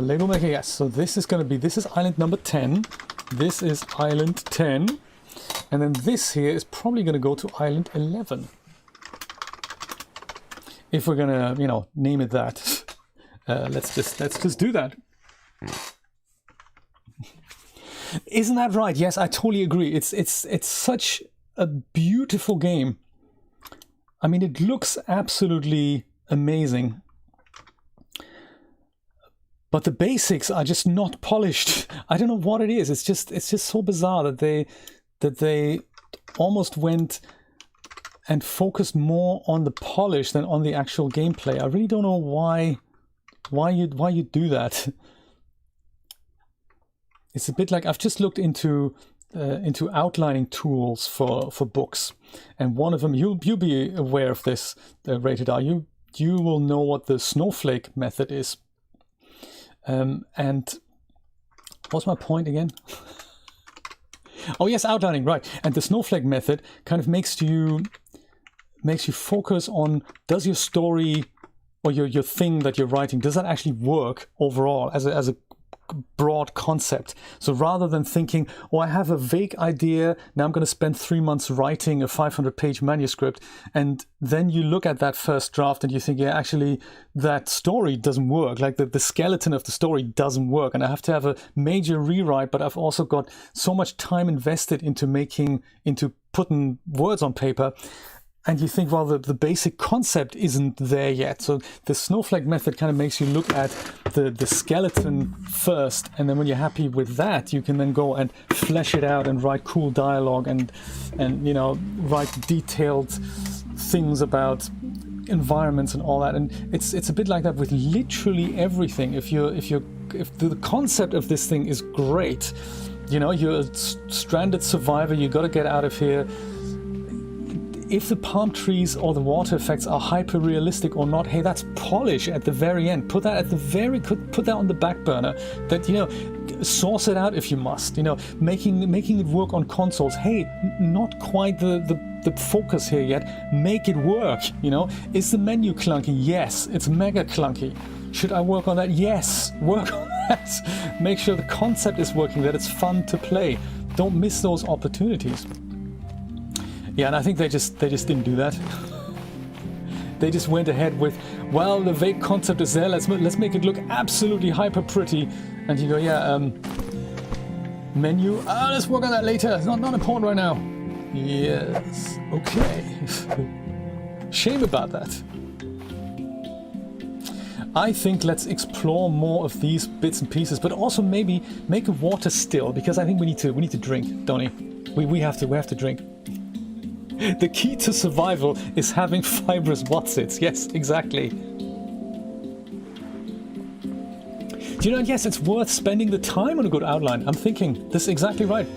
label maker? Yes. So this is island number 10. This is island 10. And then this here is probably going to go to island 11. If we're gonna, you know, name it that. Let's just do that. Isn't that right? Yes, I totally agree. It's such a beautiful game. I mean, it looks absolutely amazing. But the basics are just not polished. I don't know what it is. It's just so bizarre that they almost went and focused more on the polish than on the actual gameplay. I really don't know why you do that. It's a bit like, I've just looked into outlining tools for books, and one of them, you'll be aware of this, Rated R. You will know what the Snowflake Method is. And what's my point again? Oh yes, outlining, right. And the Snowflake Method kind of makes you focus on, does your story or your thing that you're writing, does that actually work overall as a broad concept? So rather than thinking, oh, I have a vague idea, now I'm going to spend 3 months writing a 500-page manuscript, and then you look at that first draft and you think, yeah, actually that story doesn't work, like the skeleton of the story doesn't work, and I have to have a major rewrite, but I've also got so much time invested into putting words on paper. And you think, well, the basic concept isn't there yet. So the Snowflake Method kind of makes you look at the skeleton first, and then when you're happy with that, you can then go and flesh it out and write cool dialogue and you know, write detailed things about environments and all that. And it's a bit like that with literally everything. If the concept of this thing is great, you know, you're a stranded survivor, you got to get out of here. If the palm trees or the water effects are hyper realistic or not, hey, that's polish at the very end. Put that on the back burner. That, you know, source it out if you must. You know, making it work on consoles. Hey, not quite the the focus here yet. Make it work, you know. Is the menu clunky? Yes, it's mega clunky. Should I work on that? Yes, work on that. Make sure the concept is working, that it's fun to play. Don't miss those opportunities. Yeah, and I think they just didn't do that. They just went ahead with, well, the vague concept is there. Let's make it look absolutely hyper pretty. And you go, yeah, menu. Let's work on that later. It's not important right now. Yes. Okay. Shame about that. I think let's explore more of these bits and pieces, but also maybe make a water still, because I think we need to drink, don't we? We have to drink. The key to survival is having fibrous whatsits. Yes, exactly. Do you know, yes, it's worth spending the time on a good outline. I'm thinking, this is exactly right.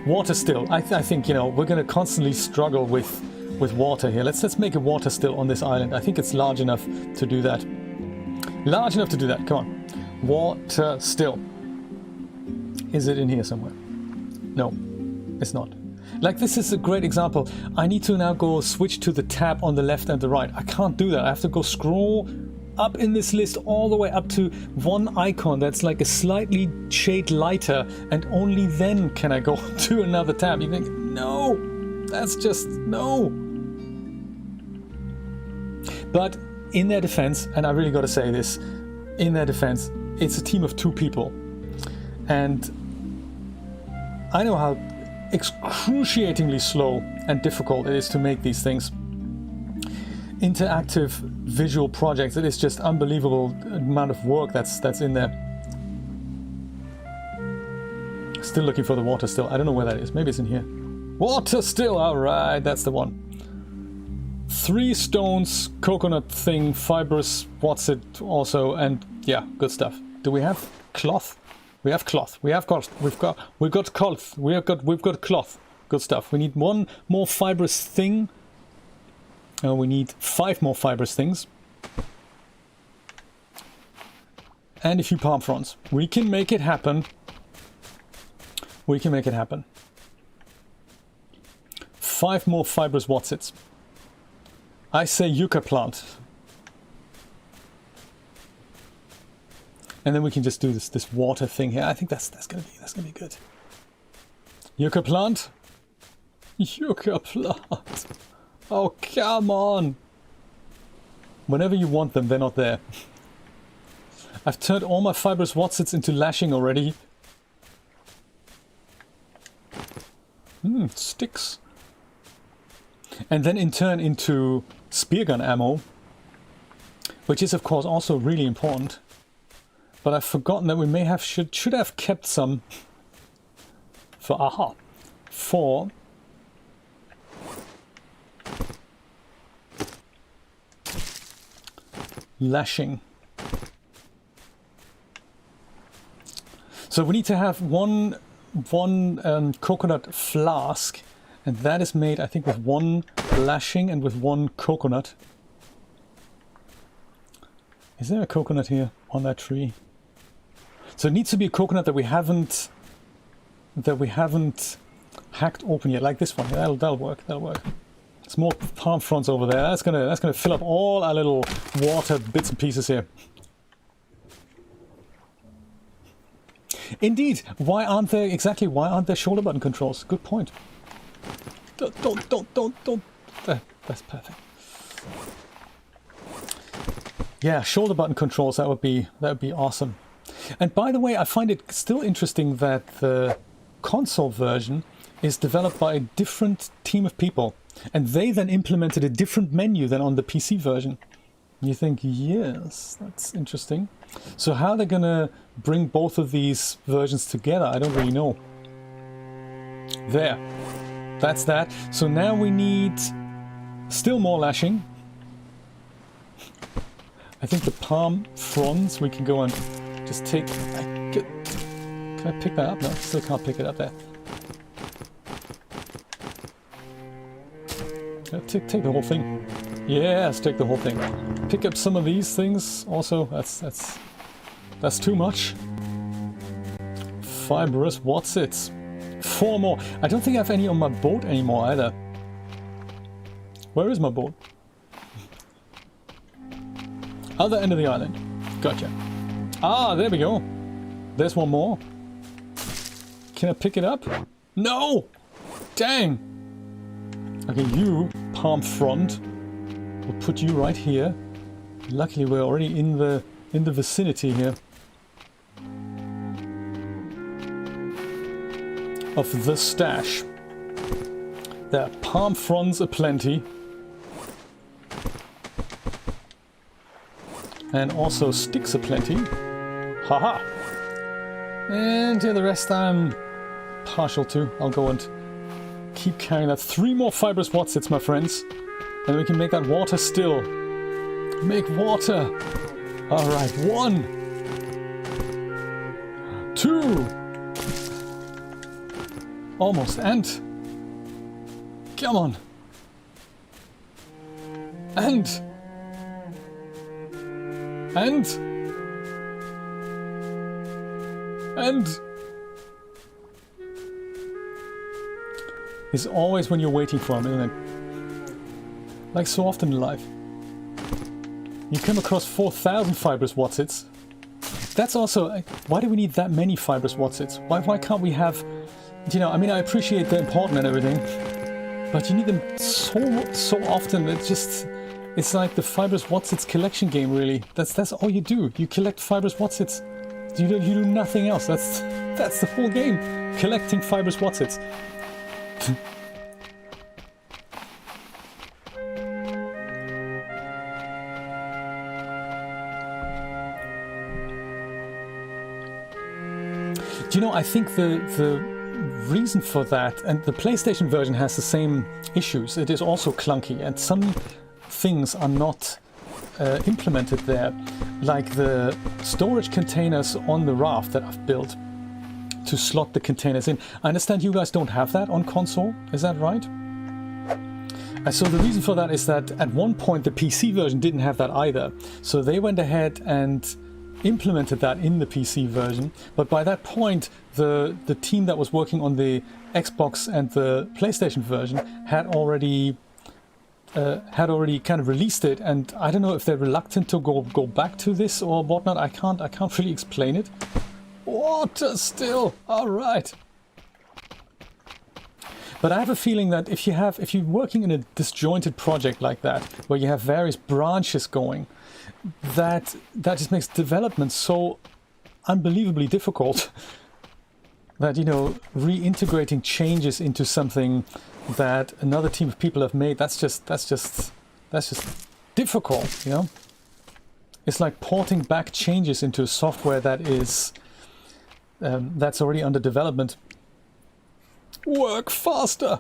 Water still. I think, you know, we're going to constantly struggle with water here. Let's make a water still on this island. I think it's large enough to do that. Large enough to do that. Come on. Water still. Is it in here somewhere? No, it's not. Like, this is a great example. I need to now go switch to the tab on the left and the right. I can't do that. I have to go scroll up in this list all the way up to one icon that's like a slightly shade lighter, and only then can I go to another tab. You think, no, that's just, no. But in their defense, and I really got to say this, in their defense, it's a team of 2 people. And I know how excruciatingly slow and difficult it is to make these things. Interactive visual projects, it is just unbelievable amount of work that's in there. Still looking for the water still. I don't know where that is. Maybe it's in here. Water still, alright, that's the one. 3 stones, coconut thing, fibrous, what's it also, and yeah, good stuff. Do we have cloth? We have cloth. We've got cloth. We've got cloth. Good stuff. We need 1 more fibrous thing. We need 5 more fibrous things. And a few palm fronds. We can make it happen. We can make it happen. 5 more fibrous whatsits. I say yucca plant. And then we can just do this water thing here. I think that's gonna be good. Yucca plant? Yucca plant. Oh, come on. Whenever you want them, they're not there. I've turned all my fibrous whatsits into lashing already. Sticks. And then in turn into spear gun ammo, which is of course also really important. But I've forgotten that we may have should have kept some for lashing. So we need to have one coconut flask, and that is made, I think, with 1 lashing and with 1 coconut. Is there a coconut here on that tree? So it needs to be a coconut that we haven't hacked open yet, like this one. Yeah, that'll work. That'll work. Some more palm fronds over there. That's gonna fill up all our little water bits and pieces here. Indeed. Why aren't there shoulder button controls? Good point. Don't. That's perfect. Yeah, shoulder button controls. That would be awesome. And by the way, I find it still interesting that the console version is developed by a different team of people, and they then implemented a different menu than on the PC version. You think, yes, that's interesting. So how they're gonna bring both of these versions together, I don't really know. There. That's that. So now we need still more lashing. I think the palm fronds we can go and just take... Can I pick that up? No, still can't pick it up there. Take the whole thing. Yes, take the whole thing. Pick up some of these things also. That's too much. fibrous whatsits. 4 more. I don't think I have any on my boat anymore either. Where is my boat? Other end of the island. Gotcha. Ah, there we go. There's one more. Can I pick it up? No! Dang! Okay, you, palm front. We'll put you right here. Luckily, we're already in the vicinity here of the stash. There are palm fronds aplenty. And also sticks aplenty. Haha! And yeah, the rest I'm partial to. I'll go and keep carrying that. 3 more fibrous whatsits, my friends. And we can make that water still. Make water! Alright, 1. 2. Almost. And... come on. And... it's always when you're waiting for them, isn't it? Like so often in life. You come across 4,000 fibrous whatsits. That's also... why do we need that many fibrous whatsits? Why can't we have... you know, I mean, I appreciate they're important and everything, but you need them so often. It's just... it's like the fibrous whatsits collection game, really. That's all you do. You collect fibrous whatsits. You do nothing else. That's the whole game. Collecting fibrous whatsits. Do you know, I think the reason for that, and the PlayStation version has the same issues. It is also clunky, and some things are not implemented there, like the storage containers on the raft that I've built to slot the containers in. I understand you guys don't have that on console, is that right? So the reason for that is that at one point the PC version didn't have that either, so they went ahead and implemented that in the PC version, but by that point the team that was working on the Xbox and the PlayStation version had already kind of released it, and I don't know if they're reluctant to go back to this or whatnot. I can't really explain it. Water still, all right. But I have a feeling that if you're working in a disjointed project like that, where you have various branches going, that just makes development so unbelievably difficult that, you know, reintegrating changes into something that another team of people have made, that's just difficult, you know? It's like porting back changes into a software that is that's already under development. Work faster.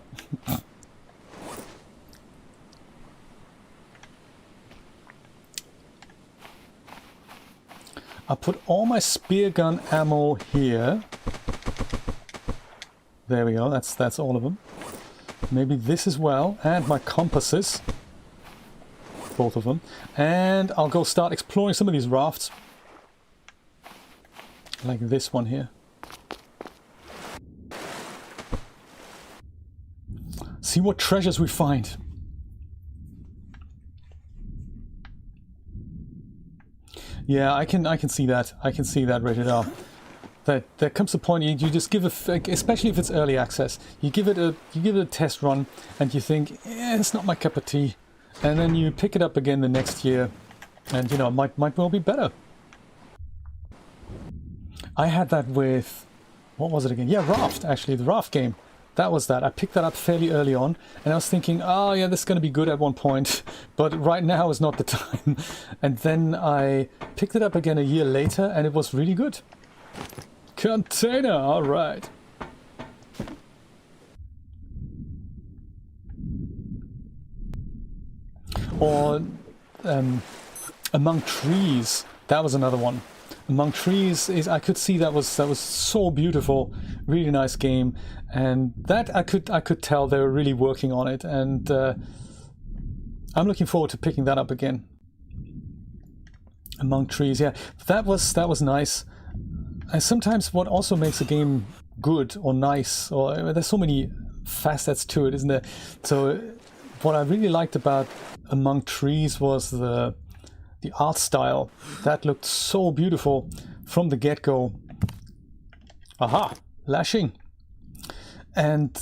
I'll put all my spear gun ammo here. There we go, that's all of them. Maybe this as well, and my compasses. Both of them. And I'll go start exploring some of these rafts. Like this one here. See what treasures we find. Yeah, I can see that. I can see that rated R. There comes a point you just give especially if it's early access, you give it a test run and you think, it's not my cup of tea, and then you pick it up again the next year, and you know, it might well be better. I had that with, what was it again? Yeah, Raft, actually, the Raft game. That was that. I picked that up fairly early on, and I was thinking, oh yeah, this is going to be good at one point, but right now is not the time. And then I picked it up again a year later, and it was really good. Container, alright. Or Among Trees, that was another one. Among Trees is, I could see that was so beautiful, really nice game, and that I could tell they were really working on it, and I'm looking forward to picking that up again. Among Trees, yeah, that was nice. sometimes what also makes a game good or nice, or there's so many facets to it, isn't there? So what I really liked about Among Trees was the art style. That looked so beautiful from the get-go. Aha, lashing. And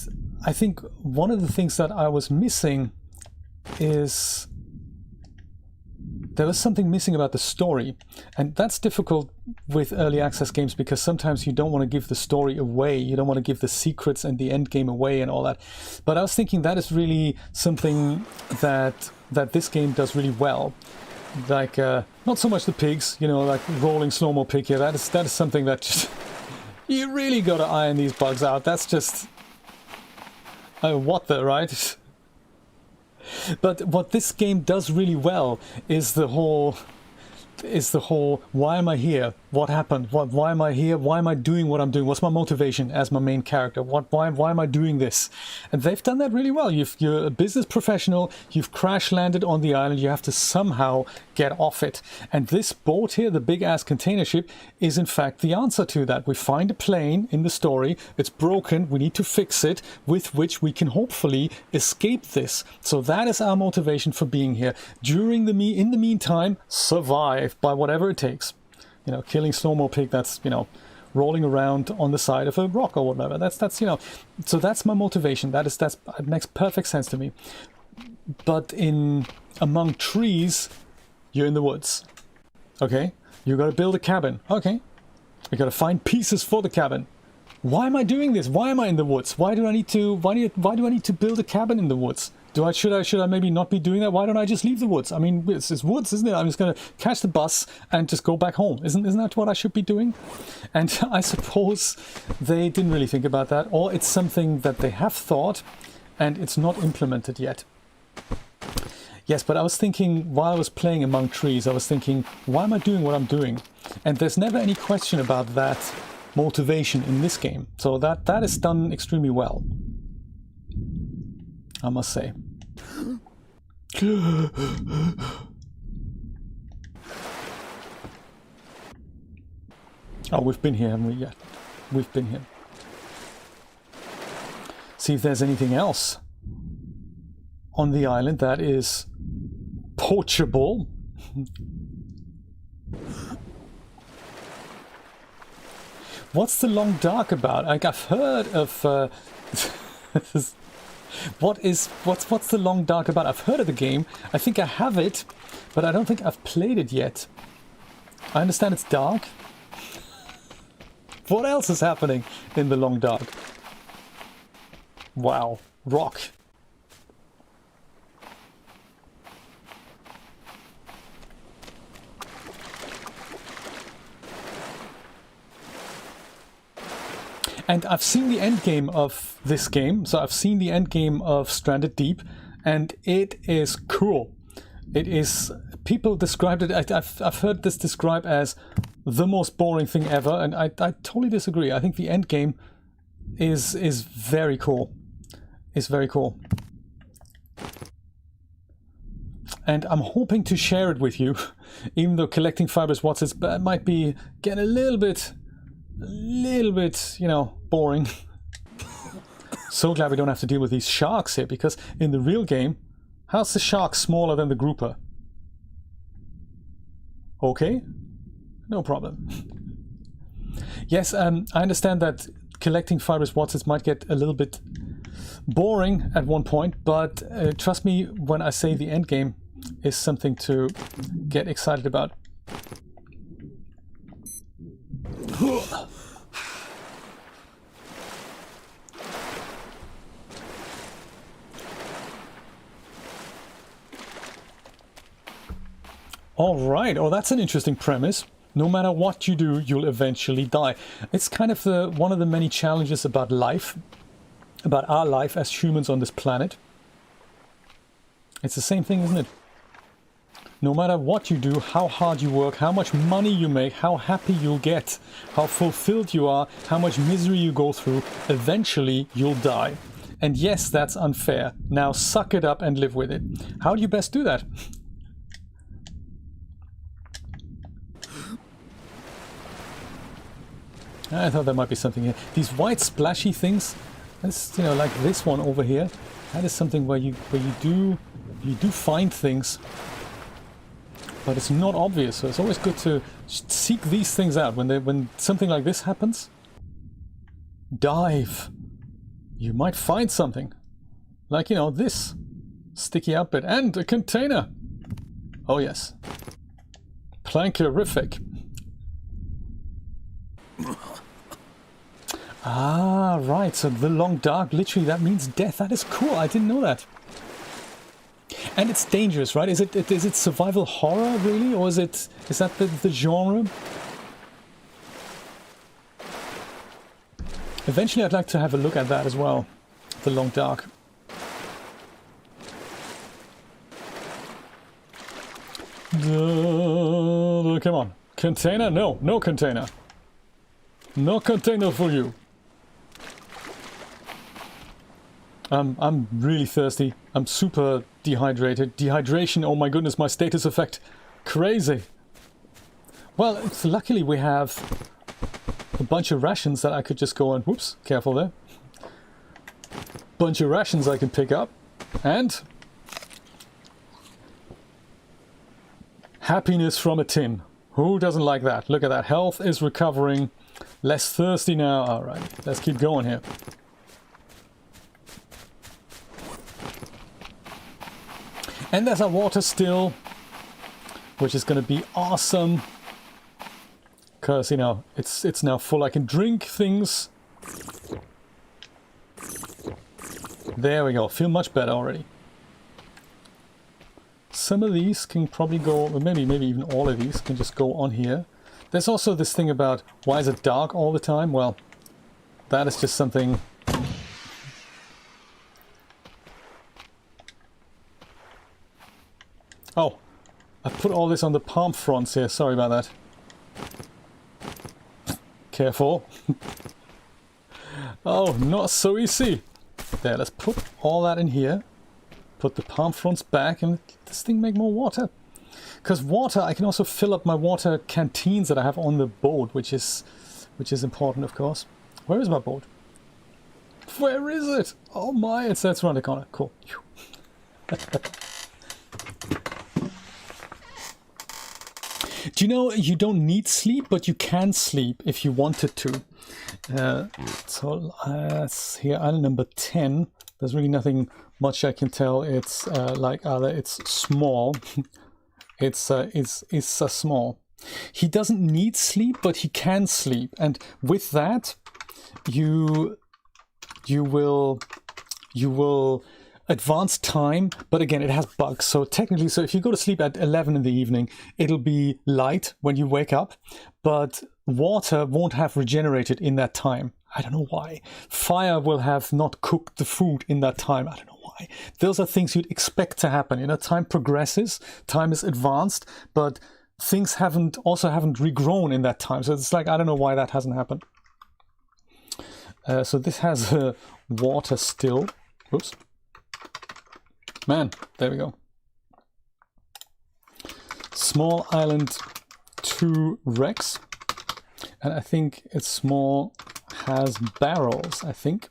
I think one of the things that I was missing is there was something missing about the story. And that's difficult with early access games because sometimes you don't want to give the story away. You don't want to give the secrets and the end game away and all that. But I was thinking that is really something that this game does really well. Like, not so much the pigs, you know, like rolling slow-mo pig here. That is something that just... you really got to iron these bugs out. That's just... what the, right? But what this game does really well is the whole why am I here? What happened? Why am I here? Why am I doing what I'm doing? What's my motivation as my main character? Why am I doing this? And they've done that really well. You're a business professional, you've crash landed on the island, you have to somehow get off it. And this boat here, the big ass container ship, is in fact the answer to that. We find a plane in the story, it's broken, we need to fix it, with which we can hopefully escape this. So that is our motivation for being here. In the meantime, survive by whatever it takes. You know, killing slow-mo pig, that's, you know, rolling around on the side of a rock or whatever. That's you know, so that's my motivation. That makes perfect sense to me. But in Among Trees, you're in the woods. Okay? You gotta build a cabin. Okay. You gotta find pieces for the cabin. Why am I doing this? Why am I in the woods? Why do I need to build a cabin in the woods? Should I maybe not be doing that? Why don't I just leave the woods? I mean, it's woods, isn't it? I'm just going to catch the bus and just go back home. Isn't that what I should be doing? And I suppose they didn't really think about that, or it's something that they have thought and it's not implemented yet. Yes, but I was thinking, while I was playing Among Trees, I was thinking, why am I doing what I'm doing? And there's never any question about that motivation in this game. So that is done extremely well, I must say. Oh, we've been here, haven't we? Yeah, we've been here. See if there's anything else on the island that is poachable. What's the long dark about? Like, I've heard of what's the long dark about? I've heard of the game. I think I have it, but I don't think I've played it yet. I understand it's dark. What else is happening in the long dark? Wow, rock. And I've seen the end game of this game, so I've seen the end game of Stranded Deep, and it is cool. It is, people described it, I've heard this described as the most boring thing ever, and I totally disagree. I think the end game is very cool. It's very cool. And I'm hoping to share it with you, even though collecting fibrous watts might be getting a little bit, you know, boring. So glad we don't have to deal with these sharks here, because in the real game, how's the shark smaller than the grouper? Okay, no problem. Yes, I understand that collecting fibrous watts might get a little bit boring at one point, but trust me when I say the end game is something to get excited about. All right. Oh, that's an interesting premise. No matter what you do, you'll eventually die. It's kind of one of the many challenges about life, about our life as humans on this planet. It's the same thing, isn't it? No matter what you do, how hard you work, how much money you make, how happy you'll get, how fulfilled you are, how much misery you go through, eventually you'll die. And yes, that's unfair. Now suck it up and live with it. How do you best do that? I thought there might be something here. These white splashy things, that's, you know, like this one over here. That is something where you do find things, but it's not obvious. So it's always good to seek these things out when something like this happens. Dive. You might find something, like, you know, this sticky out bit and a container. Oh yes, plankerific. Ah, right, so the long dark, literally that means death. That is cool, I didn't know that. And it's dangerous, right? Is it survival horror, really? Or is that the genre? Eventually I'd like to have a look at that as well. The long dark. Come on. Container? No, no container. No container for you. I'm really thirsty. I'm super dehydrated. Dehydration, oh my goodness, my status effect. Crazy. Well, luckily we have a bunch of rations that I could just go and... Whoops, careful there. Bunch of rations I can pick up. And... happiness from a tin. Who doesn't like that? Look at that. Health is recovering. Less thirsty now. Alright, let's keep going here. And there's our water still, which is going to be awesome. Because, you know, it's now full. I can drink things. There we go. Feel much better already. Some of these can probably go, or maybe even all of these can just go on here. There's also this thing about, why is it dark all the time? Well, that is just something... Oh, I put all this on the palm fronds here. Sorry about that. Careful. Oh, not so easy. There, let's put all that in here. Put the palm fronds back and let this thing make more water. Because water, I can also fill up my water canteens that I have on the boat, which is important, of course. Where is my boat? Where is it? Oh my, that's around the corner. Cool. Do you know you don't need sleep, but you can sleep if you wanted to? So here, island number 10. There's really nothing much I can tell. It's like either it's small. It's small. He doesn't need sleep, but he can sleep, and with that, you will advance time. But again, it has bugs. So technically, so if you go to sleep at 11 in the evening, it'll be light when you wake up, but water won't have regenerated in that time. I don't know why. Fire will have not cooked the food in that time. I don't know why. Those are things you'd expect to happen. You know, time progresses, time is advanced, but things haven't regrown in that time. So it's like, I don't know why that hasn't happened. So this has water still. Oops. Man, there we go. Small island 2 Rex. And I think it's small, has barrels, I think.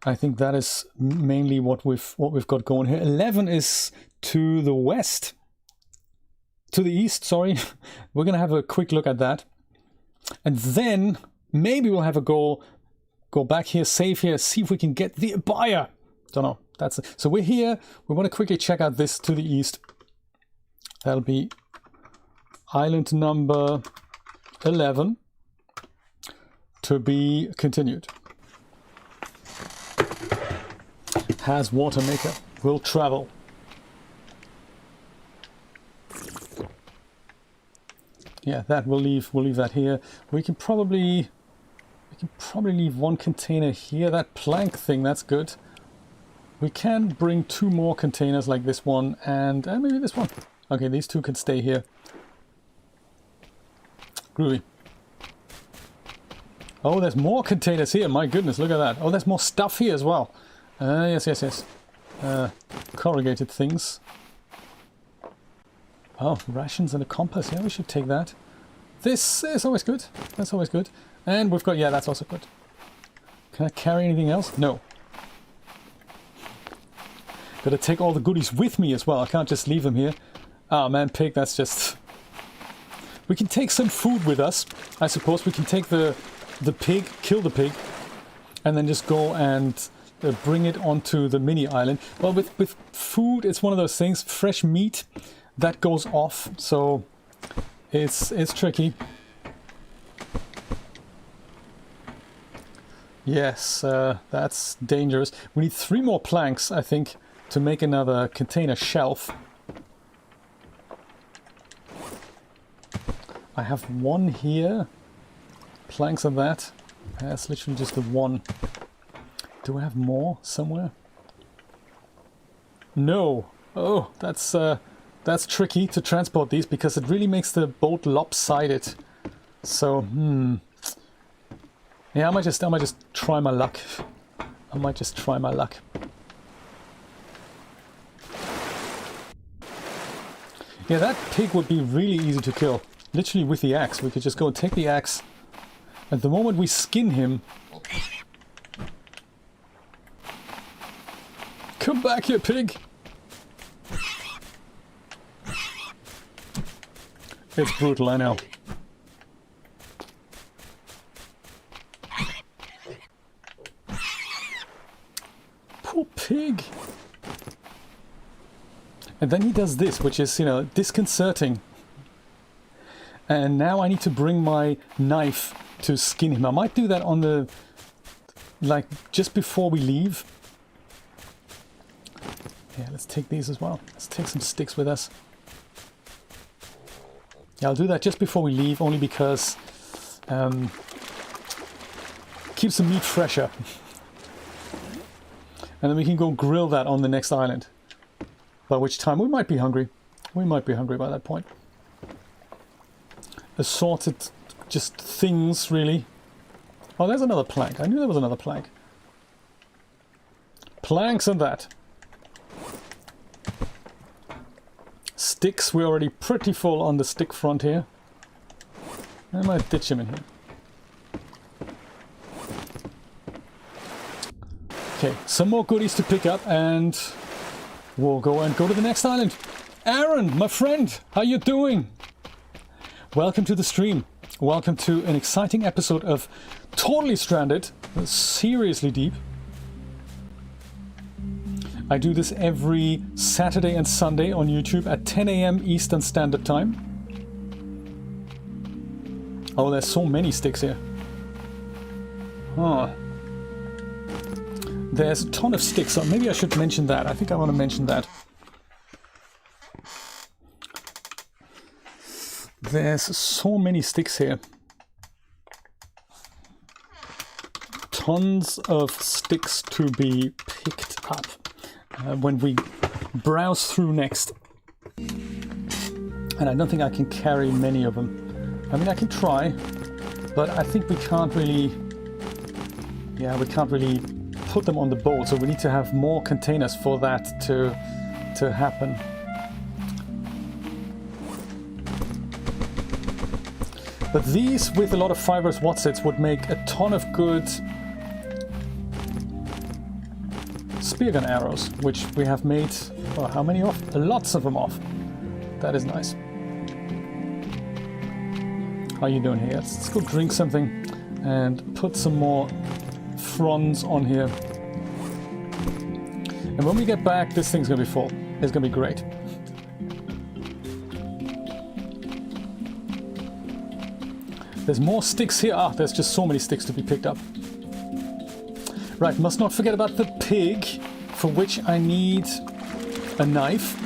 I think that is mainly what we've got going here. 11 is to the west. To the east, sorry. We're gonna have a quick look at that. And then maybe we'll have a go back here, save here, see if we can get the buyer. Don't know. That's it. So we're here. We want to quickly check out this to the east. That'll be island number 11 to be continued. Has water maker. Will travel. Yeah, that we'll leave that here. We can probably leave one container here. That plank thing, that's good. We can bring 2 more containers like this one and maybe this one. Okay, these 2 can stay here. Groovy. Oh, there's more containers here. My goodness, look at that. Oh, there's more stuff here as well. Yes. Corrugated things. Oh, rations and a compass. Yeah, we should take that. This is always good. That's always good. And we've got, yeah, that's also good. Can I carry anything else? No. Gotta take all the goodies with me as well. I can't just leave them here. Ah, man, pig, that's just... We can take some food with us. I suppose we can take the pig, kill the pig, and then just go and bring it onto the mini island. Well, with food, it's one of those things. Fresh meat, that goes off, so it's tricky. Yes, that's dangerous. We need 3 more planks, I think, to make another container shelf. I have 1 here. Planks of that. That's literally just the 1. Do I have more somewhere? No. Oh, that's tricky to transport these because it really makes the boat lopsided. So, yeah, I might just try my luck. I might just try my luck. Yeah, that pig would be really easy to kill. Literally with the axe. We could just go and take the axe. At the moment we skin him... Come back here, pig! It's brutal, I know. Poor pig! And then he does this, which is, you know, disconcerting. And now I need to bring my knife to skin him. I might do that on the... like, just before we leave. Yeah, let's take these as well. Let's take some sticks with us. Yeah, I'll do that just before we leave, only because... keeps the meat fresher. And then we can go grill that on the next island. By which time we might be hungry. We might be hungry by that point. Assorted just things, really. Oh, there's another plank. I knew there was another plank. Planks and that. Sticks, we're already pretty full on the stick front here. I might ditch him in here. Okay, some more goodies to pick up and we'll go to the next island. Aaron, my friend, how you doing? Welcome to the stream. Welcome to an exciting episode of Totally Stranded. Seriously deep. I do this every Saturday and Sunday on YouTube at 10 AM Eastern Standard Time. Oh, there's so many sticks here. Huh. There's a ton of sticks, so maybe I should mention that. I think I want to mention that. There's so many sticks here. Tons of sticks to be picked up when we browse through next. And I don't think I can carry many of them. I mean, I can try, but I think we can't really... Yeah, we can't really put them on the boat, so we need to have more containers for that to happen. But these, with a lot of fibrous watsits, would make a ton of good spear gun arrows, which we have made, oh, how many off? Lots of them off. That is nice. How you doing here? Let's go drink something and put some more fronds on here. And when we get back, this thing's gonna be full. It's gonna be great. There's more sticks here. Ah, there's just so many sticks to be picked up. Right, must not forget about the pig, for which I need a knife.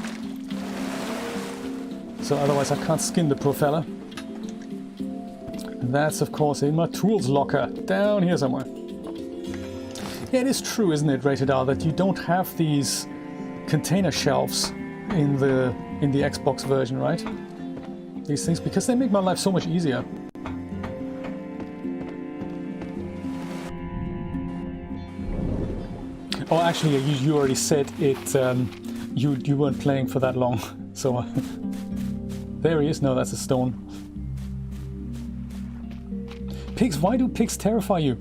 So otherwise I can't skin the poor fella. And that's of course in my tools locker, down here somewhere. Yeah, it is true, isn't it, Rated R, that you don't have these container shelves in the Xbox version, right? These things, because they make my life so much easier. Oh, actually, you already said it. You weren't playing for that long, so there he is. No, that's a stone. pigs? Why do pigs terrify you?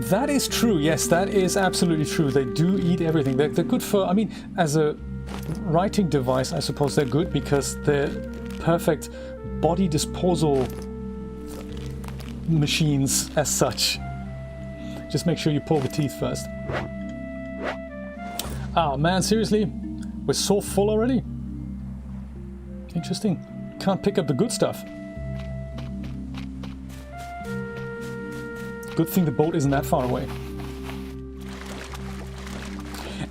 That is true. Yes, that is absolutely true. They do eat everything. They're good for, I mean, as a writing device, I suppose they're good because they're perfect body disposal machines as such. Just make sure you pull the teeth first. Oh man, seriously? We're so full already? Interesting. Can't pick up the good stuff. Good thing the boat isn't that far away.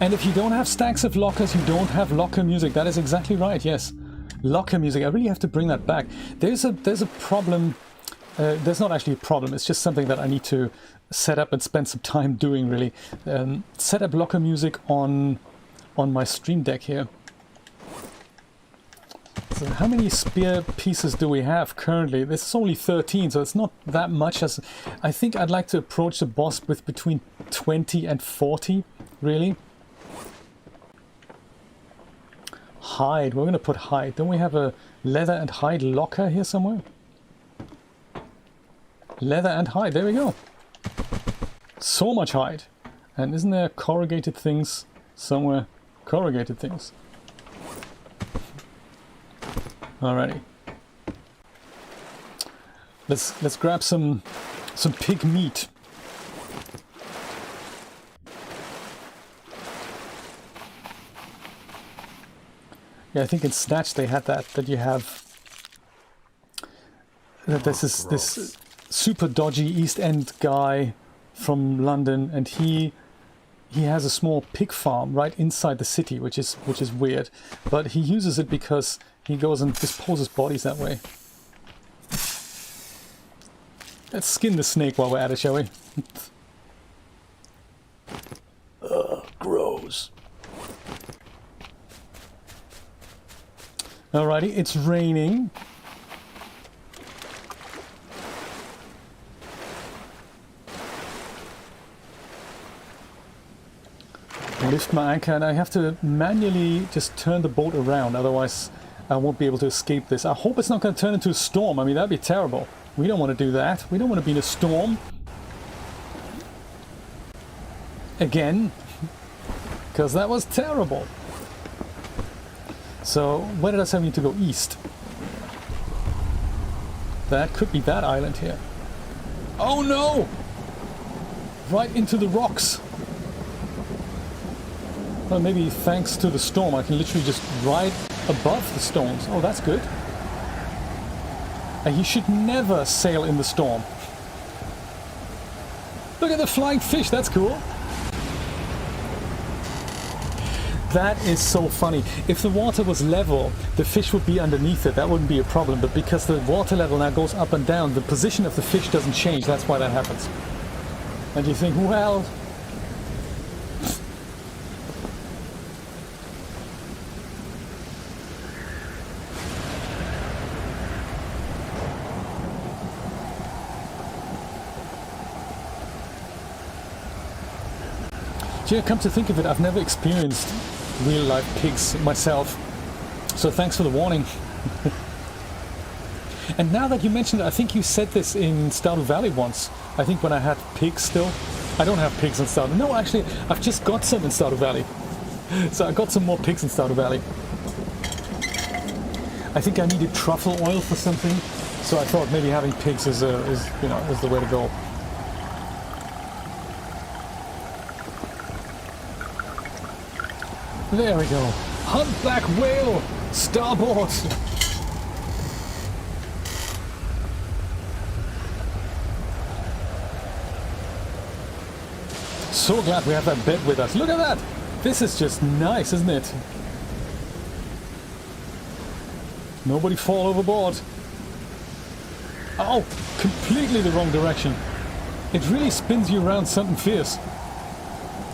And if you don't have stacks of lockers, you don't have locker music. That is exactly right, yes. Locker music, I really have to bring that back. There's a problem. There's not actually a problem, it's just something that I need to set up and spend some time doing, really. Set up locker music on my stream deck here. So how many spear pieces do we have currently? This is only 13, so it's not that much. As I think I'd like to approach the boss with between 20 and 40, really. Hide, we're going to put hide. Don't we have a leather and hide locker here somewhere? Leather and hide, there we go. So much hide. And isn't there corrugated things somewhere? Corrugated things. Alrighty. Let's grab some pig meat. Yeah, I think in Snatch they had that you have that this super dodgy East End guy from London, and he has a small pig farm right inside the city, which is weird, but he uses it because he goes and disposes bodies that way. Let's skin the snake while we're at it, shall we? Ugh, gross. Alrighty, it's raining. Lift my anchor, and I have to manually just turn the boat around, otherwise I won't be able to escape this. I hope it's not going to turn into a storm. I mean, that'd be terrible. We don't want to do that. We don't want to be in a storm. Again. Because that was terrible. So, where did I say we need to go? East. That could be that island here. Oh no! Right into the rocks. Well, maybe thanks to the storm, I can literally just ride above the stones. Oh, that's good. And you should never sail in the storm. Look at the flying fish, that's cool. That is so funny. If the water was level, the fish would be underneath it. That wouldn't be a problem. But because the water level now goes up and down, the position of the fish doesn't change. That's why that happens. And you think, well... Yeah, come to think of it, I've never experienced real-life pigs myself, so thanks for the warning. And now that you mentioned it, I think you said this in Stardew Valley once. I think when I had pigs still. I don't have pigs in Stardew. No, actually, I've just got some in Stardew Valley. So I got some more pigs in Stardew Valley. I think I needed truffle oil for something, so I thought maybe having pigs is the way to go. There we go. Humpback whale! Starboard! So glad we have that bed with us. Look at that! This is just nice, isn't it? Nobody fall overboard. Oh, completely the wrong direction. It really spins you around something fierce.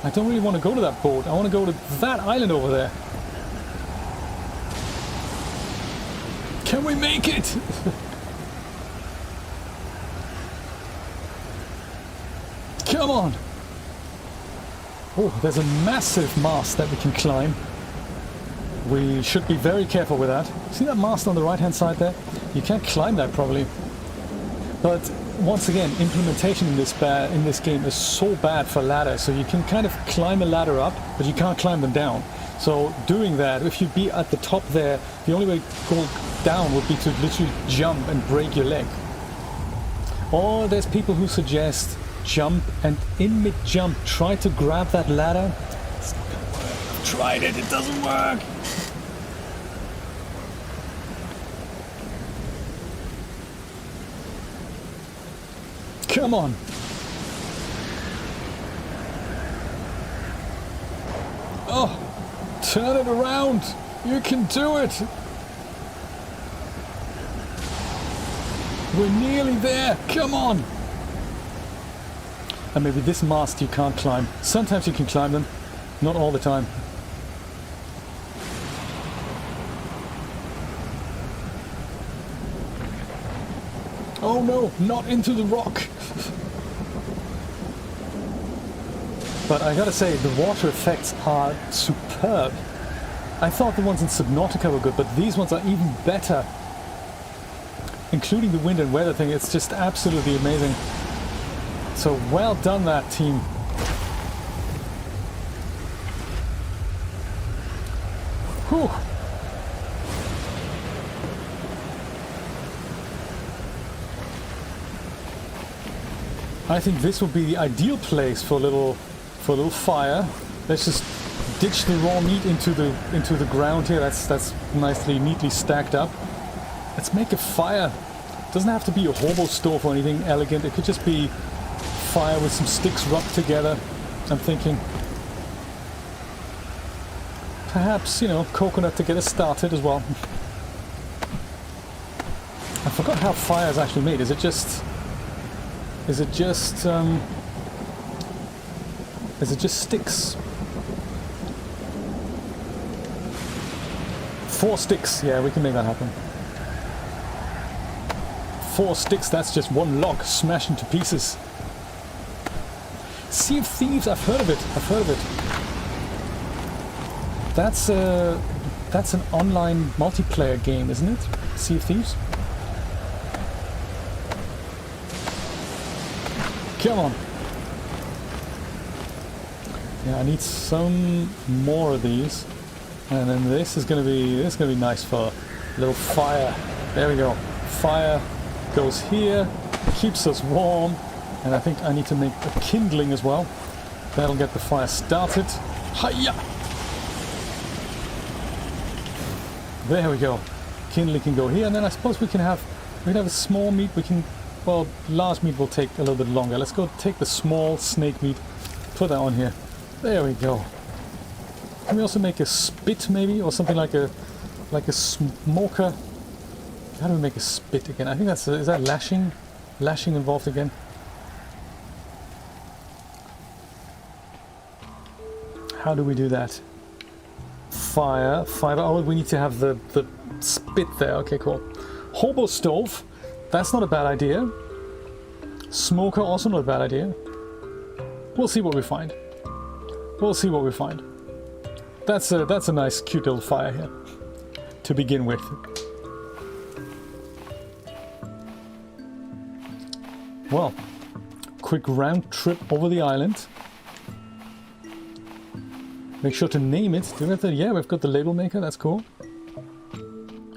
I don't really want to go to that boat. I want to go to that island over there. Can we make it? Come on. Oh, there's a massive mast that we can climb. We should be very careful with that. See that mast on the right hand side there? You can't climb that probably. But once again, implementation in this game is so bad for ladders. So you can kind of climb a ladder up, but you can't climb them down. So doing that, if you'd be at the top there, the only way to go down would be to literally jump and break your leg. Or there's people who suggest jump, and in mid-jump try to grab that ladder. I've tried it, it doesn't work. Come on. Oh, turn it around. You can do it. We're nearly there. Come on. And maybe this mast you can't climb. Sometimes you can climb them, not all the time. Oh no, not into the rock. But I gotta say, the water effects are superb. I thought the ones in Subnautica were good, but these ones are even better. Including the wind and weather thing, it's just absolutely amazing. So well done, that team. Whew. I think this would be the ideal place for a little fire. Let's just ditch the raw meat into the ground here. That's nicely, neatly stacked up. Let's make a fire. It doesn't have to be a hobo stove or anything elegant. It could just be fire with some sticks rubbed together. I'm thinking perhaps, you know, coconut to get us started as well. I forgot how fire is actually made. Is it just sticks? 4 sticks. Yeah, we can make that happen. 4 sticks, that's just one log smashed into pieces. Sea of Thieves, I've heard of it. That's an online multiplayer game, isn't it? Sea of Thieves? Come on. Yeah, I need some more of these. And then this is gonna be nice for a little fire. There we go. Fire goes here, keeps us warm, and I think I need to make a kindling as well. That'll get the fire started. Hiya! There we go. Kindling can go here, and then I suppose we can have a small meat. Well, large meat will take a little bit longer. Let's go take the small snake meat, put that on here. There we go. Can we also make a spit maybe, or something like a smoker? How do we make a spit again? I think is that lashing? Lashing involved again? How do we do that? Fire. Oh, we need to have the spit there. Okay, cool. Hobo stove. That's not a bad idea. Smoker, also not a bad idea. We'll see what we find. That's a nice, cute little fire here to begin with. Well, quick round trip over the island. Make sure to name it. Do we have the? Yeah, we've got the label maker. That's cool.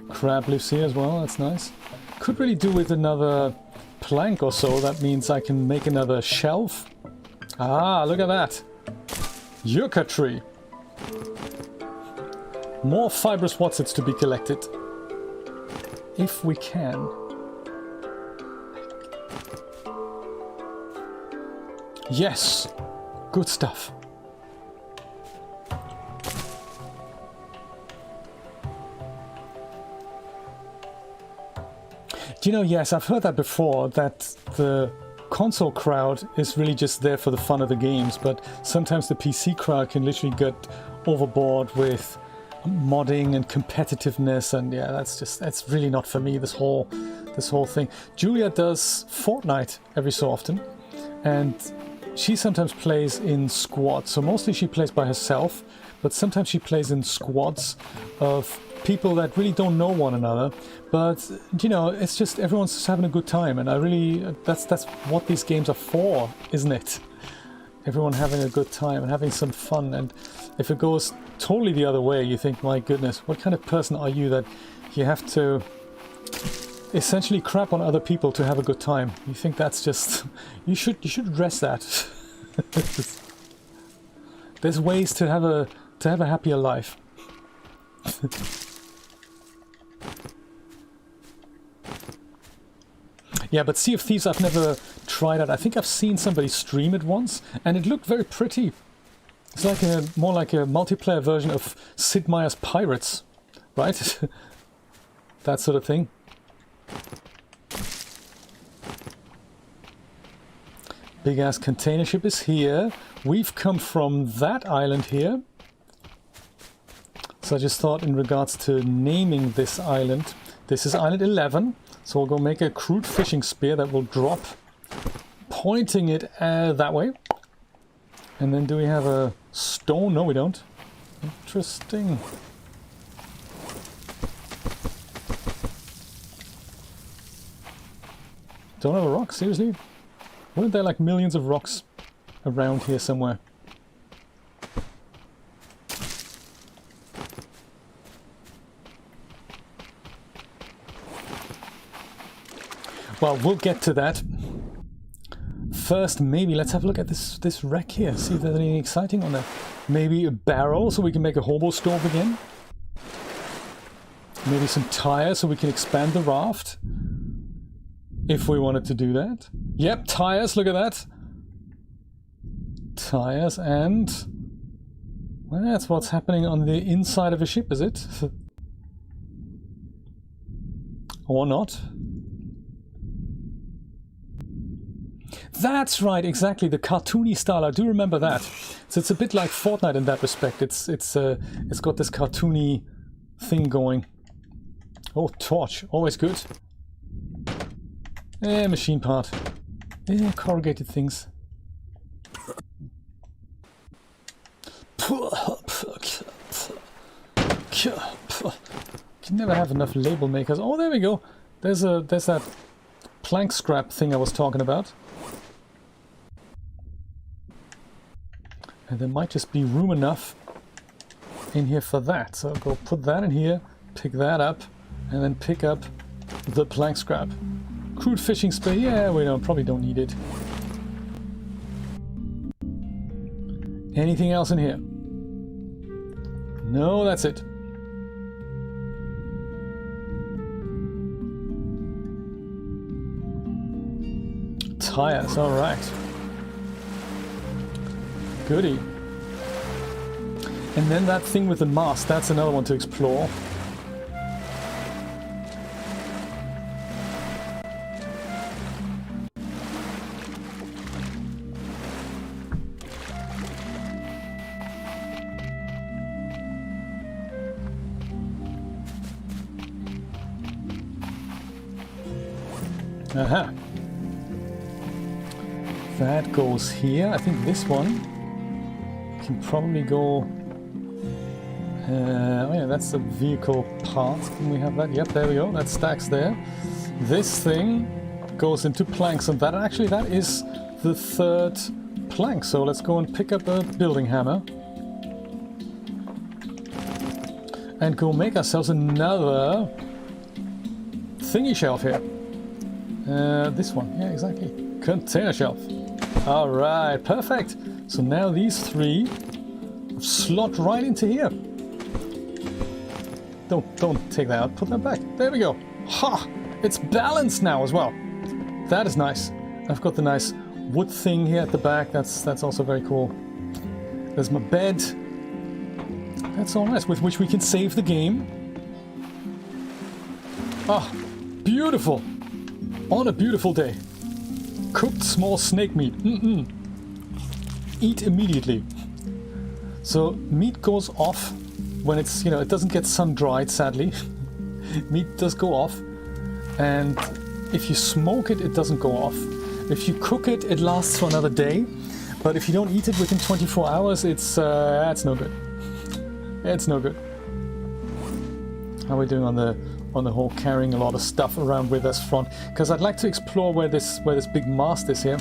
Crab lives here as well. That's nice. Could really do with another plank or so. That means I can make another shelf. Ah, look at that. Yucca tree. More fibrous wotsits to be collected. If we can. Yes! Good stuff. Do you know, yes, I've heard that before, that the console crowd is really just there for the fun of the games, but sometimes the PC crowd can literally get overboard with modding and competitiveness, and yeah, that's really not for me, this whole thing. Julia does Fortnite every so often, and she sometimes plays in squad, so mostly she plays by herself, but sometimes she plays in squads of people that really don't know one another, but you know, it's just everyone's just having a good time, and I really, that's what these games are for, isn't it? Everyone having a good time and having some fun. And if it goes totally the other way, you think, my goodness, what kind of person are you that you have to essentially crap on other people to have a good time? You think that's just, you should address that. There's ways to have a happier life. Yeah, but Sea of Thieves I've never tried out. I think I've seen somebody stream it once, and it looked very pretty. It's like more like a multiplayer version of Sid Meier's Pirates, right? That sort of thing. Big ass container ship is here. We've come from that island here. So I just thought in regards to naming this island, this is island 11. So we'll go make a crude fishing spear that will drop, pointing it that way. And then do we have a stone? No, we don't. Interesting. Don't have a rock? Seriously? Weren't there like millions of rocks around here somewhere? Well, we'll get to that. First, maybe let's have a look at this wreck here. See if there's anything exciting on there. Maybe a barrel so we can make a hobo stove again. Maybe some tires so we can expand the raft. If we wanted to do that. Yep, tires, look at that. Tires, and well, that's what's happening on the inside of a ship, is it? Or not? That's right, exactly, the cartoony style. I do remember that. So it's a bit like Fortnite in that respect. It's got this cartoony thing going. Oh, torch, always good. Machine part. Corrugated things. Can never have enough label makers. Oh, there we go. There's that plank scrap thing I was talking about. And there might just be room enough in here for that. So I'll go put that in here, pick that up, and then pick up the plank scrap. Crude fishing spear, yeah, we probably don't need it. Anything else in here? No, that's it. Tires, alright. Goody. And then that thing with the mast, that's another one to explore. Aha. That goes here. I think this one can probably go... oh yeah, that's the vehicle part. Can we have that? Yep, there we go. That stacks there. This thing goes into planks, and that actually, that is the third plank. So let's go and pick up a building hammer. And go make ourselves another thingy shelf here. This one, yeah, exactly. Container shelf. Alright, perfect. So now these three slot right into here. Don't take that out, put that back. There we go. Ha! It's balanced now as well. That is nice. I've got the nice wood thing here at the back. That's also very cool. There's my bed. That's all nice, with which we can save the game. Ah, beautiful. On a beautiful day. Cooked small snake meat. Eat immediately. So meat goes off when it's, it doesn't get sun-dried, sadly. Meat does go off. And if you smoke it, it doesn't go off. If you cook it, it lasts for another day. But if you don't eat it within 24 hours, it's no good. It's no good. How are we doing on the whole carrying a lot of stuff around with us front? Because I'd like to explore where this big mast is here.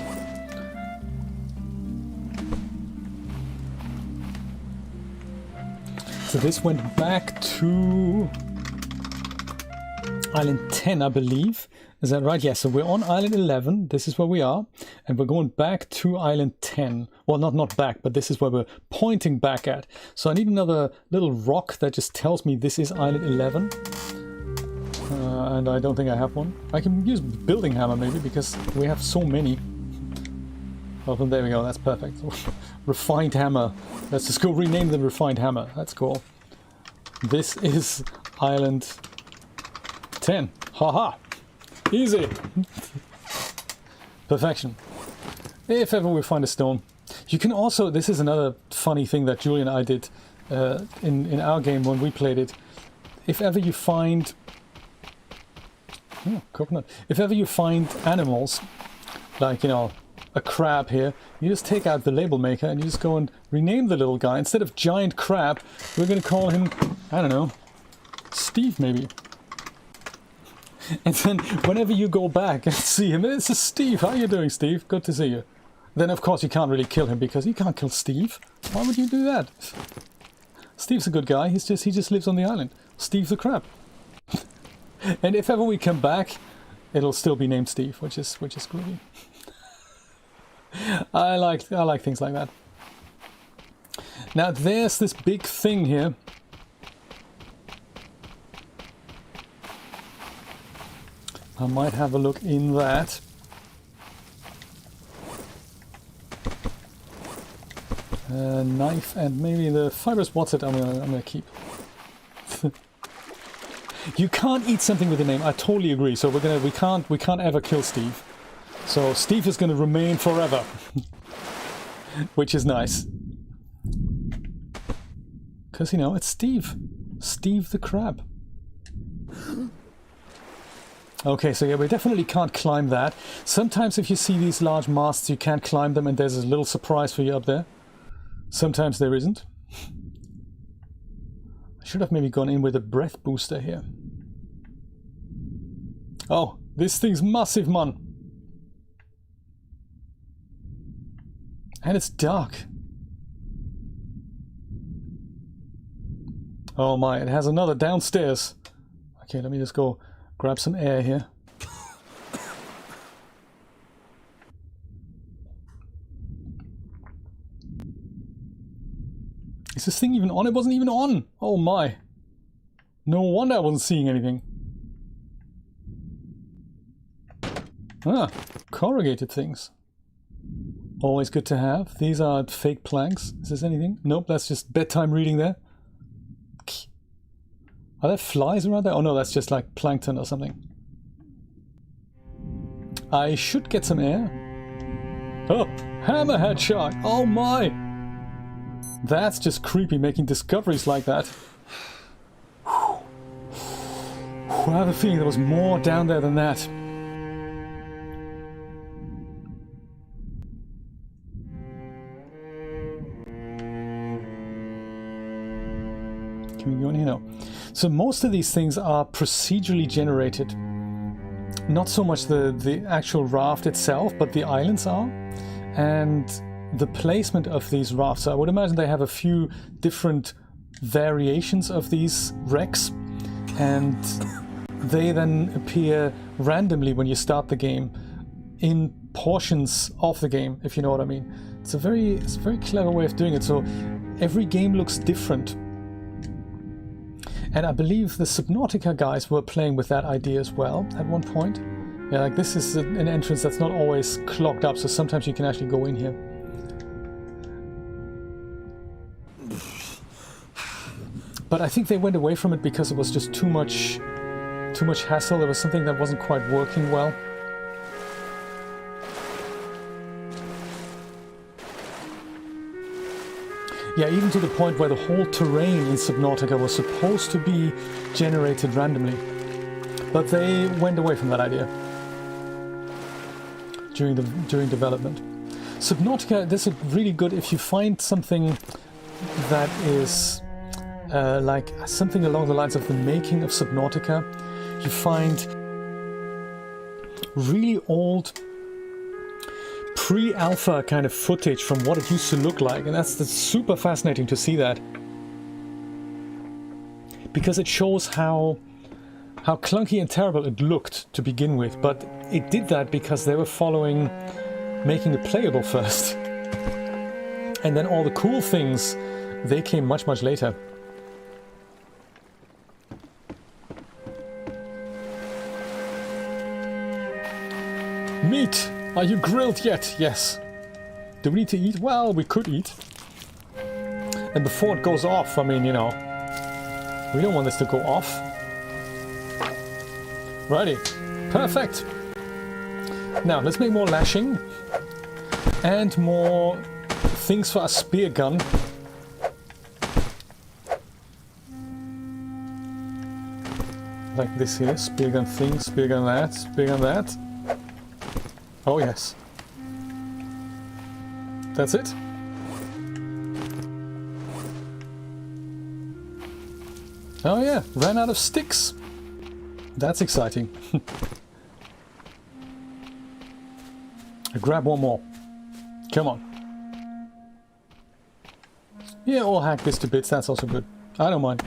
So this went back to Island 10, I believe. Is that right? Yeah, so we're on Island 11. This is where we are. And we're going back to Island 10. Well, not back, but this is where we're pointing back at. So I need another little rock that just tells me this is Island 11. And I don't think I have one. I can use building hammer maybe, because we have so many. Oh, there we go. That's perfect. Refined hammer. Let's just go rename the refined hammer. That's cool. This is Island 10. Haha. Easy. Perfection. If ever we find a stone. You can also, this is another funny thing that Julie and I did in our game when we played it. If ever you find... Oh, coconut. If ever you find animals, like, you know, a crab here, you just take out the label maker and you just go and rename the little guy. Instead of giant crab, we're going to call him, I don't know, Steve maybe. And then whenever you go back and see him, it's Steve. How you doing, Steve? Good to see you. Then of course you can't really kill him because you can't kill Steve. Why would you do that? Steve's a good guy. He just lives on the island. Steve the crab. And if ever we come back, it'll still be named Steve, which is groovy. I like things like that. Now there's this big thing here. I might have a look in that. Knife and maybe the fibrous what's it I'm gonna keep. You can't eat something with a name. I totally agree. So we can't ever kill Steve. So Steve is gonna remain forever. Which is nice. Because, you know, it's Steve. Steve the crab. Okay, so yeah, we definitely can't climb that. Sometimes if you see these large masts, you can't climb them and there's a little surprise for you up there. Sometimes there isn't. I should have maybe gone in with a breath booster here. Oh, this thing's massive, man. And it's dark. Oh my, it has another downstairs. Okay, let me just go grab some air here. Is this thing even on? It wasn't even on! Oh my. No wonder I wasn't seeing anything. Ah, corrugated things. Always good to have. These are fake planks. Is this anything? Nope, that's just bedtime reading there. Are there flies around there? Oh no, that's just like plankton or something. I should get some air. Oh, hammerhead shark! Oh my! That's just creepy, making discoveries like that. I have a feeling there was more down there than that. Can we go in here? No. So most of these things are procedurally generated. Not so much the actual raft itself, but the islands are. And the placement of these rafts, I would imagine they have a few different variations of these wrecks. And they then appear randomly when you start the game in portions of the game, if you know what I mean. It's a very clever way of doing it. So every game looks different. And I believe the Subnautica guys were playing with that idea as well at one point. Yeah, like this is an entrance that's not always clogged up, so sometimes you can actually go in here. But I think they went away from it because it was just too much hassle. There was something that wasn't quite working well. Yeah, even to the point where the whole terrain in Subnautica was supposed to be generated randomly. But they went away from that idea during development. Subnautica, this is really good if you find something that is like something along the lines of the making of Subnautica. You find really old pre-alpha kind of footage from what it used to look like, and that's super fascinating to see that, because it shows how clunky and terrible it looked to begin with, but it did that because they were following making it playable first. And then all the cool things, they came much, much later. Meat! Are you grilled yet? Yes. Do we need to eat? Well, we could eat. And before it goes off, I mean, you know, we don't want this to go off. Righty. Perfect. Now, let's make more lashing. And more things for a spear gun. Like this here. Spear gun thing, spear gun that, spear gun that. Oh yes. That's it. Oh yeah, ran out of sticks. That's exciting. Grab one more. Come on. Yeah, or hack this to bits, that's also good. I don't mind.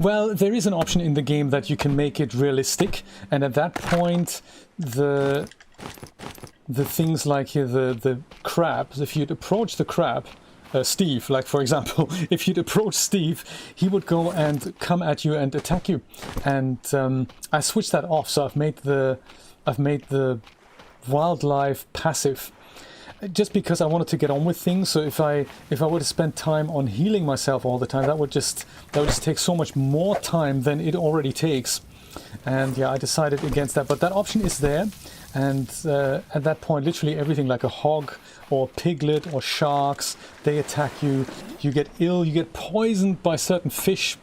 Well, there is an option in the game that you can make it realistic, and at that point the things like here, the crabs, if you'd approach the crab, Steve, like for example, if you'd approach Steve, he would go and come at you and attack you. And I switched that off, so I've made the wildlife passive, just because I wanted to get on with things. So if I were to spend time on healing myself all the time, that would just take so much more time than it already takes. And yeah, I decided against that. But that option is there, and at that point, literally everything, like a hog or piglet or sharks, they attack you. You get ill. You get poisoned by certain fish.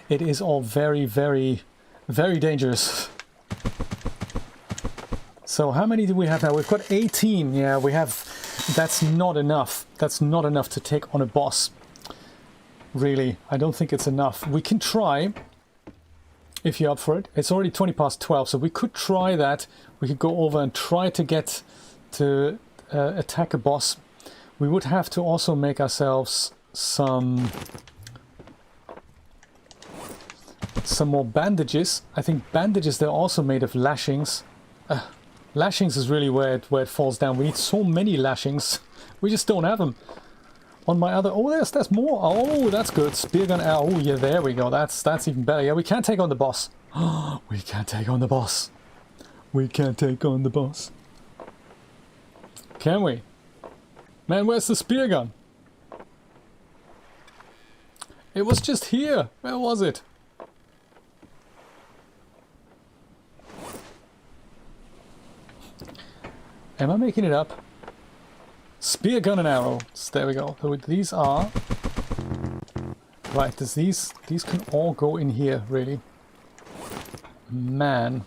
It is all very, very, very dangerous. So how many do we have now? We've got 18. Yeah, we have. That's not enough. That's not enough to take on a boss. Really, I don't think it's enough. We can try, if you're up for it. It's already 20 past 12, so we could try that. We could go over and try to get to attack a boss. We would have to also make ourselves some more bandages. I think bandages, they're also made of lashings. Lashings is really where it falls down. We need so many lashings. We just don't have them. On my other... Oh, that's more. Oh, that's good. Spear gun. Oh, yeah, there we go. That's even better. Yeah, we can't take on the boss. We can't take on the boss. We can't take on the boss. Can we? Man, where's the spear gun? It was just here. Where was it? Am I making it up? Spear gun and arrow. There we go. So these are... Right, these can all go in here, really. Man.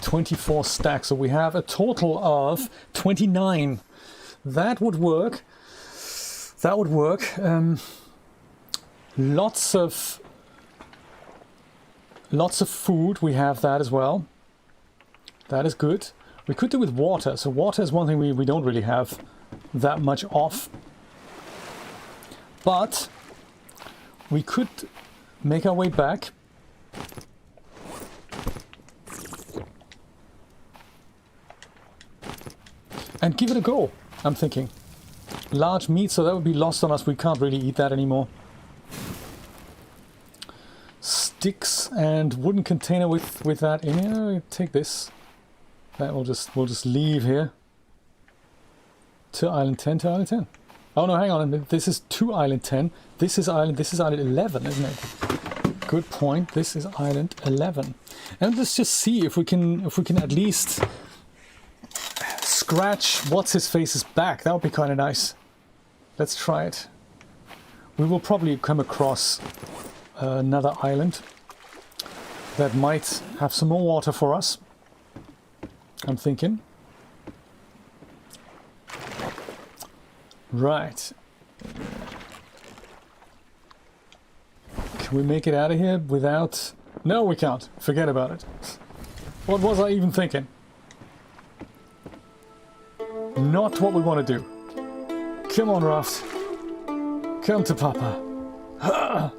24 stacks. So we have a total of 29. That would work. That would work. Lots of food. We have that as well. That is good. We could do with water. So water is one thing we don't really have that much of. But we could make our way back. And give it a go, I'm thinking. Large meat, so that would be lost on us. We can't really eat that anymore. Sticks and wooden container with that in here. Take this. That we'll just leave here. To island 10, to island 10. Oh no, hang on. This is to island 10. This is island 11, isn't it? Good point. This is island 11. And let's just see if we can at least scratch what's his face's back. That would be kind of nice. Let's try it. We will probably come across another island that might have some more water for us, I'm thinking. Right. Can we make it out of here without... No, we can't. Forget about it. What was I even thinking? Not what we want to do. Come on, Raft. Come to Papa. Ha!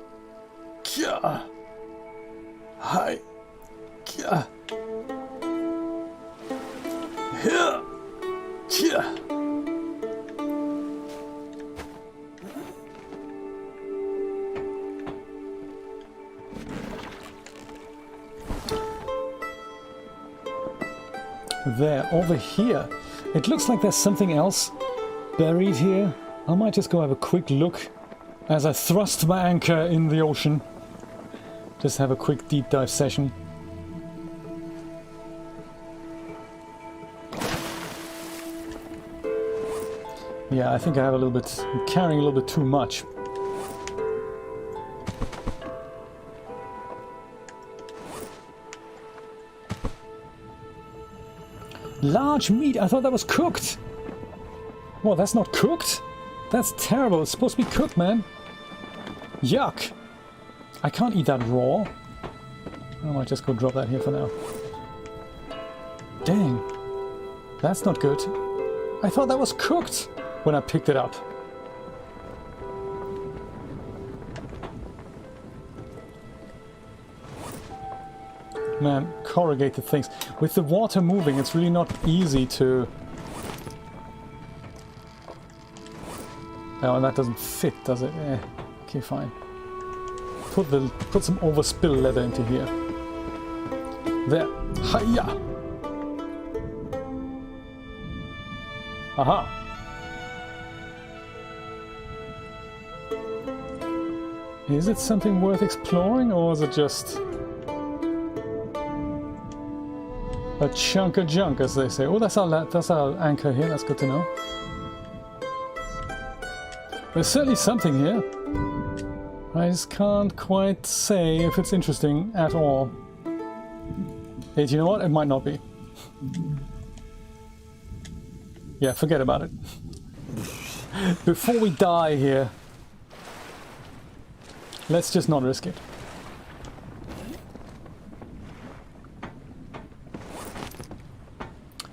Kya! Hi! Kya! Here! Kya! There, over here. It looks like there's something else buried here. I might just go have a quick look as I thrust my anchor in the ocean. Just have a quick deep dive session. Yeah, I think I have a little bit... I'm carrying a little bit too much. Large meat! I thought that was cooked! Well, that's not cooked? That's terrible. It's supposed to be cooked, man. Yuck! I can't eat that raw. I might just go drop that here for now. Dang. That's not good. I thought that was cooked when I picked it up. Man, corrugated things. With the water moving, it's really not easy to... Oh, and that doesn't fit, does it? Eh. Okay, fine. Put some overspill leather into here. There. Hiya! Aha! Is it something worth exploring, or is it just a chunk of junk, as they say? Oh, that's our anchor here. That's good to know. There's certainly something here. I just can't quite say if it's interesting at all. Hey, do you know what? It might not be. Yeah, forget about it. Before we die here, let's just not risk it.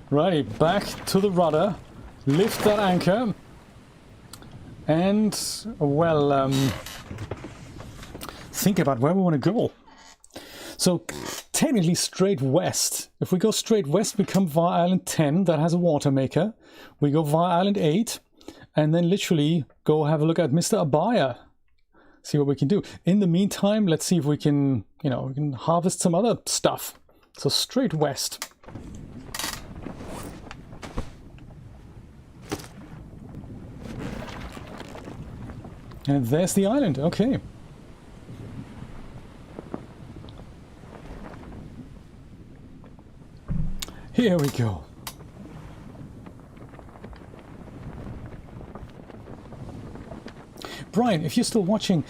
Righty, back to the rudder. Lift that anchor. And, well, think about where we want to go. So, technically straight west. If we go straight west, we come via Island 10, that has a water maker. We go via Island 8, and then literally go have a look at Mr. Abaya. See what we can do. In the meantime, let's see if we can, you know, we can harvest some other stuff. So, straight west. And there's the island, okay. Here we go. Brian, if you're still watching,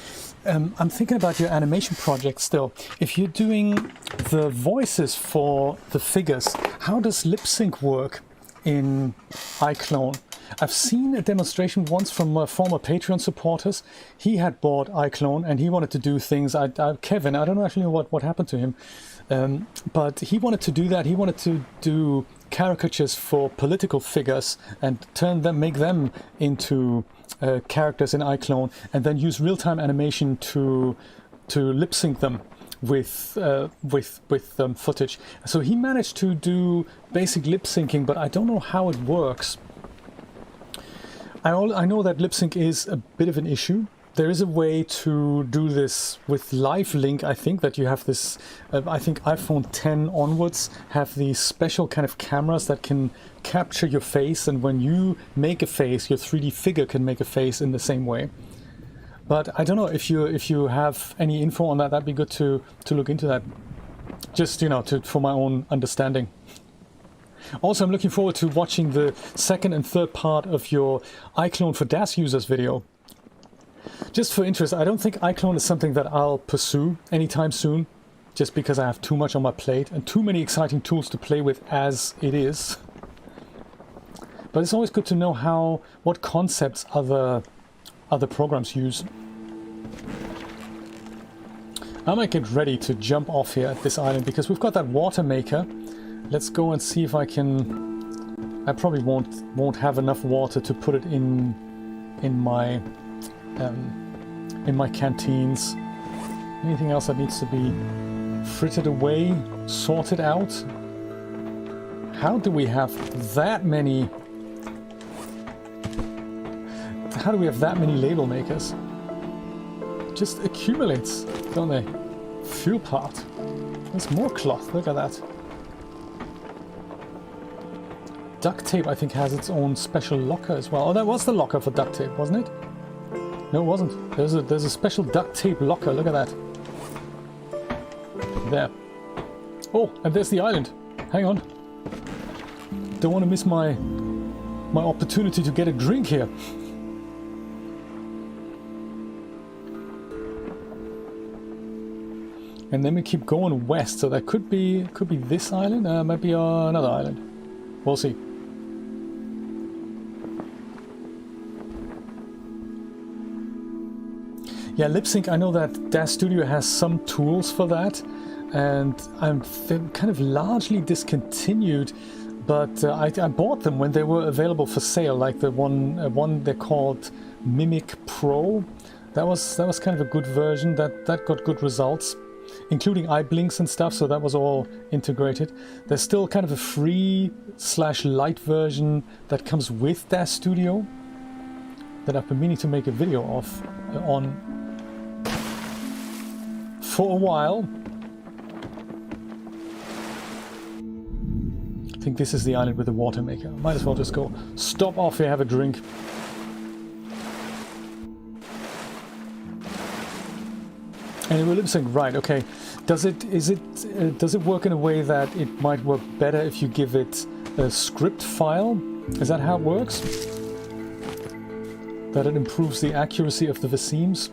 I'm thinking about your animation project still. If you're doing the voices for the figures, how does lip sync work in iClone? I've seen a demonstration once from former Patreon supporters. He had bought iClone and he wanted to do things. Kevin, I don't actually know what happened to him, but he wanted to do that. He wanted to do caricatures for political figures and make them into characters in iClone, and then use real-time animation to lip sync them with footage. So he managed to do basic lip syncing, but I don't know how it works. I know that lip sync is a bit of an issue. There is a way to do this with Live Link. I think that you have this, I think iPhone 10 onwards have these special kind of cameras that can capture your face, and when you make a face, your 3D figure can make a face in the same way. But I don't know if you have any info on that. That'd be good to look into that. Just, you know, for my own understanding. Also, I'm looking forward to watching the second and third part of your iClone for DAS users video. Just for interest, I don't think iClone is something that I'll pursue anytime soon, just because I have too much on my plate and too many exciting tools to play with as it is. But it's always good to know what concepts other programs use. I might get ready to jump off here at this island because we've got that water maker. Let's go and see if I can... I probably won't have enough water to put it in my canteens. Anything else that needs to be frittered away, sorted out? How do we have that many? How do we have that many label makers? Just accumulates, don't they? Fuel part. There's more cloth. Look at that. Duct tape, I think, has its own special locker as well. Oh, that was the locker for duct tape, wasn't it? No, it wasn't. There's a special duct tape locker. Look at that. There. Oh, and there's the island. Hang on. Don't want to miss my opportunity to get a drink here. And then we keep going west, so that could be this island, maybe another island. We'll see. Yeah, lip sync. I know that DAZ Studio has some tools for that, and they're kind of largely discontinued. But I bought them when they were available for sale, like the one they called Mimic Pro. That was kind of a good version. That got good results, including eye blinks and stuff. So that was all integrated. There's still kind of a free/light version that comes with DAZ Studio that I've been meaning to make a video of on for a while. I think this is the island with the water maker. Might as well just go stop off here, have a drink. And it will lip sync, right? Okay. Does it work in a way that it might work better if you give it a script file? Is that how it works? That it improves the accuracy of the vasemes?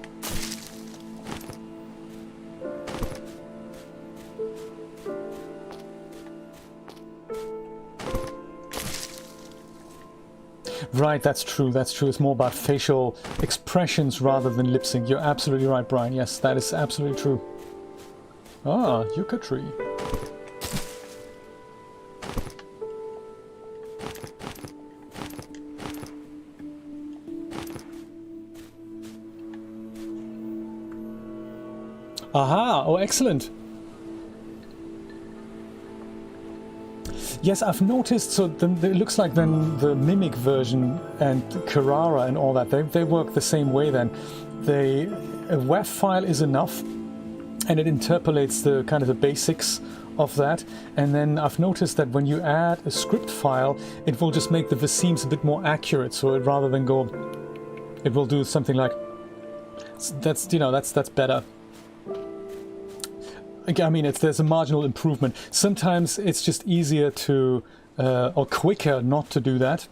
Right, that's true, that's true. It's more about facial expressions rather than lip sync. You're absolutely right, Brian. Yes, that is absolutely true. Ah, yucca tree. Aha! Oh, excellent. Yes, I've noticed, so it looks like then the Mimic version and Carrara and all that, they work the same way then. A WAV file is enough, and it interpolates the kind of the basics of that. And then I've noticed that when you add a script file, it will just make the vasemes a bit more accurate. So rather than go, it will do something like, that's better. I mean, there's a marginal improvement. Sometimes it's just easier to, or quicker not to do that.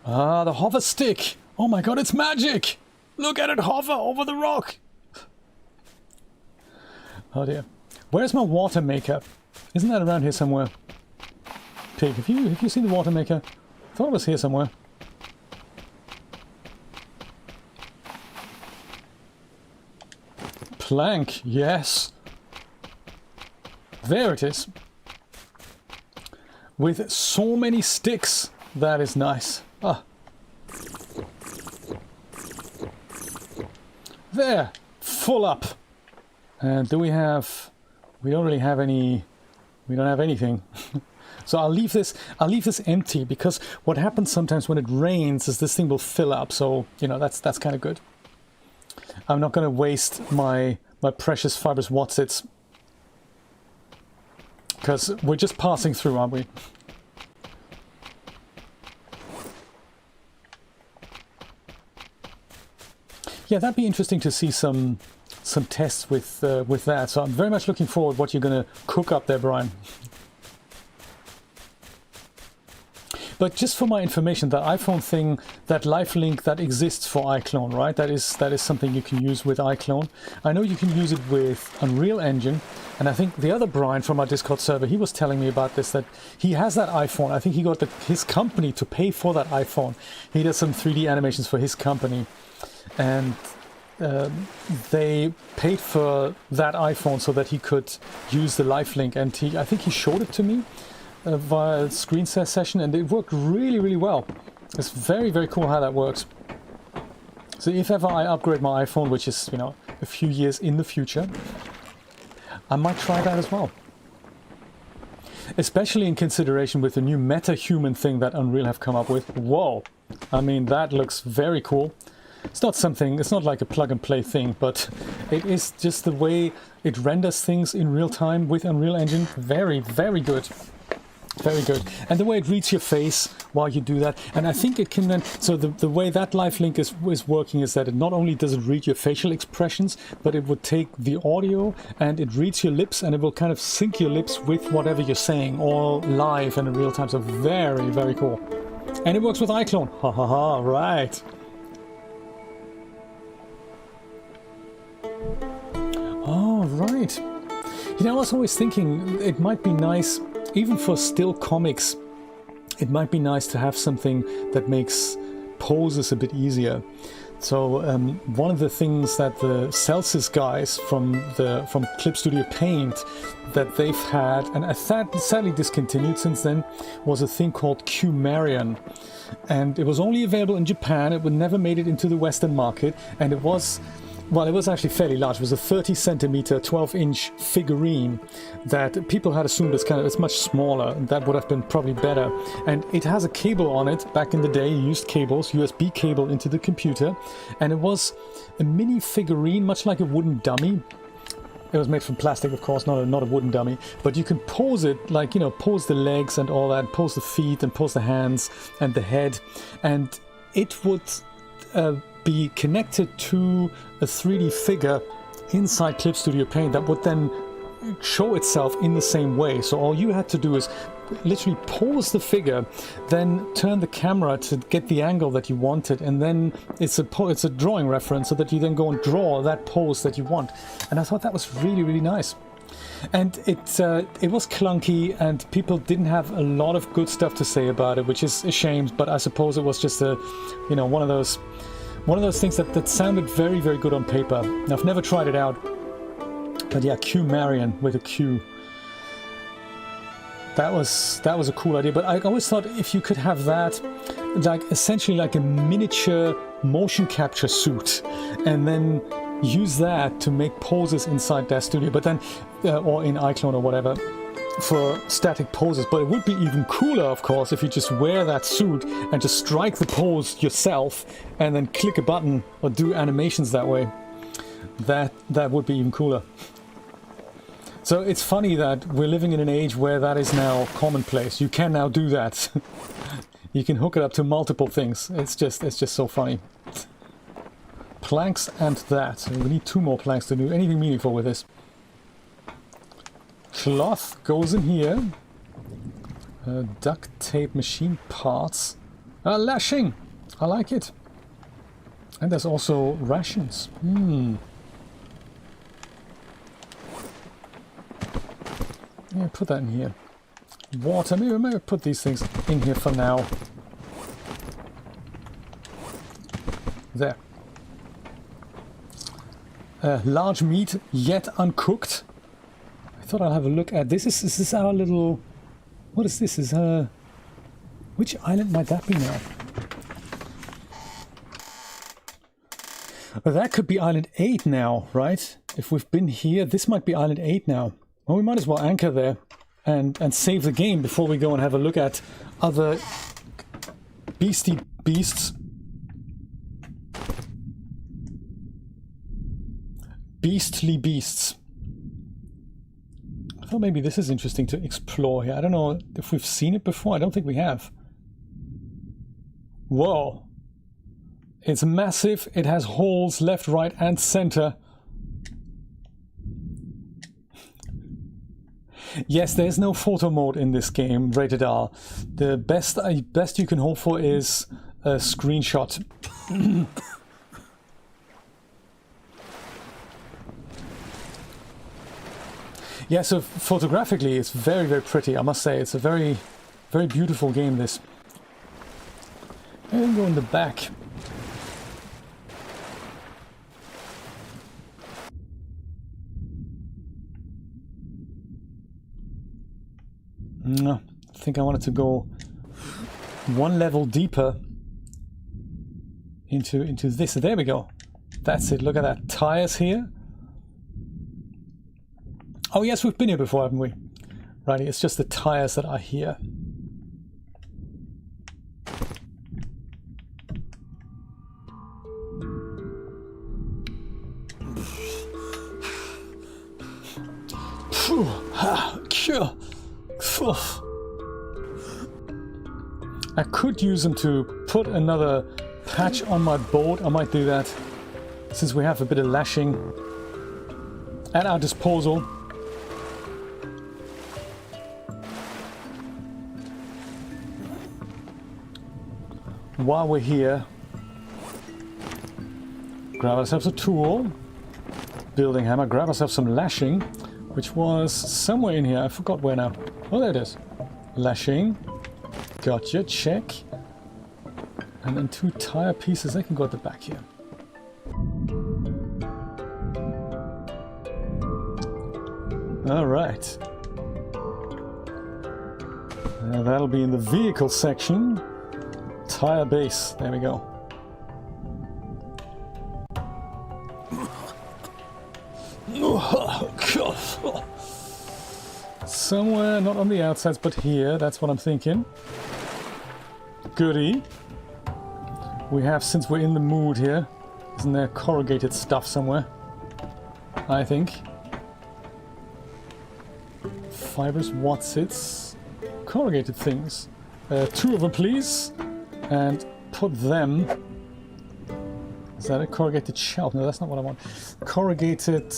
Ah, the hover stick! Oh my god, it's magic! Look at it hover over the rock! Oh dear. Where's my water maker? Isn't that around here somewhere? Pig, have you seen the water maker? I thought it was here somewhere. Plank, yes! There it is. With so many sticks. That is nice. Ah. There. Full up. And do we have... We don't really have any... We don't have anything. So I'll leave this empty, because what happens sometimes when it rains is this thing will fill up. So, that's kind of good. I'm not going to waste my precious fibrous Watsits, because we're just passing through, aren't we? Yeah, that'd be interesting to see some tests with that. So I'm very much looking forward to what you're going to cook up there, Brian. But just for my information, that iPhone thing, that live link that exists for iClone, right? That is something you can use with iClone. I know you can use it with Unreal Engine, and I think the other Brian from our Discord server, he was telling me about this, that he has that iPhone. I think he got his company to pay for that iPhone. He does some 3D animations for his company, and they paid for that iPhone so that he could use the live link, and I think he showed it to me via screen session, and it worked really, really well. It's very, very cool how that works. So if ever I upgrade my iPhone, which is, you know, a few years in the future, I might try that as well. Especially in consideration with the new meta-human thing that Unreal have come up with. Whoa! I mean, that looks very cool. It's not like a plug-and-play thing, but it is just the way it renders things in real time with Unreal Engine. Very, very good. Very good. And the way it reads your face while you do that. And I think it can then... So the way that live link is working is that it not only does it read your facial expressions, but it would take the audio and it reads your lips and it will kind of sync your lips with whatever you're saying, all live and in real time. So very, very cool. And it works with iClone. Ha ha ha, right. Oh, right. You know, I was always thinking it might be nice... Even for still comics, it might be nice to have something that makes poses a bit easier. So one of the things that the Celsius guys from Clip Studio Paint that they've had, and I sadly discontinued since then, was a thing called Qmarian. And it was only available in Japan. It would never made it into the Western market, and it was... Well, it was actually fairly large. It was a 30 centimeter, 12-inch figurine that people had assumed it's much smaller. That would have been probably better. And it has a cable on it. Back in the day, you used cables, USB cable into the computer. And it was a mini figurine, much like a wooden dummy. It was made from plastic, of course, not a wooden dummy. But you can pose it, like, you know, pose the legs and all that, pose the feet and pose the hands and the head. And it would... be connected to a 3D figure inside Clip Studio Paint that would then show itself in the same way. So all you had to do is literally pose the figure, then turn the camera to get the angle that you wanted, and then it's a drawing reference so that you then go and draw that pose that you want. And I thought that was really, really nice. And it was clunky, and people didn't have a lot of good stuff to say about it, which is a shame. But I suppose it was just one of those things that sounded very, very good on paper. I've never tried it out, but yeah, Qmarian with a Q. That was a cool idea. But I always thought if you could have that, like essentially like a miniature motion capture suit, and then use that to make poses inside their studio, but then or in iClone or whatever, for static poses. But it would be even cooler, of course, if you just wear that suit and just strike the pose yourself and then click a button or do animations that way. That would be even cooler. So it's funny that we're living in an age where that is now commonplace. You can now do that. You can hook it up to multiple things. It's just so funny. Planks and that. We need 2 more planks to do anything meaningful with this. Cloth goes in here. Duct tape machine parts. Lashing! I like it. And there's also rations. Yeah, put that in here. Water. Maybe put these things in here for now. There. Large meat, yet uncooked. I thought I'll have a look at this. Is this our little... What is this? Which island might that be now? Well, that could be Island 8 now, right? If we've been here, this might be Island 8 now. Well, we might as well anchor there and save the game before we go and have a look at other beastie beasts. Beastly beasts. I thought maybe this is interesting to explore here. I don't know if we've seen it before. I don't think we have. Whoa. It's massive. It has holes left, right, and center. Yes, there's no photo mode in this game, rated R. The best you can hope for is a screenshot. Yeah, so photographically it's very, very pretty, I must say. It's a very, very beautiful game, this. And go in the back. No, I think I wanted to go one level deeper into this. There we go. That's it. Look at that. Tires here. Oh yes, we've been here before, haven't we? Right, it's just the tires that are here. I could use them to put another patch on my boat. I might do that, since we have a bit of lashing at our disposal. While we're here, grab ourselves a tool, building hammer, grab ourselves some lashing, which was somewhere in here. I forgot where now. Oh, there it is. Lashing. Gotcha, check. And then 2 tire pieces. They can go at the back here. All right. That'll be in the vehicle section. Tire base. There we go. Somewhere, not on the outsides, but here. That's what I'm thinking. Goody. We have, since we're in the mood here, isn't there corrugated stuff somewhere? I think. Fibers, watsits, corrugated things. 2 of them, please. And put them... Is that a corrugated shelf? No, that's not what I want. Corrugated...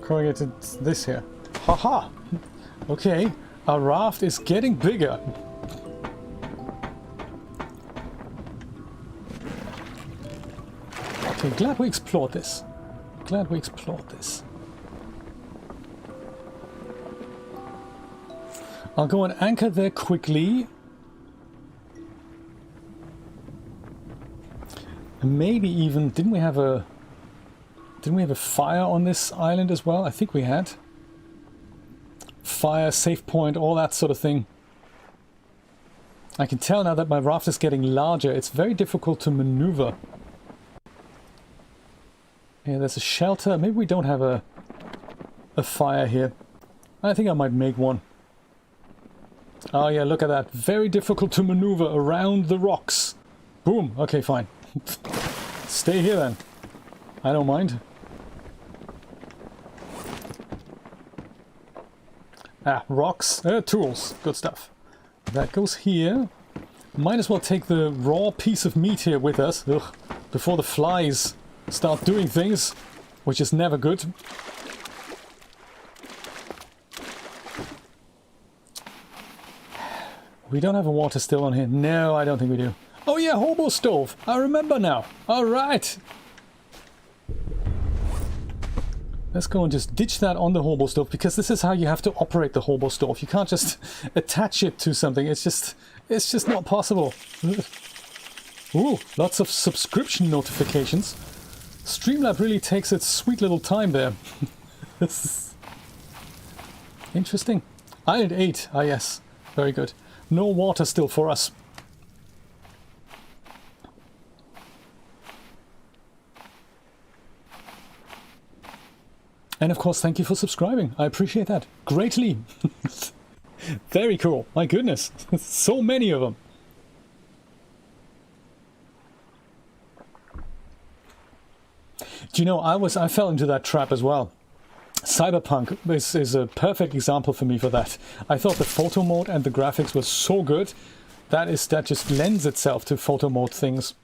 corrugated this here. Haha! Okay, our raft is getting bigger. Okay, glad we explored this. Glad we explored this. I'll go and anchor there quickly. And maybe even, didn't we have a fire on this island as well? I think we had. Fire, save point, all that sort of thing. I can tell now that my raft is getting larger. It's very difficult to maneuver. Yeah, there's a shelter. Maybe we don't have a fire here. I think I might make one. Oh yeah, look at that. Very difficult to maneuver around the rocks. Boom. Okay, fine. Stay here then. I don't mind. Ah, rocks. Tools. Good stuff. That goes here. Might as well take the raw piece of meat here with us. Ugh, before the flies start doing things, which is never good. We don't have a water still on here. No, I don't think we do. Oh yeah, hobo stove. I remember now. All right. Let's go and just ditch that on the hobo stove, because this is how you have to operate the hobo stove. You can't just attach it to something. It's just not possible. Ooh, lots of subscription notifications. Streamlab really takes its sweet little time there. This is interesting. Island 8. Ah yes, very good. No water still for us. And of course, thank you for subscribing. I appreciate that greatly. Very cool. My goodness, so many of them. Do you know, I fell into that trap as well. Cyberpunk is a perfect example for me for that. I thought the photo mode and the graphics were so good that just lends itself to photo mode things.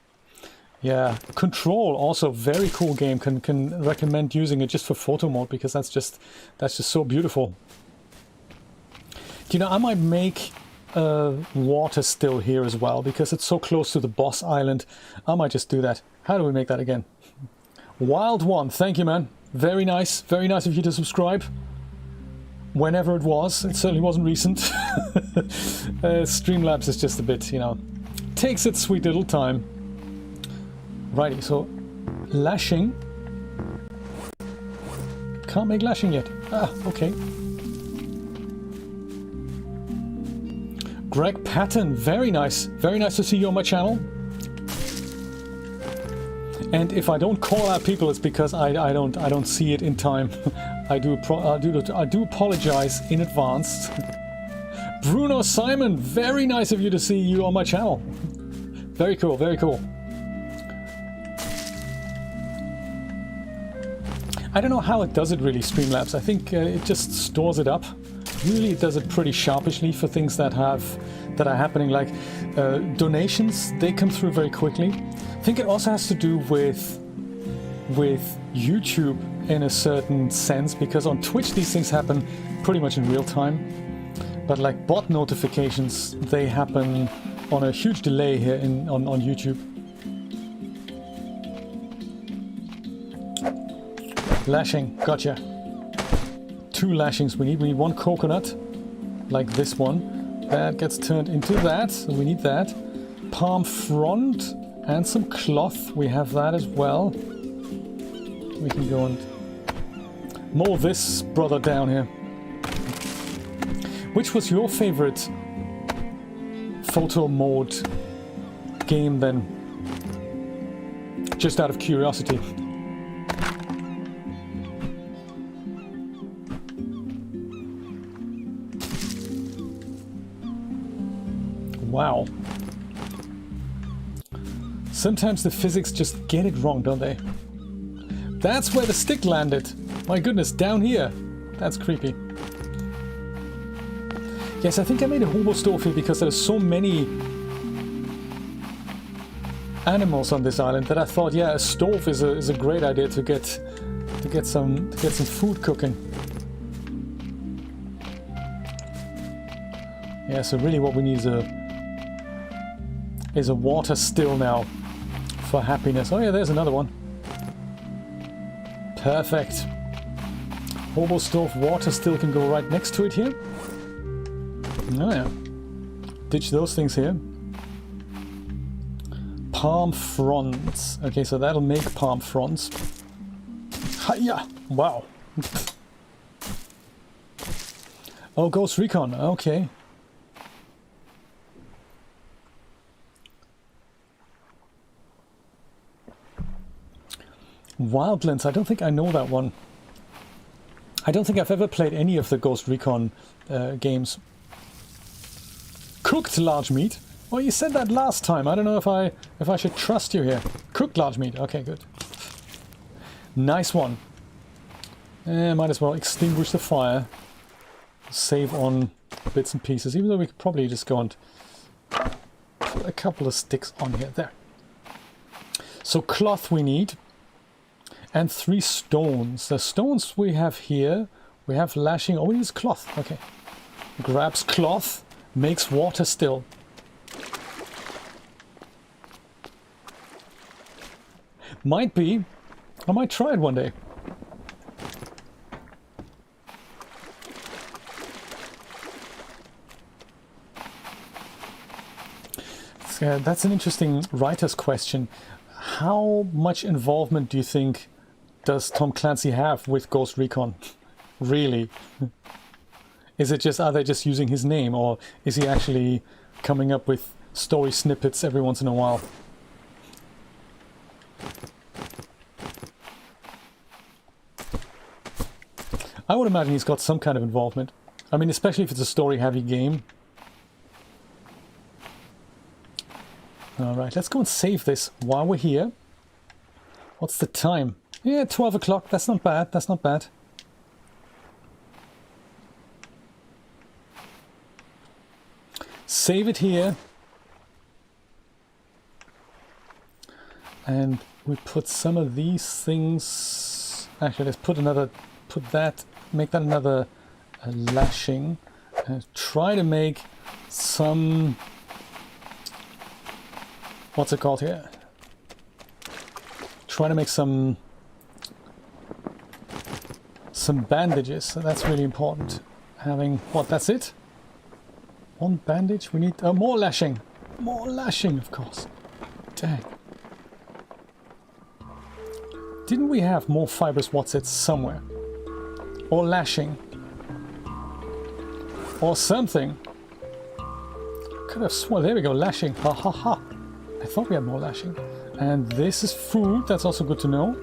Yeah, Control, also very cool game. Can recommend using it just for photo mode, because that's just so beautiful. Do you know, I might make water still here as well, because it's so close to the boss island. I might just do that. How do we make that again? Wild One, thank you, man. Very nice of you to subscribe. Whenever it was, it certainly wasn't recent. Streamlabs is just a bit, you know, takes its sweet little time. Righty, so lashing. Can't make lashing yet. Ah, okay. Greg Patton, very nice. Very nice to see you on my channel. And if I don't call out people, it's because I don't see it in time. I do apologize in advance. Bruno Simon, very nice of you to see you on my channel. Very cool, very cool. I don't know how it does it really, Streamlabs. I think it just stores it up. Usually it does it pretty sharpishly for things that are happening, like donations. They come through very quickly. I think it also has to do with YouTube in a certain sense, because on Twitch these things happen pretty much in real time. But like bot notifications, they happen on a huge delay here on YouTube. Lashing, gotcha. 2 lashings we need. We need 1 coconut, like this one. That gets turned into that, so we need that. Palm frond and some cloth, we have that as well. We can go and mow this brother down here. Which was your favorite photo mode game then? Just out of curiosity. Wow. Sometimes the physics just get it wrong, don't they? That's where the stick landed. My goodness, down here. That's creepy. Yes, I think I made a hobo stove here because there's so many animals on this island that I thought, yeah, a stove is a great idea to get some food cooking. Yeah, so really what we need is a water still now for happiness. Oh yeah, there's another one. Perfect. Hobo stove water still can go right next to it here. Oh yeah. Ditch those things here. Palm fronds. Okay, so that'll make palm fronds. Hiya! Wow. Oh, Ghost Recon. Okay. Wildlands, I don't think I know that one. I don't think I've ever played any of the Ghost Recon games. Cooked large meat? Well, you said that last time. I don't know if I should trust you here. Cooked large meat. Okay, good. Nice one. Might as well extinguish the fire. Save on bits and pieces, even though we could probably just go and put a couple of sticks on here. There. So cloth we need. And 3 stones. The stones we have here, we have lashing. Oh, we use cloth. Okay. Grabs cloth, makes water still. Might be. I might try it one day. That's an interesting writer's question. How much involvement do you think does Tom Clancy have with Ghost Recon? Really? Is it just, are they just using his name, or is he actually coming up with story snippets every once in a while? I would imagine he's got some kind of involvement. I mean, especially if it's a story-heavy game. Alright, let's go and save this while we're here. What's the time? Yeah, 12 o'clock. That's not bad. That's not bad. Save it here. And we put some of these things... Actually, let's put that, make that another lashing. Try to make some... What's it called here? Try to make some bandages. So that's really important. Having what? That's it. 1 bandage. We need more lashing. More lashing, of course. Dang. Didn't we have more fibrous whatsits somewhere? Or lashing? Or something? could have sworn. There we go, lashing. Ha ha ha. I thought we had more lashing. And this is food. That's also good to know.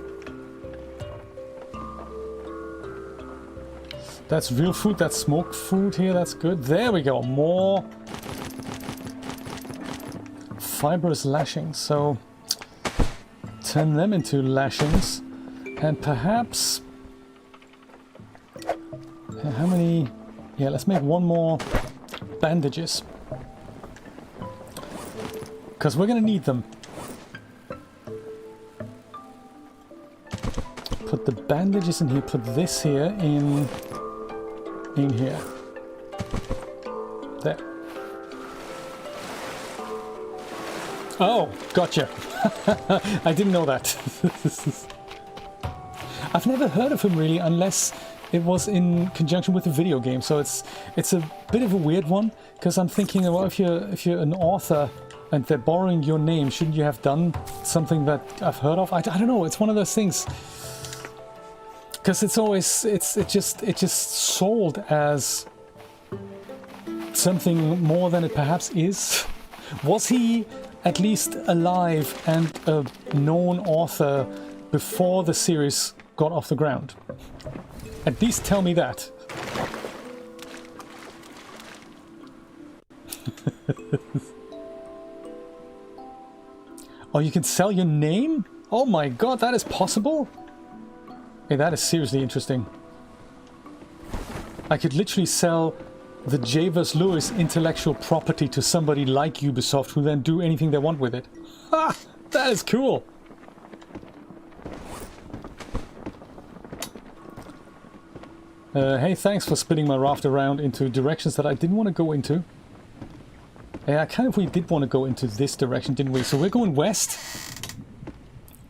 That's real food. That's smoked food here. That's good. There we go. More fibrous lashings. So turn them into lashings. And perhaps... how many... yeah, let's make one more bandages. Because we're going to need them. Put the bandages in here. Put this here in here. There. Oh, gotcha. I didn't know that. I've never heard of him really, unless it was in conjunction with a video game. So it's a bit of a weird one, because I'm thinking, well, if you're an author and they're borrowing your name, shouldn't you have done something that I've heard of? I don't know. It's one of those things. Because it's always it just sold as something more than it perhaps is. Was he at least alive and a known author before the series got off the ground? At least tell me that. Oh, you can sell your name? Oh my god, that is possible? Hey, that is seriously interesting. I could literally sell the J vs. Lewis intellectual property to somebody like Ubisoft, who then do anything they want with it. Ha! That is cool! Hey, thanks for spinning my raft around into directions that I didn't want to go into. I kind of really did want to go into this direction, didn't we? So we're going west.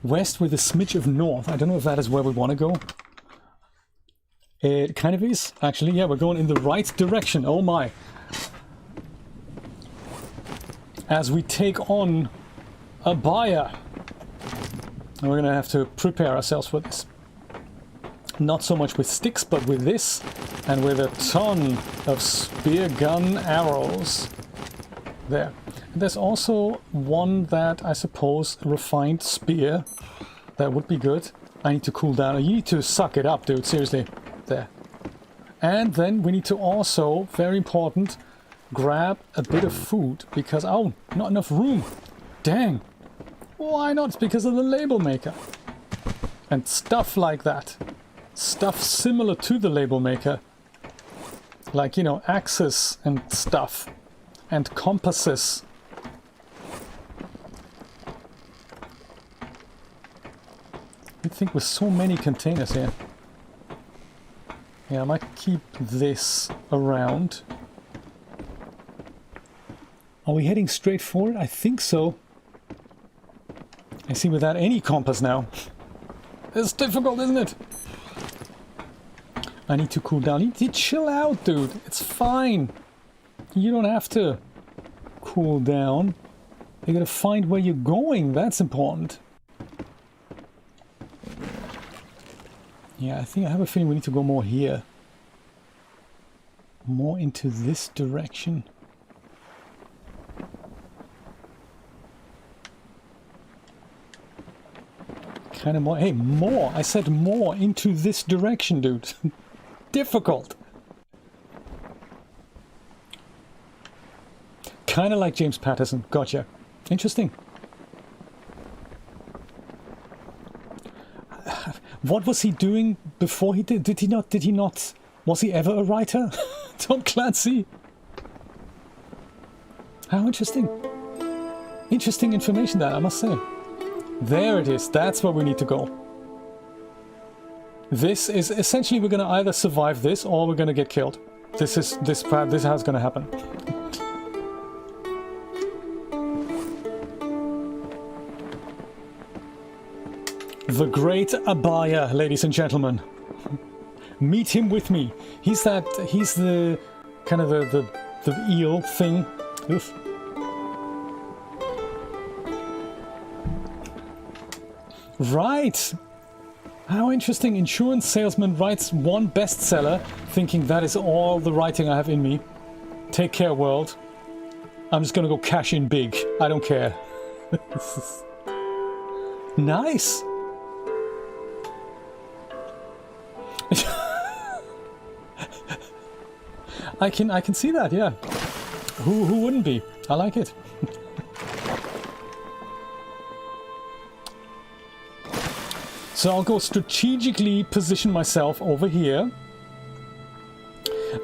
West with a smidge of north. I don't know if that is where we want to go. It kind of is. Actually, yeah, we're going in the right direction. Oh my. As we take on a buyer. And we're going to have to prepare ourselves for this. Not so much with sticks, but with this. And with a ton of spear gun arrows. There. And there's also one that, I suppose, refined spear. That would be good. I need to cool down. You need to suck it up, dude. Seriously. There. And then we need to also, very important, grab a bit of food. Because, oh, not enough room. Dang. Why not? It's because of the label maker. And stuff like that. Stuff similar to the label maker. Like, you know, axes and stuff. And compasses. I think with so many containers here. Yeah, I might keep this around. Are we heading straight forward? I think so. I see, without any compass now. It's difficult, isn't it? I need to cool down. You need to chill out, dude. It's fine. You don't have to cool down. You gotta find where you're going. That's important. Yeah, I think I have a feeling we need to go more here. More into this direction. Kind of more. Hey, more! I said more into this direction, dude. Difficult. Kind of like James Patterson. Gotcha. Interesting. What was he doing before he did? Did he not? Was he ever a writer? Tom Clancy. How interesting. Interesting information there, I must say. There it is. That's where we need to go. This is essentially, we're going to either survive this or we're going to get killed. This is how it's going to happen. The Great Abaya, ladies and gentlemen. Meet him with me. He's the kind of the eel thing. Oof. Right. How interesting. Insurance salesman writes one bestseller, thinking that is all the writing I have in me. Take care, world. I'm just gonna go cash in big. I don't care. Nice. I can see that, yeah. Who wouldn't be? I like it. So I'll go strategically position myself over here.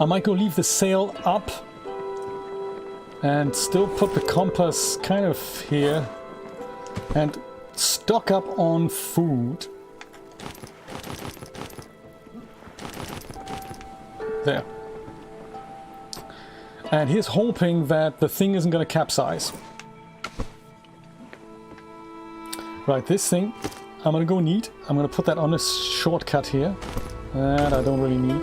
I might go leave the sail up and still put the compass kind of here and stock up on food. There. And here's hoping that the thing isn't going to capsize. Right, this thing I'm going to go need. I'm going to put that on a shortcut here. That I don't really need.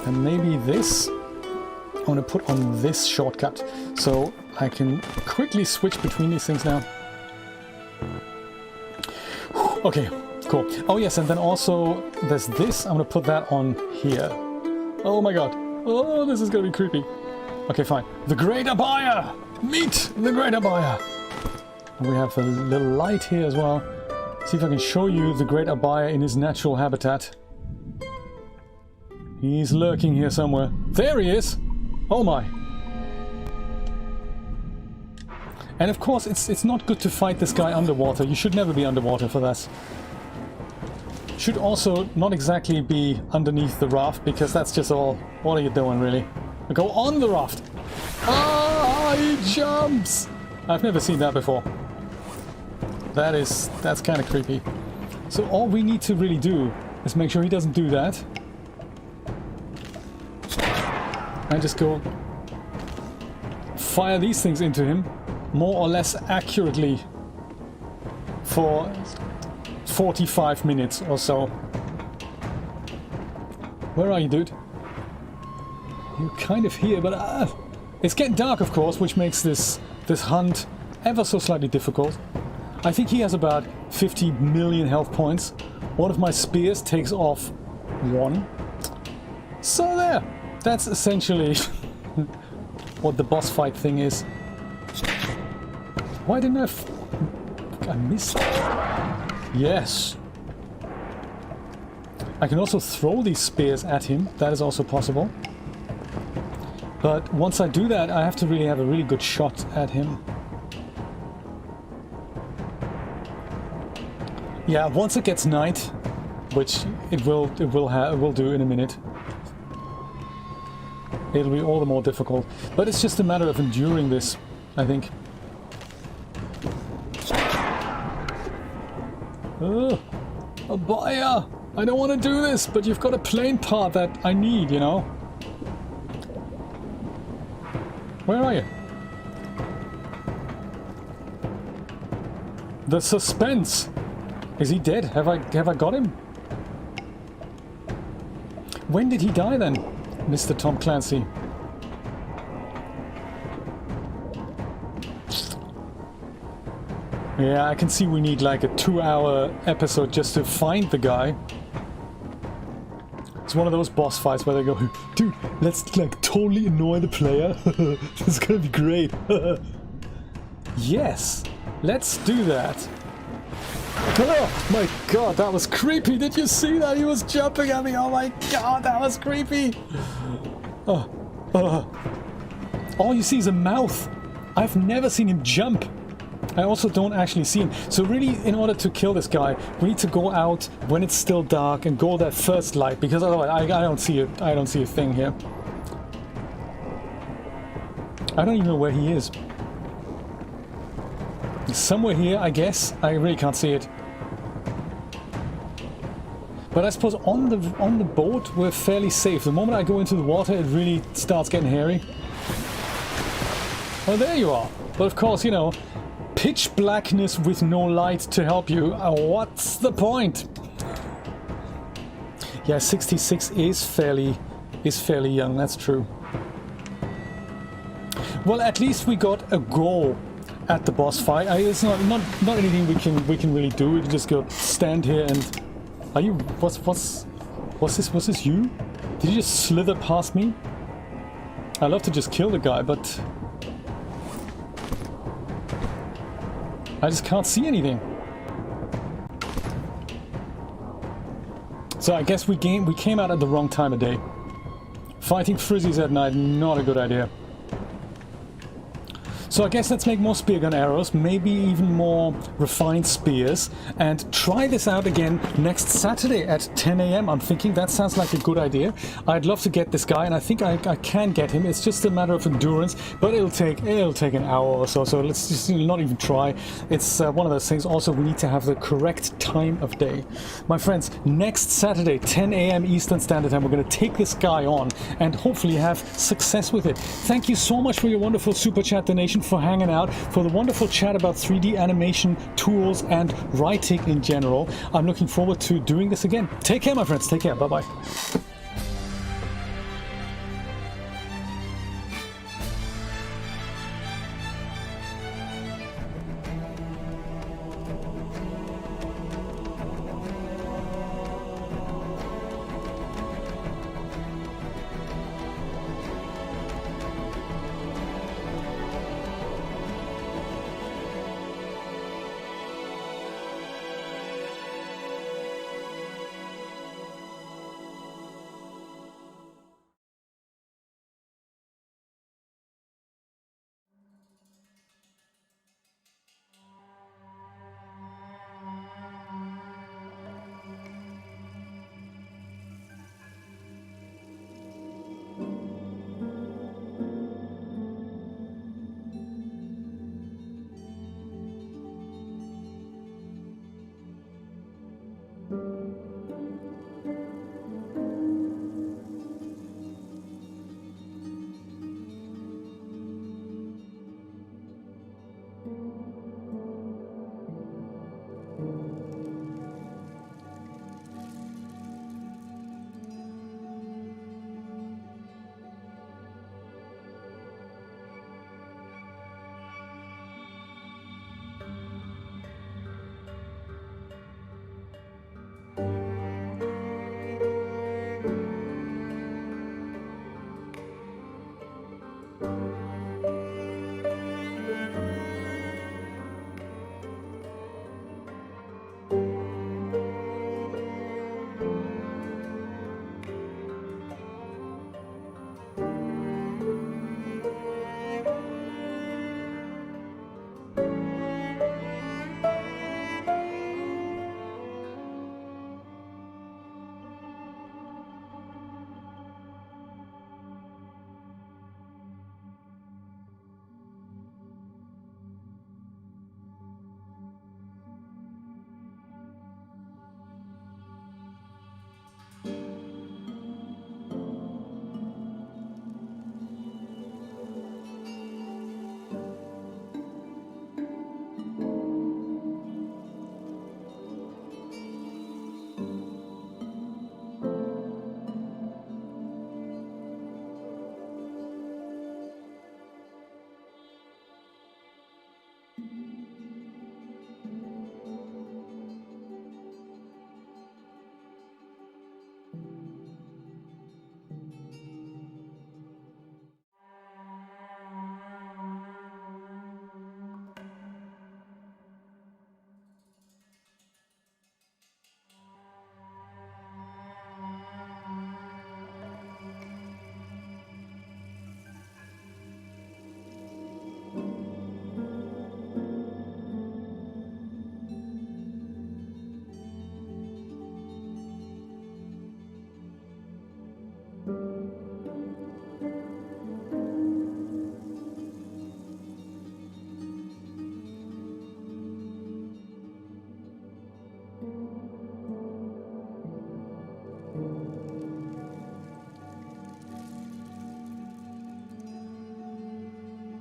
And maybe this I'm going to put on this shortcut. So I can quickly switch between these things now. Okay, cool. Oh yes, and then also there's this. I'm going to put that on here. Oh my god. Oh, this is going to be creepy. Okay, fine. The Great Abaya! Meet the Great Abaya! We have a little light here as well. See if I can show you the Great Abaya in his natural habitat. He's lurking here somewhere. There he is! Oh my! And of course, it's not good to fight this guy underwater. You should never be underwater for this. Should also not exactly be underneath the raft, because that's just all... What are you doing, really? Go on the raft! Ah, he jumps! I've never seen that before. That's kind of creepy. So all we need to really do is make sure he doesn't do that. And just go fire these things into him more or less accurately for 45 minutes or so. Where are you, dude? You're kind of here, but it's getting dark, of course, which makes this hunt ever so slightly difficult. I think he has about 50 million health points. One of my spears takes off 1. So there! That's essentially what the boss fight thing is. Why didn't I missed? Yes! I can also throw these spears at him. That is also possible. But once I do that, I have to really have a really good shot at him. Yeah, once it gets night, which it will do in a minute, it'll be all the more difficult. But it's just a matter of enduring this, I think. Abaya! I don't want to do this, but you've got a plane part that I need, you know? Where are you? The suspense! Is he dead? Have I got him? When did he die then, Mr. Tom Clancy? Yeah, I can see we need like a 2-hour episode just to find the guy. It's one of those boss fights where they go, dude, let's like totally annoy the player. This is gonna be great. Yes, let's do that. Oh my god, that was creepy. Did you see that? He was jumping at me. Oh my god, that was creepy. All you see is a mouth. I've never seen him jump. I also don't actually see him. So really, in order to kill this guy, we need to go out when it's still dark and go that first light, because otherwise I don't see it. I don't see a thing here. I don't even know where he is. He's somewhere here, I guess. I really can't see it. But I suppose on the boat we're fairly safe. The moment I go into the water, it really starts getting hairy. Oh, there you are. But of course, you know, pitch blackness with no light to help you. What's the point? Yeah, 66 is fairly young. That's true. Well, at least we got a goal at the boss fight. It's not anything we can really do. We can just go stand here and. Are you? What's this? Was this you? Did you just slither past me? I'd love to just kill the guy, but I just can't see anything. So I guess we came out at the wrong time of day. Fighting frizzies at night, not a good idea. So I guess let's make more spear gun arrows, maybe even more refined spears, and try this out again next Saturday at 10 AM. I'm thinking that sounds like a good idea. I'd love to get this guy, and I think I can get him. It's just a matter of endurance, but it'll take an hour or so. So let's just not even try. It's one of those things. Also, we need to have the correct time of day. My friends, next Saturday, 10 AM Eastern Standard Time, we're going to take this guy on and hopefully have success with it. Thank you so much for your wonderful super chat donation, for hanging out, for the wonderful chat about 3D animation tools and writing in general. I'm looking forward to doing this again. Take care, my friends. Take care. Bye-bye.